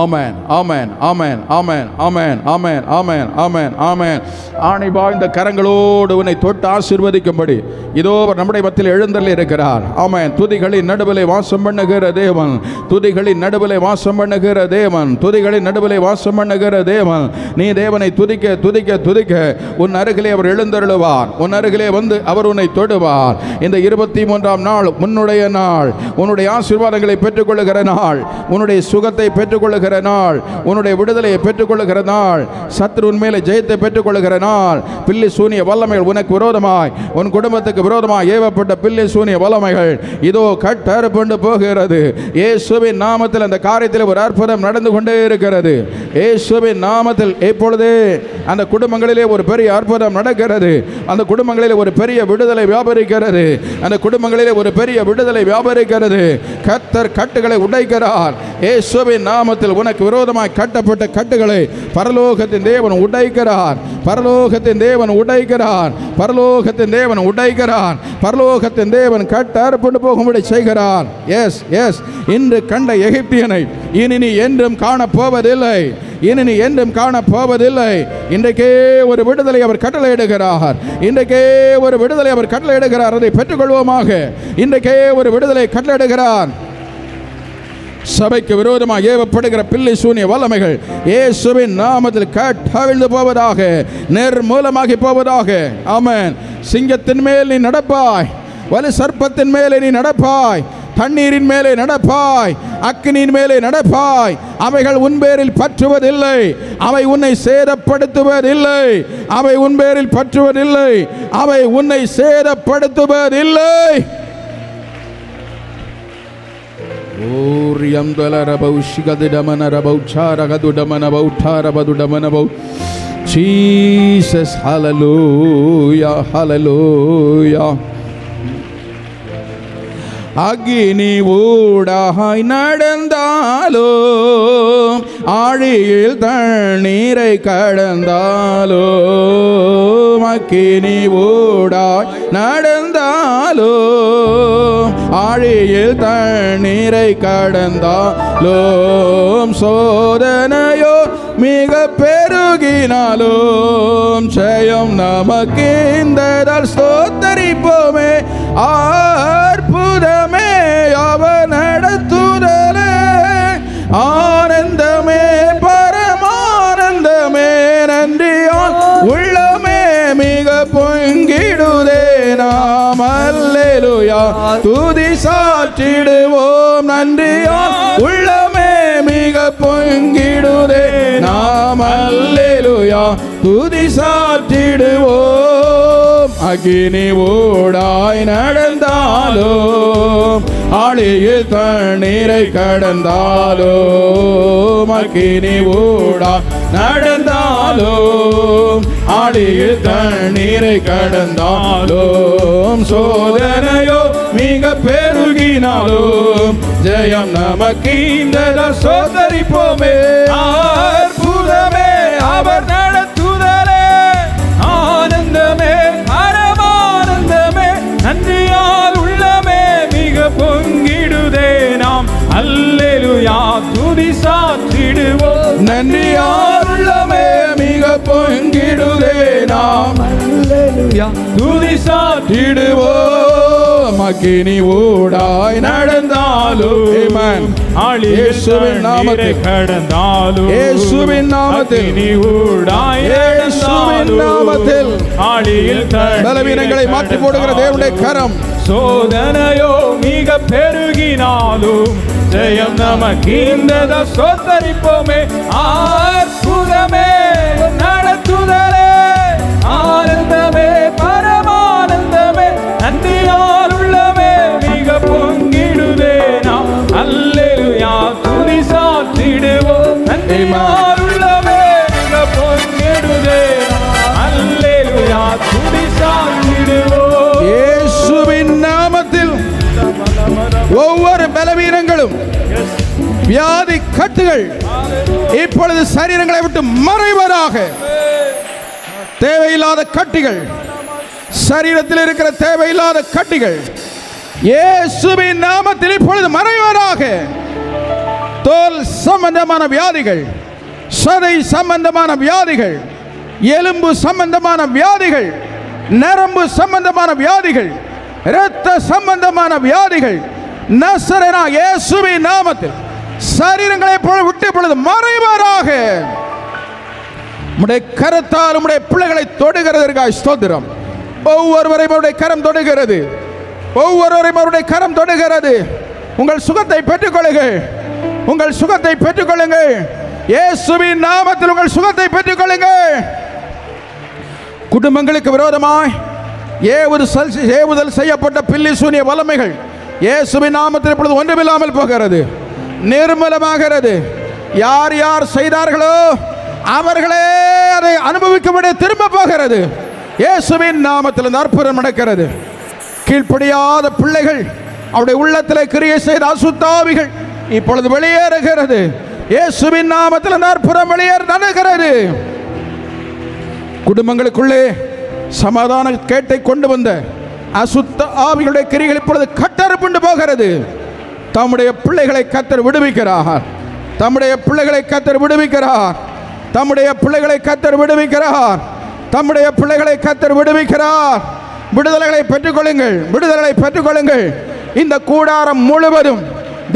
ஆமென், ஆமென், ஆமென், ஆமென், ஆமென், ஆமென், ஆமென், ஆமென், ஆமென். ஆணை வாழ்ந்த கரங்களோடு உன்னை தொட்டு ஆசீர்வதிக்கும்படி இதோ நம்முடைய மத்தியில் எழுந்தருளி இருக்கிறார். ஆமென். துதிகளின் நடுவிலே வாசம் பண்ணுகிற தேவன், துதிகளின் நடுவிலே வாசம் பண்ணுகிற தேவன், துதிகளின் நடுவிலே வாசம் பண்ணுகிற தேவன். நீ தேவனை துதிக்க துதிக்க துதிக்க உன் அருகிலே அவர் எழுந்தருளுவார். உன் அருகிலே வந்து அவர் உன்னை தொடுவார். இந்த 23ஆம் நாள் உன்னுடைய நாள், உன்னுடைய ஆசீர்வாதங்களை பெற்றுக்கொள்ளுகிற நாள், உன்னுடைய சுகத்தை பெற்றுக்கொள்ளுகிற நாள், உன்னுடைய விடுதலையை பெற்றுக்கொள்ளுகிற நாள், சத்துருவின் மேலே ஜெயத்தை பெற்றுக்கொள்ளுகிற நாள். பில்லி சூனிய வல்லமைகள் உனக்கு விரோதமாய், உன் குடும்பத்துக்கு விரோதமாய் ஏவப்பட்ட பில்லி சூனிய வல்லமைகள் இதோ கட்டறுப்புண்டு போகிறது. இயேசுவின் நாமத்தில் அந்த காரியத்தில் ஒரு அற்புதம் நடந்து கொண்டே இருக்கிறது. இயேசுவின் நாமத்தில் இப்பொழுதே அந்த குடும்பங்களிலே ஒரு பெரிய அற்புதம் நடக்கிறது. அந்த குடும்பங்களிலே ஒரு பெரிய விடுதலை வியாபரிக்கிறது. அந்த குடும்பங்களிலே ஒரு பெரிய விடுதலை வியாபரிக்கிறது. கர்த்தர் கட்டுகளை உடைக்கிறார். இயேசுவின் நாமத்தில் உனக்கு விரோதமாய் கட்டப்பட்ட கட்டுகளை பரலோகத்தின் தேவன் உடைக்கிறார். பரலோகத்தின் தேவன் உடைக்கிறார். பரலோகத்தின் தேவன் உடைக்கிறார். பரலோகத்தின் தேவன் கட்ட அறுப்புண்டு போகும்படி செய்கிறார். எஸ், எஸ். இன்று கண்ட எகிப்தியனை இனி நீ என்றும் காணப்போவதில்லை. இனி நீ என்றும் காணப்போவதில்லை. இன்றைக்கே ஒரு விடுதலை அவர் கட்டளையிடுகிறார். இன்றைக்கே ஒரு விடுதலை அவர் கட்டளையிடுகிறார். அதை பெற்றுக்கொள்வோமாக. இன்றைக்கே ஒரு விடுதலை கட்டளையிடுகிறார். சபைக்கு விரோதமாக ஏவப்படுகிற பில்லி சூனிய வல்லமைகள் இயேசுவின் நாமத்தில் கட்டவிழ்ந்து போவதாக, நிர்மூலமாகி போவதாக. ஆமென். சிங்கத்தின் மேல் நீ நடப்பாய், வலு சர்ப்பத்தின் மேலே நீ நடப்பாய், தண்ணீரின் மேலே நடப்பாய், அக்கினியின் மேலே நடப்பாய். அவைகள் உன் பேரில் பற்றுவதில்லை, அவை உன்னை சேதப்படுத்துவதில்லை, அவை உன் பேரில் பற்றுவதில்லை, அவை உன்னை சேதப்படுத்துவதில்லை. Jesus, hallelujah, hallelujah. அக்கினி ஊடாய் நடந்தாலோ, ஆழியில் தண்ணீரை கடந்தாலோ, அக்கினி ஊடாய் நடந்தாலோ, ஆழியில் தண்ணீரை கடந்தாலோ, சோதனையோ மிக பெருகினாலும் ஜெயம் நமக்கு இந்ததால் ஸ்தோத்தரிப்போமே. அற்புதமே அவர் நடத்துதலே, ஆனந்தமே பரமானந்தமே, நன்றியால் உள்ளமே மிக பொங்கிடுதே. நாம் அல்லேலூயா துதி சாற்றிடுவோம். நன்றியால் உள்ளமே மிக பொங்கிடுதே. நாம் அல்லேலூயா துதி சாற்றிடுவோம். அக்கினி ஊடாய் நடந்தாலும், ஆழியில் தண்ணீரை கடந்தாலும் அக்கினி ஊடா நடந்தாலும் ஆழியில் தண்ணீரை கடந்தாலும் சோதனையோ மிக பெருகினாலும் ஜெயம் நமக்கு இந்த சோதரிப்போமே. அற்புதமே அவர் நடத்துதலே, ஆனந்தமே பரமானந்தமே, நன்றியால் உள்ளமே மிக பொங்கிடுதே. நாம் அல்லேலூயா துதி சாற்றிடுவோம், நன்றியால் உள்ளமே மிக பொங்கிடுதே. நாம் அல்லேலூயா துதி சாற்றிடுவோம். அக்கினி ஊடாய் நடந்தாலும் இயேசுவின் நாமத்தில் கடந்தாலும், இயேசுவின் நாமத்தில் நீ ஊடாய் இயேசுவின் நாமத்தில் ஆழியில் பலவீனங்களை மாற்றி போடுகிற தேவனுடைய கரம். சோதனையோ மிக பெருகினாலும் ஜெயம் நமக்கு இந்த சோதரிப்போமே. அற்புதமே நடத்துதலே, ஆனந்தமே பரமானந்தமே, நன்றியால் உள்ளமே மிக பொங்கிடுதே. நாம் அல்லேலூயா துதி சாற்றிடுவோம், நன்றியால் உள்ளமே மிக பொங்கிடுதே. அல்லேலூயா துதி சாற்றிடுவோம். இயேசுவின் நாமத்தில் ஒவ்வொரு பலவீனங்களும் வியாதி கட்டுகள் இப்பொழுது சரீரங்களை விட்டு மறைவதாக. தேவையில்லாத கட்டிகள், சரீரத்தில் இருக்கிற தேவையில்லாத கட்டிகள் இயேசுவின் நாமத்தில் இப்பொழுது மறைவதாக. தோல் சம்பந்தமான வியாதிகள், சதை சம்பந்தமான வியாதிகள், எலும்பு சம்பந்தமான வியாதிகள், நரம்பு சம்பந்தமான வியாதிகள், இரத்த சம்பந்தமான வியாதிகள் நசரேனா இயேசுவின் நாமத்தில் சரீரங்களை விட்டு இப்பொழுது மறைவதாக. உம்முடைய கரத்தால் உம்முடைய பிள்ளைகளை தொடுகிறதற்காக ஸ்தோத்திரம். ஒவ்வொருவரையும் அவருடைய கரம் தொடுகிறது, ஒவ்வொருவரையும் அவருடைய கரம் தொடுகிறது. உங்கள் சுகத்தை பெற்றுக்கொள்ளுங்கள், உங்கள் சுகத்தை பெற்றுக்கொள்ளுங்கள். இயேசுவின் நாமத்தில் உங்கள் சுகத்தை பெற்றுக்கொள்ளுங்கள். குடும்பங்களுக்கு விரோதமாய் ஏவுதல் செய்யப்பட்ட பில்லி சூனிய வல்லமைகள் இயேசுவின் நாமத்தில் இப்பொழுது ஒன்றுமில்லாமல் போகிறது, நிர்மலமாகிறது. யார் யார் செய்தார்களோ அவர்களே அதை அனுபவிக்கும்படி திரும்ப போகிறது. இயேசுவின் நாமத்தில் இந்த அற்புதம் நடக்கிறது. கீழ்ப்படியாத பிள்ளைகள், அவருடைய உள்ளத்தில் கிரியை செய்த அசுத்தாவிகள் இப்பொழுது வெளியேறுகிறது. இயேசுவின் நாமத்தில் இந்த அற்புதம் வெளியேற நடக்கிறது. குடும்பங்களுக்குள்ளே சமாதான கேட்டை கொண்டு வந்த அசுத்த ஆவிகளுடைய கிரிகள் இப்பொழுது கட்டறுப்புண்டு போகிறது. தம்முடைய பிள்ளைகளை கர்த்தர் விடுவிக்கிறார், தம்முடைய பிள்ளைகளை கர்த்தர் விடுவிக்கிறார், தம்முடைய பிள்ளைகளை கர்த்தர் விடுவிக்கிறார், தம்முடைய பிள்ளைகளை கர்த்தர் விடுவிக்கிறார். விடுதலைகளை பெற்றுக்கொள்ளுங்கள், விடுதலைகளை பெற்றுக்கொள்ளுங்கள். இந்த கூடாரம் முழுவதும்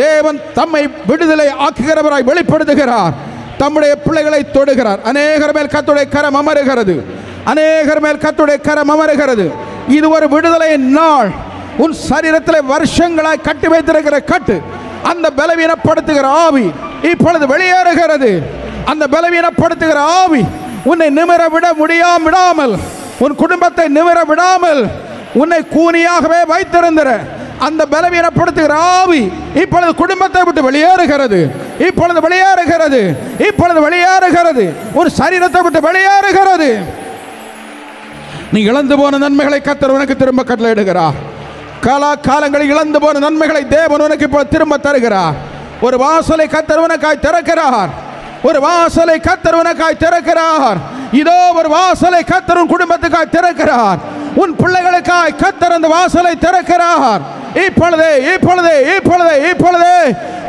தேவன் தம்மை விடுதலை ஆக்குகிறவராய் வெளிப்படுத்துகிறார். தம்முடைய பிள்ளைகளை தொடுகிறார். அநேகர் மேல் கர்த்தருடைய கரம் அமருகிறது, அநேகர் மேல் கர்த்தருடைய கரம் அமருகிறது. இது ஒரு விடுதலை நாள். உன் சரீரத்தில் வருஷங்களாய் கட்டி வைத்திருக்கிற கட்டு, அந்த பலவீனப்படுத்துகிற ஆவி இப்பொழுது வெளியேறுகிறது. அந்த பலவீனப்படுத்துகிற ஆவி உன்னை நிமிர விடாமல், உன் குடும்பத்தை நிமிர விடாமல் உன்னை கூனியாகவே வைத்திருந்த அந்த பலவீனப்படுத்துகிற ஆவி இப்பொழுது குடும்பத்தை விட்டு வெளியேறுகிறது, இப்பொழுது வெளியேறுகிறது, இப்பொழுது வெளியேறுகிறது. ஒரு சரீரத்தை விட்டு வெளியேறுகிறது. நீ இழந்து போன நன்மைகளை கர்த்தர் உனக்கு திரும்ப கட்டளையிடுகிறார். காலங்களில் இழந்து போன நன்மைகளை தேவன் உனக்கு இப்போ திரும்ப தருகிறார். ஒரு வாசலை கர்த்தர் உனக்காய் திறக்கிறார், ஒரு வாசலை கர்த்தர் உனக்காய் திறக்கிறார். இதோ ஒரு வாசலை கர்த்தர் உன் குடும்பத்துக்காய் திறக்கிறார், உன் பிள்ளைகளுக்காய் கர்த்தர் அந்த வாசலை திறக்கிறார். இப்பொழுதே இப்பொழுதே இப்பொழுதே இப்பொழுதே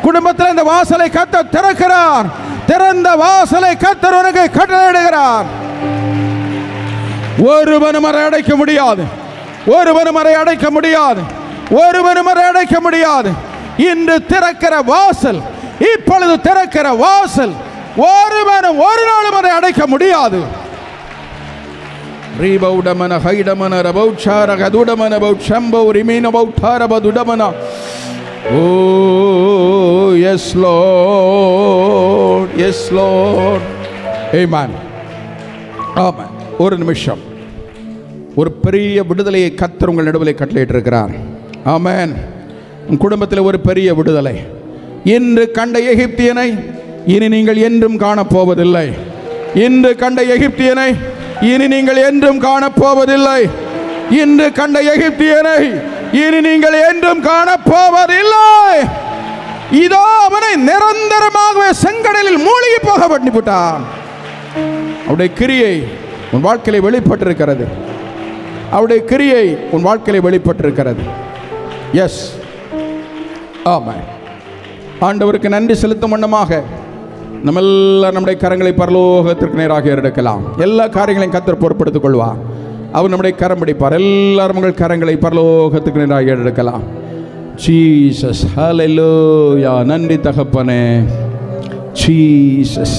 குடும்பத்தில் இந்த வாசலை கர்த்தர் திறக்கிறார். திறந்த வாசலை கர்த்தர் உனக்கு கட்டளையிடுகிறார். ஒருவனும் அதை அடைக்க முடியாது, ஒருவனும் அதை அடைக்க முடியாது, ஒருவனும் அதை அடைக்க முடியாது. இன்று திறக்கிற வாசல், இப்பொழுது திறக்கிற வாசல், ஒருவனும் ஒரு நாளும் அதை அடைக்க முடியாது. ரீபௌடமன ஹைடமன ரபௌச்சார கதுடமன பௌச்சம்பௌ ரிமீன பௌத்தார பதுடமன. ஓ எஸ் லார்ட், எஸ் லார்ட். ஆமென், ஆமென். ஒரு நிமிஷம், ஒரு பெரிய விடுதலையை கர்த்தர் உங்கள் நடுவிலே கட்டளையிட்டிருக்கிறார். ஆமென். உன் குடும்பத்தில் ஒரு பெரிய விடுதலை. இன்று கண்ட எகிப்தியனை இனி நீங்கள் என்றும் காணப்போவதில்லை. இன்று கண்ட எகிப்தியனை இனி நீங்கள் என்றும் காணப்போவதில்லை. இன்று கண்ட எகிப்தியனை இனி நீங்கள் என்றும் காணப்போவதில்லை. இதோ அவனை நிரந்தரமாகவே செங்கடலில் மூழ்கி போக பண்ணிவிட்டான். அவருடைய கிரியை உன் வாழ்க்கையில வெளிப்பட்டிருக்கிறது. அவருடைய கிரியை உன் வாழ்க்கையில வெளிப்பட்டிருக்கிறது. எஸ், ஆமென். ஆண்டவருக்கு நன்றி செலுத்தும் வண்ணமாக நம்ம எல்லாம் நம்முடைய கரங்களை பரலோகத்திற்கு நேராக எடுக்கலாம். எல்லா காரியங்களையும் கர்த்தர் பொறுப்படுத்திக் கொள்வார். அவர் நம்முடைய கரம் பிடிப்பார். எல்லாரும் உங்கள் கரங்களை பரலோகத்துக்கு நேராக எடுக்கலாம். ஜீசஸ், ஹல்லேலூயா. நன்றி தகப்பனே. ஜீசஸ்,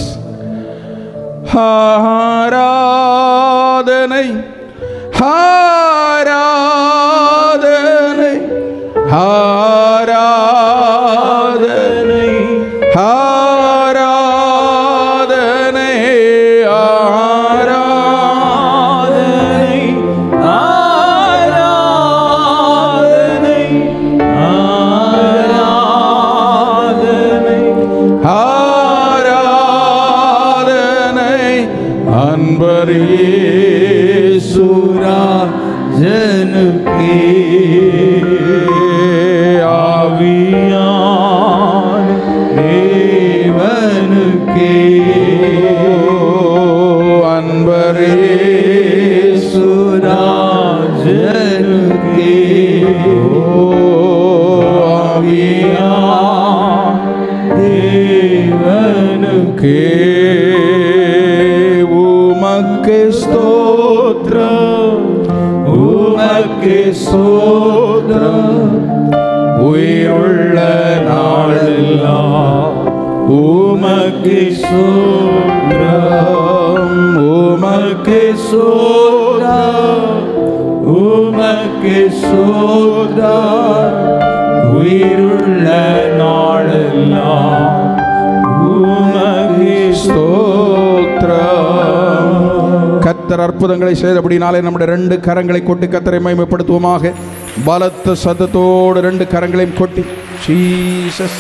ஆராதனை ஆராதனை ஆராதனை ஆராதனை ஆராதனை ஆராதனை ஆராதனை ஆராதனை அன்பரேசுராஜனுக்கே ஆவியான தேவனுக்கே அன்பரேசுராஜனுக்கே ஆவியான தேவனுக்கே உமக்கு ஸ்தோத்திரம், உமக்கு ஸ்தோத்திரம். உயிருள்ள நாளெல்லாம் உமக்கு ஸ்தோத்திரம், உமக்கு ஸ்தோத்திரம், உமக்கு ஸ்தோத்திரம். உயிருள்ள நாளெல்லாம் உமக்கு ஸ்தோத்திரம். கர்த்தர் அற்புதங்களை செய்தபடினாலே நம்முடைய 2 கரங்களை கொட்டி கர்த்தரை மகிமைப்படுத்துவோமாக. பலத்த சத்தத்தோடு 2 கரங்களையும் கொட்டி ஜீசஸ்